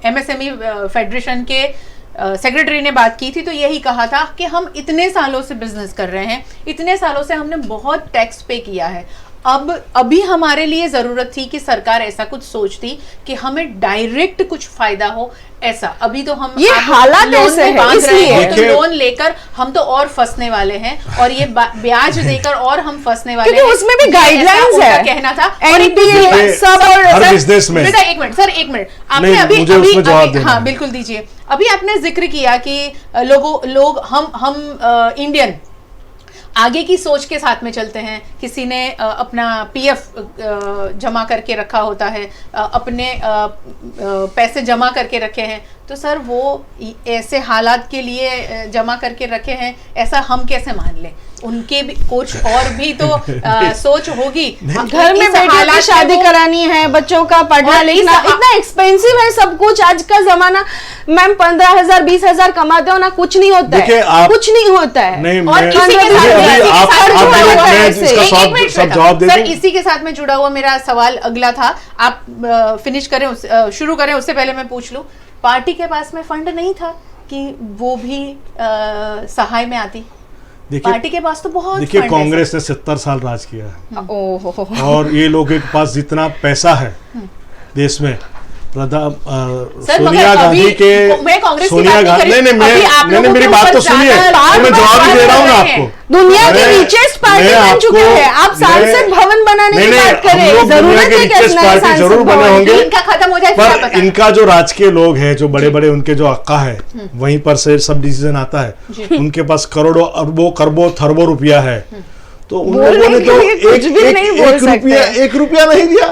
MSME फेडरेशन के सेक्रेटरी ने बात की थी तो यही कहा था कि हम इतने सालों से बिजनेस कर रहे हैं, इतने सालों से हमने बहुत टैक्स पे किया है। अभी हमारे लिए जरूरत थी कि सरकार ऐसा कुछ सोचती कि हमें डायरेक्ट कुछ फायदा हो। ऐसा अभी तो हम ये हालात ऐसे है, इसलिए तो लोन लेकर हम तो और फंसने वाले हैं, और ये ब्याज देकर और हम फंसने वाले हैं, क्योंकि उसमें भी गाइडलाइंस है, कहना था। हर बिजनेस में एक मिनट आपने अभी हाँ बिल्कुल दीजिए। अभी आपने जिक्र किया कि लोग हम इंडियन आगे की सोच के साथ में चलते हैं। किसी ने अपना PF जमा करके रखा होता है, अपने पैसे जमा करके रखे हैं, तो सर वो ऐसे हालात के लिए जमा करके रखे हैं, ऐसा हम कैसे मान लें? उनके भी कुछ और भी तो सोच होगी। घर में बेटियों की शादी करानी है, बच्चों का पढ़ना लिखना इतना एक्सपेंसिव है सब कुछ। आज का जमाना, मैम 15,000 20,000 कमाते हो ना, कुछ नहीं होता है, कुछ नहीं होता है। और इसी के साथ में जुड़ा हुआ मेरा सवाल अगला था, आप फिनिश करें, शुरू करें, उससे पहले मैं पूछ लूं, पार्टी के पास में फंड नहीं था कि वो भी सहाय में आती? पार्टी के पास तो बहुत, देखिए कांग्रेस ने 70 साल राज किया है, और ये लोगों के पास जितना पैसा है देश में, सोनिया गांधी के, सोनिया गांधी, नहीं मेरी बात तो सुनिए, मैं जवाब ही दे रहा हूँ ना आपको। दुनिया की रिचेस्ट पार्टी बन चुके हैं, आप सांसद भवन बनाने की बात करें, जरूरत है क्या? जरूर बने होंगे, इनका खत्म हो जाए, पर इनका जो राजकीय लोग हैं, जो बड़े बड़े उनके जो अक्का है, वहीं पर से सब डिसीजन आता है। उनके पास करोड़ों अरबों खरबों थरबों रुपया है, तो उन लोगों ने तो एक रुपया नहीं दिया।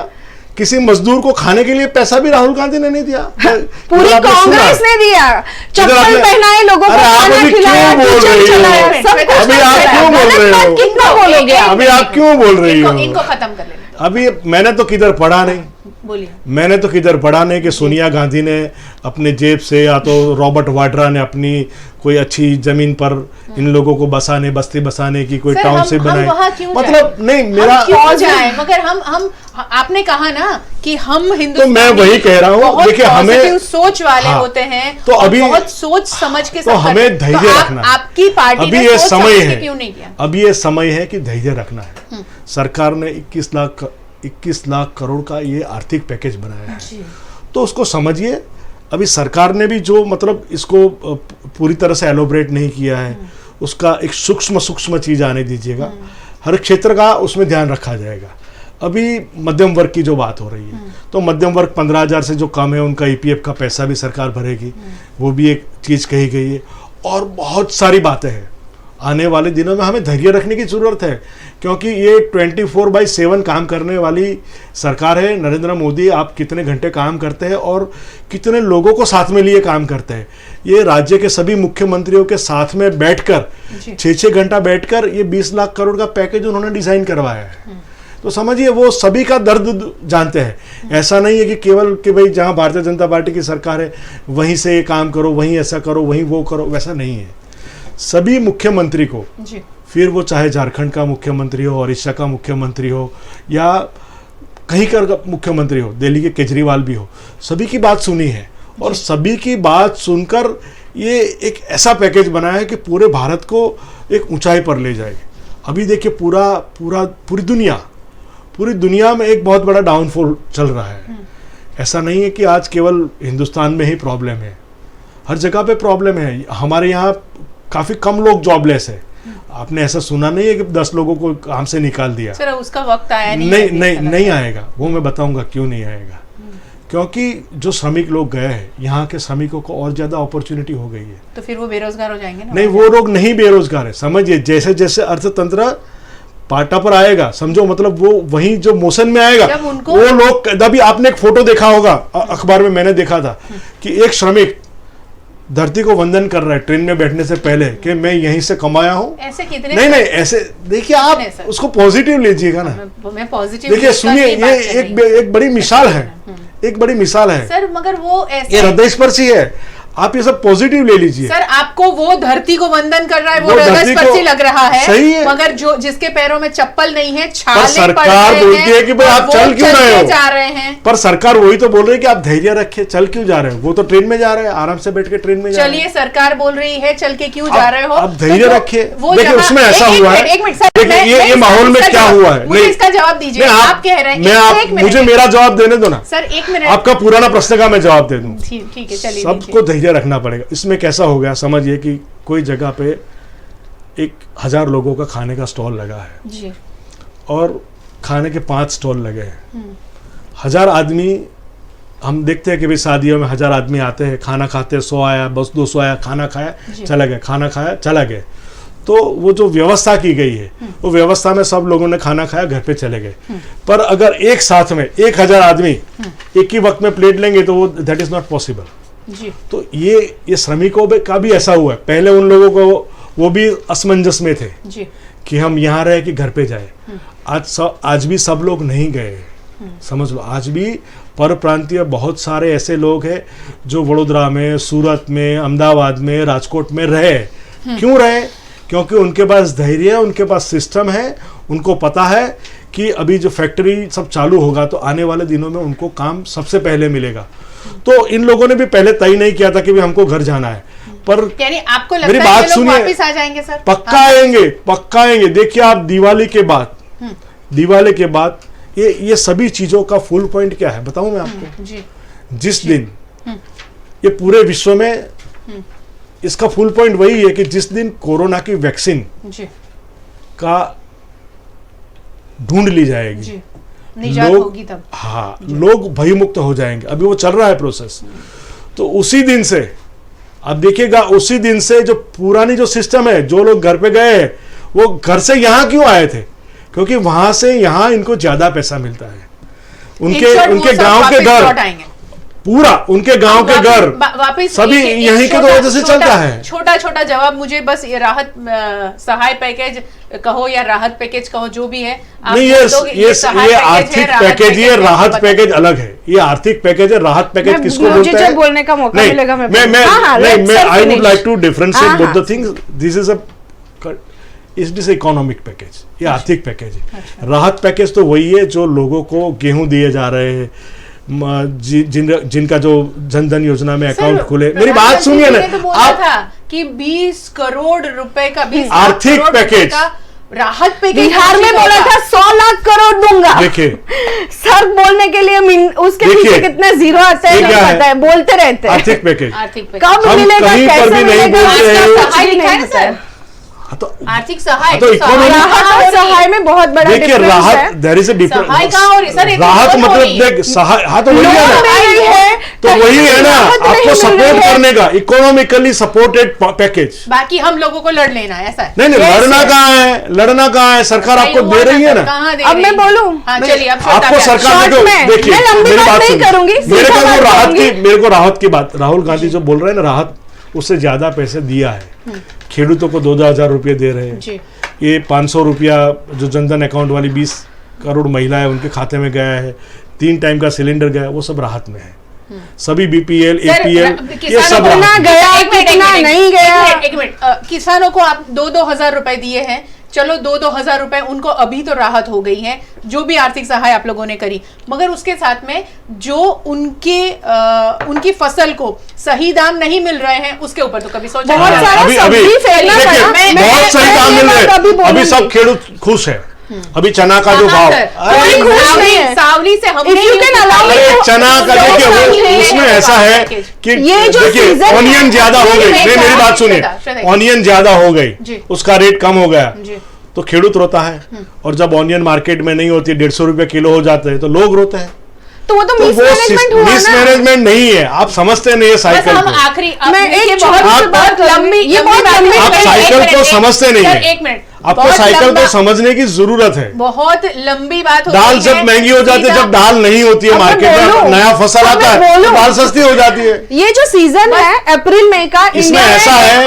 किसी मजदूर को खाने के लिए पैसा भी राहुल गांधी ने नहीं दिया, पूरी कांग्रेस ने दिया। चप्पल पहनाए, लोगों को खाना खिलाया, किचन चलाया, अभी आप क्यों बोल रहे हो? कितना बोलोगे? अभी आप क्यों बोल रही हो? इनको खत्म कर लेना। अभी मैंने तो किधर पढ़ा नहीं, बोलिए। मैंने तो किधर पढ़ा नहीं कि सोनिया गांधी ने अपने जेब से, या तो रॉबर्ट वाड्रा ने अपनी कोई अच्छी जमीन पर इन लोगों को बस्ती बसाने की कोई टाउनशिप बनाई, मतलब नहीं मेरा क्यों जाए, मगर हम आपने कहा ना कि हम हिंदुस्तान, तो मैं वही कह रहा हूँ, देखिए हमें सोच वाले होते हैं, तो अभी बहुत सोच समझ के, तो हमें धैर्य रखना है। आपकी पार्टी अभी ये समय है, क्यों नहीं किया? अभी ये समय है कि धैर्य रखना है। सरकार ने 21 लाख करोड़ का ये आर्थिक पैकेज बनाया है, तो उसको समझिए। अभी सरकार ने भी जो मतलब इसको पूरी तरह से एलोबरेट नहीं किया है, उसका एक सूक्ष्म चीज आने दीजिएगा, हर क्षेत्र का उसमें ध्यान रखा जाएगा। अभी मध्यम वर्ग की जो बात हो रही है, तो मध्यम वर्ग 15,000 से जो कम है उनका EPF का पैसा भी सरकार भरेगी, वो भी एक चीज कही गई है। और बहुत सारी बातें हैं, आने वाले दिनों में हमें धैर्य रखने की जरूरत है, क्योंकि ये 24/7 काम करने वाली सरकार है। नरेंद्र मोदी आप कितने घंटे काम करते हैं और कितने लोगों को साथ में लिए काम करते हैं। ये राज्य के सभी मुख्यमंत्रियों के साथ में बैठकर 6-6 घंटा बैठकर ये 20 लाख करोड़ का पैकेज उन्होंने डिजाइन करवाया है। तो समझिए वो सभी का दर्द जानते हैं। ऐसा नहीं है कि केवल कि भाई जहाँ भारतीय जनता पार्टी की सरकार है वहीं से ये काम करो, वहीं ऐसा करो, वहीं वो करो, वैसा नहीं है। सभी मुख्यमंत्री को, फिर वो चाहे झारखंड का मुख्यमंत्री हो, ओडिशा का मुख्यमंत्री हो, या कहीं का मुख्यमंत्री हो, दिल्ली के केजरीवाल भी हो, सभी की बात सुनी है और सभी की बात सुनकर ये एक ऐसा पैकेज बनाया है कि पूरे भारत को एक ऊंचाई पर ले जाएगा। अभी देखिए पूरी दुनिया में एक बहुत बड़ा डाउनफॉल चल रहा है। ऐसा नहीं है कि आज केवल हिंदुस्तान में ही प्रॉब्लम है, हर जगह पे प्रॉब्लम है। हमारे यहाँ काफ़ी कम लोग जॉबलेस है। आपने ऐसा सुना नहीं है कि 10 लोगों को काम से निकाल दिया। सर उसका वक्त आया नहीं आएगा, वो मैं बताऊंगा क्यों नहीं आएगा। क्योंकि जो श्रमिक लोग गए हैं, यहाँ के श्रमिकों को और ज़्यादा अपॉर्चुनिटी हो गई है। तो फिर वो बेरोजगार हो जाएंगे ना? नहीं, वो लोग नहीं बेरोजगार है। समझिए, जैसे जैसे अर्थतंत्र पाटा पर आएगा, समझो मतलब वो वहीं जो मोशन में आएगा, वो लोग, अभी आपने एक फोटो देखा होगा अखबार में, मैंने देखा था कि एक श्रमिक धरती को वंदन कर रहा है ट्रेन में बैठने से पहले कि मैं यहीं से कमाया हूँ। ऐसे कितने? नहीं ऐसे देखिए, आप उसको पॉजिटिव लीजिएगा ना। मैं पॉजिटिव देखिए, सुनिए, ये एक बड़ी मिसाल है, एक बड़ी मिसाल है सर। मगर वो ऐसे, ये हृदयस्पर्शी है। आप ये सब पॉजिटिव ले लीजिए। सर आपको वो धरती को वंदन कर रहा है, वो हृदयस्पर्शी लग रहा है, सही है। मगर जो जिसके पैरों में चप्पल नहीं है, पर सरकार बोलती है कि भाई आप चल क्यों रहे हो, जा रहे हैं। पर सरकार वही तो बोल रही है कि आप धैर्य रखिए, चल क्यों जा रहे हो। वो तो ट्रेन में जा रहे हैं, आराम से बैठ के ट्रेन में जा रहे हैं। चलिए, सरकार बोल रही है चल के क्यों जा रहे हो, आप धैर्य रखिए। देखिए, उसमें ऐसा हुआ है, एक मिनट सर, ये माहौल में क्या हुआ है, मुझे इसका जवाब दीजिए। आप कह रहे हैं, मुझे मेरा जवाब देने दो ना सर, 1 मिनट। आपका पुराना प्रश्न का मैं जवाब दे दूं। ठीक है, चलिए। सबको धैर्य रखना पड़ेगा। इसमें कैसा हो गया, समझिए कि कोई जगह पे 1000 लोगों का खाने का स्टॉल लगा है जी, और खाने के 5 स्टॉल लगे हैं। 1000 आदमी, हम देखते हैं कि भाई शादियों में 1000 आदमी आते हैं, खाना खाते हैं, 100 आया, बस 200 आया, खाना खाया चला गया, खाना खाया चला गया। तो वो जो व्यवस्था की गई है, वो व्यवस्था में सब लोगों ने खाना खाया, घर पे चले गए। पर अगर एक साथ में 1000 आदमी एक ही वक्त में प्लेट लेंगे तो वो दैट इज नॉट पॉसिबल जी। तो ये श्रमिकों का भी ऐसा हुआ है। पहले उन लोगों को वो भी असमंजस में थे जी, कि हम यहाँ रहे कि घर पे जाए। आज भी सब लोग नहीं गए, समझ लो। आज भी पर प्रांतीय बहुत सारे ऐसे लोग हैं जो वडोदरा में, सूरत में, अहमदाबाद में, राजकोट में रहे। क्यों रहे? क्योंकि उनके पास धैर्य है, उनके पास सिस्टम है, उनको पता है कि अभी जो फैक्ट्री सब चालू होगा तो आने वाले दिनों में उनको काम सबसे पहले मिलेगा। तो इन लोगों ने भी पहले तय नहीं किया था कि भी हमको घर जाना है, पर यानी आपको लगता मेरी है बात ये लोग सुनिए, वापस आ जाएंगे सर? पक्का आएंगे। देखिए, आप दिवाली के बाद ये सभी चीजों का फुल पॉइंट क्या है बताऊं मैं आपको जी। जिस दिन ये पूरे विश्व में इसका फुल पॉइंट वही है कि जिस दिन कोरोना की वैक्सीन का ढूंढ ली जाएगी, निजात होगी तब। हाँ, लोग भयमुक्त हो जाएंगे। अभी वो चल रहा है प्रोसेस। तो उसी दिन से आप देखिएगा, उसी दिन से जो पुरानी जो सिस्टम है, जो लोग घर पे गए हैं वो घर से यहाँ क्यों आए थे? क्योंकि वहां से यहाँ इनको ज्यादा पैसा मिलता है। उनके गांव के घर, पूरा उनके गांव के घर सभी यहीं के वजह से चलता है। छोटा जवाब मुझे बस, ये राहत सहाय पैकेज कहो या राहत पैकेज कहो, जो भी है आप नहीं, ये आर्थिक पैकेज, ये राहत पैकेज अलग है। ये आर्थिक पैकेज है, राहत पैकेज किसको बोलते हैं? बोलने का मौका मिलेगा मैं I would like to differentiate both the things. This is is economic package, ये आर्थिक पैकेज है। राहत पैकेज तो वही है जो लोगों को गेहूं दिए जा रहे हैं, जिनका जो जनधन योजना में अकाउंट खुले। मेरी बात सुनिए ना, तो आप था कि 20 करोड़ रुपए का, 20 आर्थिक पैकेज, राहत पैकेज बिहार में बोला था 100 लाख करोड़ दूंगा। देखिए, सर बोलने के लिए उसके पीछे कितना जीरो आता है नहीं पता है, बोलते रहते हैं। आर्थिक पैकेज कब मिलेगा, कैसे मिलेगा? तो आर्थिक सहाय, तो सहाय में बहुत बड़ा देखिए, राहत देयर इज अ डिफरेंस। राहत मतलब देख सहाय, हाँ तो वही है, तो वही है ना, आपको सपोर्ट करने का, इकोनॉमिकली सपोर्टेड पैकेज। बाकी हम लोगों को लड़ लेना है, ऐसा है? नहीं, लड़ना कहाँ है? सरकार आपको दे रही है ना। अब मैं बोलूं, चलिए आपको सरकार देखिए, मेरी बात सुनिए, मेरे को राहत की बात, राहुल गांधी जो बोल रहे हैं ना, राहत उससे ज्यादा पैसे दिया है। खेडूतों को 2,000 रुपये दे रहे हैं। ये 500 रुपया जो जनधन अकाउंट वाली 20 करोड़ महिलाएं उनके खाते में गया है, 3 टाइम का सिलेंडर गया, वो सब राहत में है। सभी बीपीएल, एपीएल, ये सब गया, कितना नहीं गया। एक मिनट, किसानों को आप 2-2 हजार रुपए दिए हैं, चलो 2-2 हज़ार रुपए उनको अभी तो राहत हो गई है, जो भी आर्थिक सहाय आप लोगों ने करी, मगर उसके साथ में जो उनकी फसल को सही दाम नहीं मिल रहे हैं उसके ऊपर तो कभी सोचा? बहुत सही दाम मिल रहे हैं, अभी सब खेडूत खुश है। अभी चना का जो भाव, सावली से हमने चना का देखिए उसमें ऐसा है कि देखिए ऑनियन ज्यादा हो गई, नहीं मेरी बात सुनिए, ऑनियन ज्यादा हो गई, उसका रेट कम हो गया तो खेडूत रोता है, और जब ऑनियन मार्केट में नहीं होती 150 रुपए किलो हो जाते हैं तो लोग रोते हैं। तो वो तो मिसमैनेजमेंट नहीं है, आप समझते नहीं है साइकिल को। आखिरी आप साइकिल को समझते नहीं है, एक मिनट, आपको साइकिल को समझने की जरूरत है। बहुत लंबी बात होती दाल जब महंगी हो जाती है, जब दाल नहीं होती है मार्केट में, नया फसल आता है तो दाल सस्ती हो जाती है। ये जो सीजन है अप्रैल मई का, इसमें ऐसा है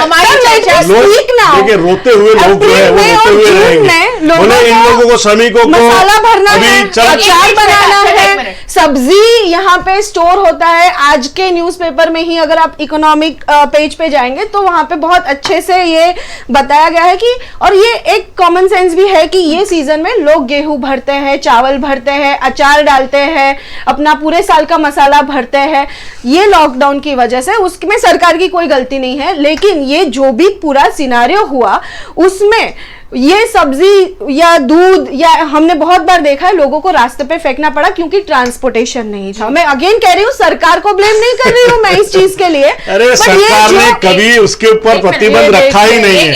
लोग देखिए रोते हुए लोग जो है वो रोते हुए रहेंगे, बोले इन लोगों को श्रमिकों को मसाला भरना है, अचार बनाना है, सब्जी यहाँ पे स्टोर होता है। आज के न्यूज़पेपर में ही अगर आप इकोनॉमिक पेज पे जाएंगे तो वहां पे बहुत अच्छे से ये बताया गया है कि, और ये एक कॉमन सेंस भी है कि ये सीजन में लोग गेहूं भरते हैं, चावल भरते हैं, अचार डालते हैं, अपना पूरे साल का मसाला भरते हैं। ये लॉकडाउन की वजह से, उसमें सरकार की कोई गलती नहीं है, लेकिन ये जो भी पूरा सिनारियो हुआ उसमें ये सब्जी या दूध या हमने बहुत बार देखा है लोगों को रास्ते पे फेंकना पड़ा क्योंकि ट्रांसपोर्टेशन नहीं था। मैं अगेन कह रही हूँ, सरकार को ब्लेम नहीं कर रही हूँ मैं इस चीज के लिए। अरे सरकार ने कभी उसके ऊपर प्रतिबंध रखा ही नहीं है।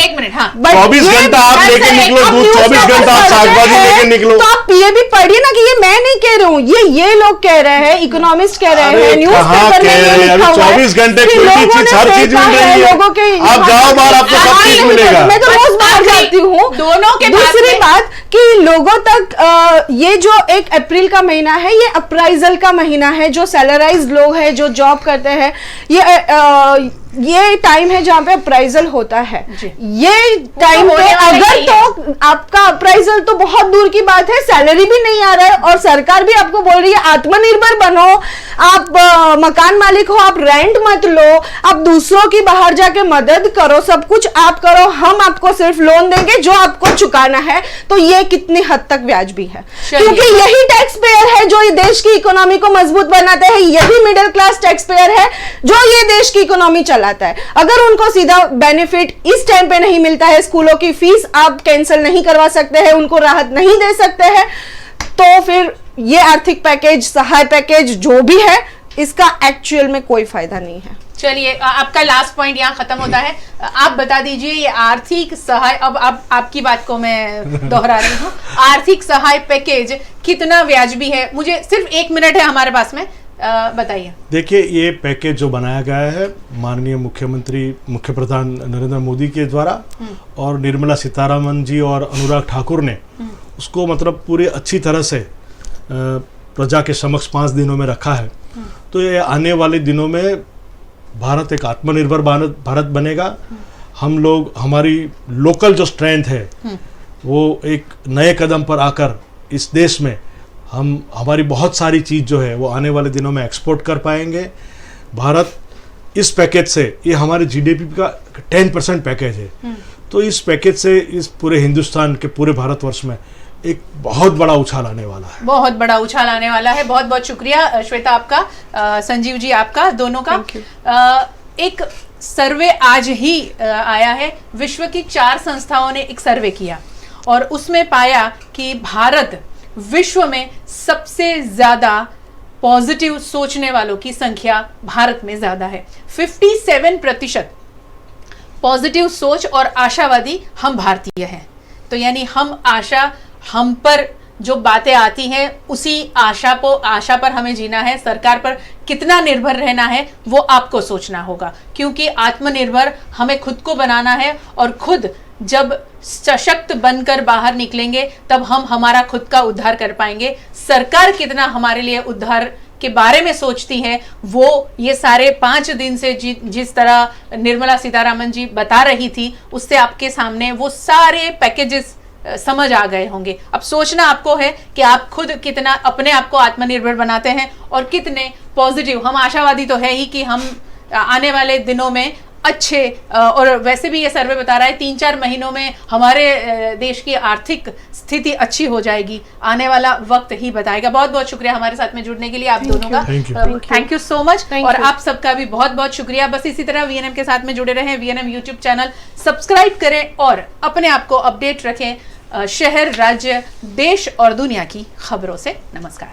24 घंटा आप लेके निकलो दूध, 24 घंटा आप साग भाजी लेके निकलो। तो आप ये भी पढ़िए ना कि ये मैं नहीं कह रही हूँ, ये लोग कह रहे हैं, इकोनॉमिस्ट कह रहे हैं, न्यूज़पेपर में लिखा हुआ है। 24 घंटे कोई भी चीज, हर चीज मिल रही है, आप जाओ बाहर आपको सब चीज मिलेगा। मैं तो रोज बाहर जाती हूँ। दोनों के दूसरी बात कि लोगों तक ये जो एक अप्रैल का महीना है, ये अप्राइजल का महीना है। जो सैलराइज्ड लोग हैं, जो जॉब करते हैं, ये टाइम है जहाँ पे अप्राइजल होता है। ये टाइम पे अगर तो आपका अप्राइजल तो बहुत दूर की बात है, सैलरी भी नहीं आ रहा है और सरकार भी आपको बोल रही है आत्मनिर्भर बनो, आप मकान मालिक हो, आप रेंट मत लो, आप दूसरों की बाहर जाके मदद करो, सब कुछ आप करो, हम आपको सिर्फ लोन देंगे जो आपको चुकाना है। तो ये कितनी हद तक व्याजबी है? क्योंकि यही टैक्स पेयर है जो देश की इकोनॉमी को मजबूत बनाते हैं, यही मिडिल क्लास टैक्स पेयर है जो ये देश की इकोनॉमी चलाता है। अगर उनको सीधा बेनिफिट इस टाइम पे नहीं मिलता है, स्कूलों की फीस आप कैंसिल नहीं करवा सकते हैं, उनको राहत नहीं दे सकते हैं, तो फिर ये आर्थिक पैकेज, सहाय पैकेज जो भी है, इसका एक्चुअल में कोई फायदा नहीं है। चलिए, आपका लास्ट पॉइंट यहाँ खत्म होता है। आप बता दीजिए ये आर्थिक सहाय, अब आपकी बात को मैं दोहरा रही हूँ, आर्थिक सहाय पैकेज कितना व्याजबी है? मुझे सिर्फ 1 मिनट है हमारे पास में, बताइए। देखिए, ये पैकेज जो बनाया गया है माननीय मुख्य प्रधान नरेंद्र मोदी के द्वारा और निर्मला सीतारमन जी और अनुराग ठाकुर ने उसको मतलब पूरी अच्छी तरह से प्रजा के समक्ष 5 दिनों में रखा है। तो ये आने वाले दिनों में भारत एक आत्मनिर्भर भारत बनेगा। हम लोग, हमारी लोकल जो स्ट्रेंथ है वो एक नए कदम पर आकर इस देश में हमारी बहुत सारी चीज़ जो है वो आने वाले दिनों में एक्सपोर्ट कर पाएंगे। भारत इस पैकेज से, ये हमारे जीडीपी का 10% पैकेज है, तो इस पैकेज से इस पूरे हिंदुस्तान के पूरे भारतवर्ष में एक बहुत बड़ा उछाल आने वाला है। बहुत बड़ा उछाल आने वाला है। बहुत बहुत शुक्रिया श्वेता आपका, संजीव जी आपका, दोनों का। एक सर्वे आज ही आया है, विश्व की 4 संस्थाओं ने एक सर्वे किया और उसमें पाया कि भारत विश्व में सबसे ज्यादा पॉजिटिव सोचने वालों की संख्या भारत में ज्यादा है। 57% पॉजिटिव सोच और आशावादी हम भारतीय हैं। तो यानी हम पर जो बातें आती हैं उसी आशा पर हमें जीना है। सरकार पर कितना निर्भर रहना है वो आपको सोचना होगा, क्योंकि आत्मनिर्भर हमें खुद को बनाना है और खुद जब सशक्त बनकर बाहर निकलेंगे तब हम हमारा खुद का उद्धार कर पाएंगे। सरकार कितना हमारे लिए उद्धार के बारे में सोचती है वो ये सारे 5 दिन से जिस तरह निर्मला सीतारमन जी बता रही थी उससे आपके सामने वो सारे पैकेजेस समझ आ गए होंगे। अब सोचना आपको है कि आप खुद कितना अपने आप को आत्मनिर्भर बनाते हैं और कितने पॉजिटिव। हम आशावादी तो है ही कि हम आने वाले दिनों में अच्छे और वैसे भी ये सर्वे बता रहा है 3-4 महीनों में हमारे देश की आर्थिक स्थिति अच्छी हो जाएगी। आने वाला वक्त ही बताएगा। बहुत बहुत शुक्रिया हमारे साथ में जुड़ने के लिए आप दोनों का। Thank you so much. और आप सबका भी बहुत बहुत शुक्रिया। बस इसी तरह VNM के साथ में जुड़े रहें। VNM यूट्यूब चैनल सब्सक्राइब करें और अपने आप को अपडेट रखें शहर, राज्य, देश और दुनिया की खबरों से। नमस्कार।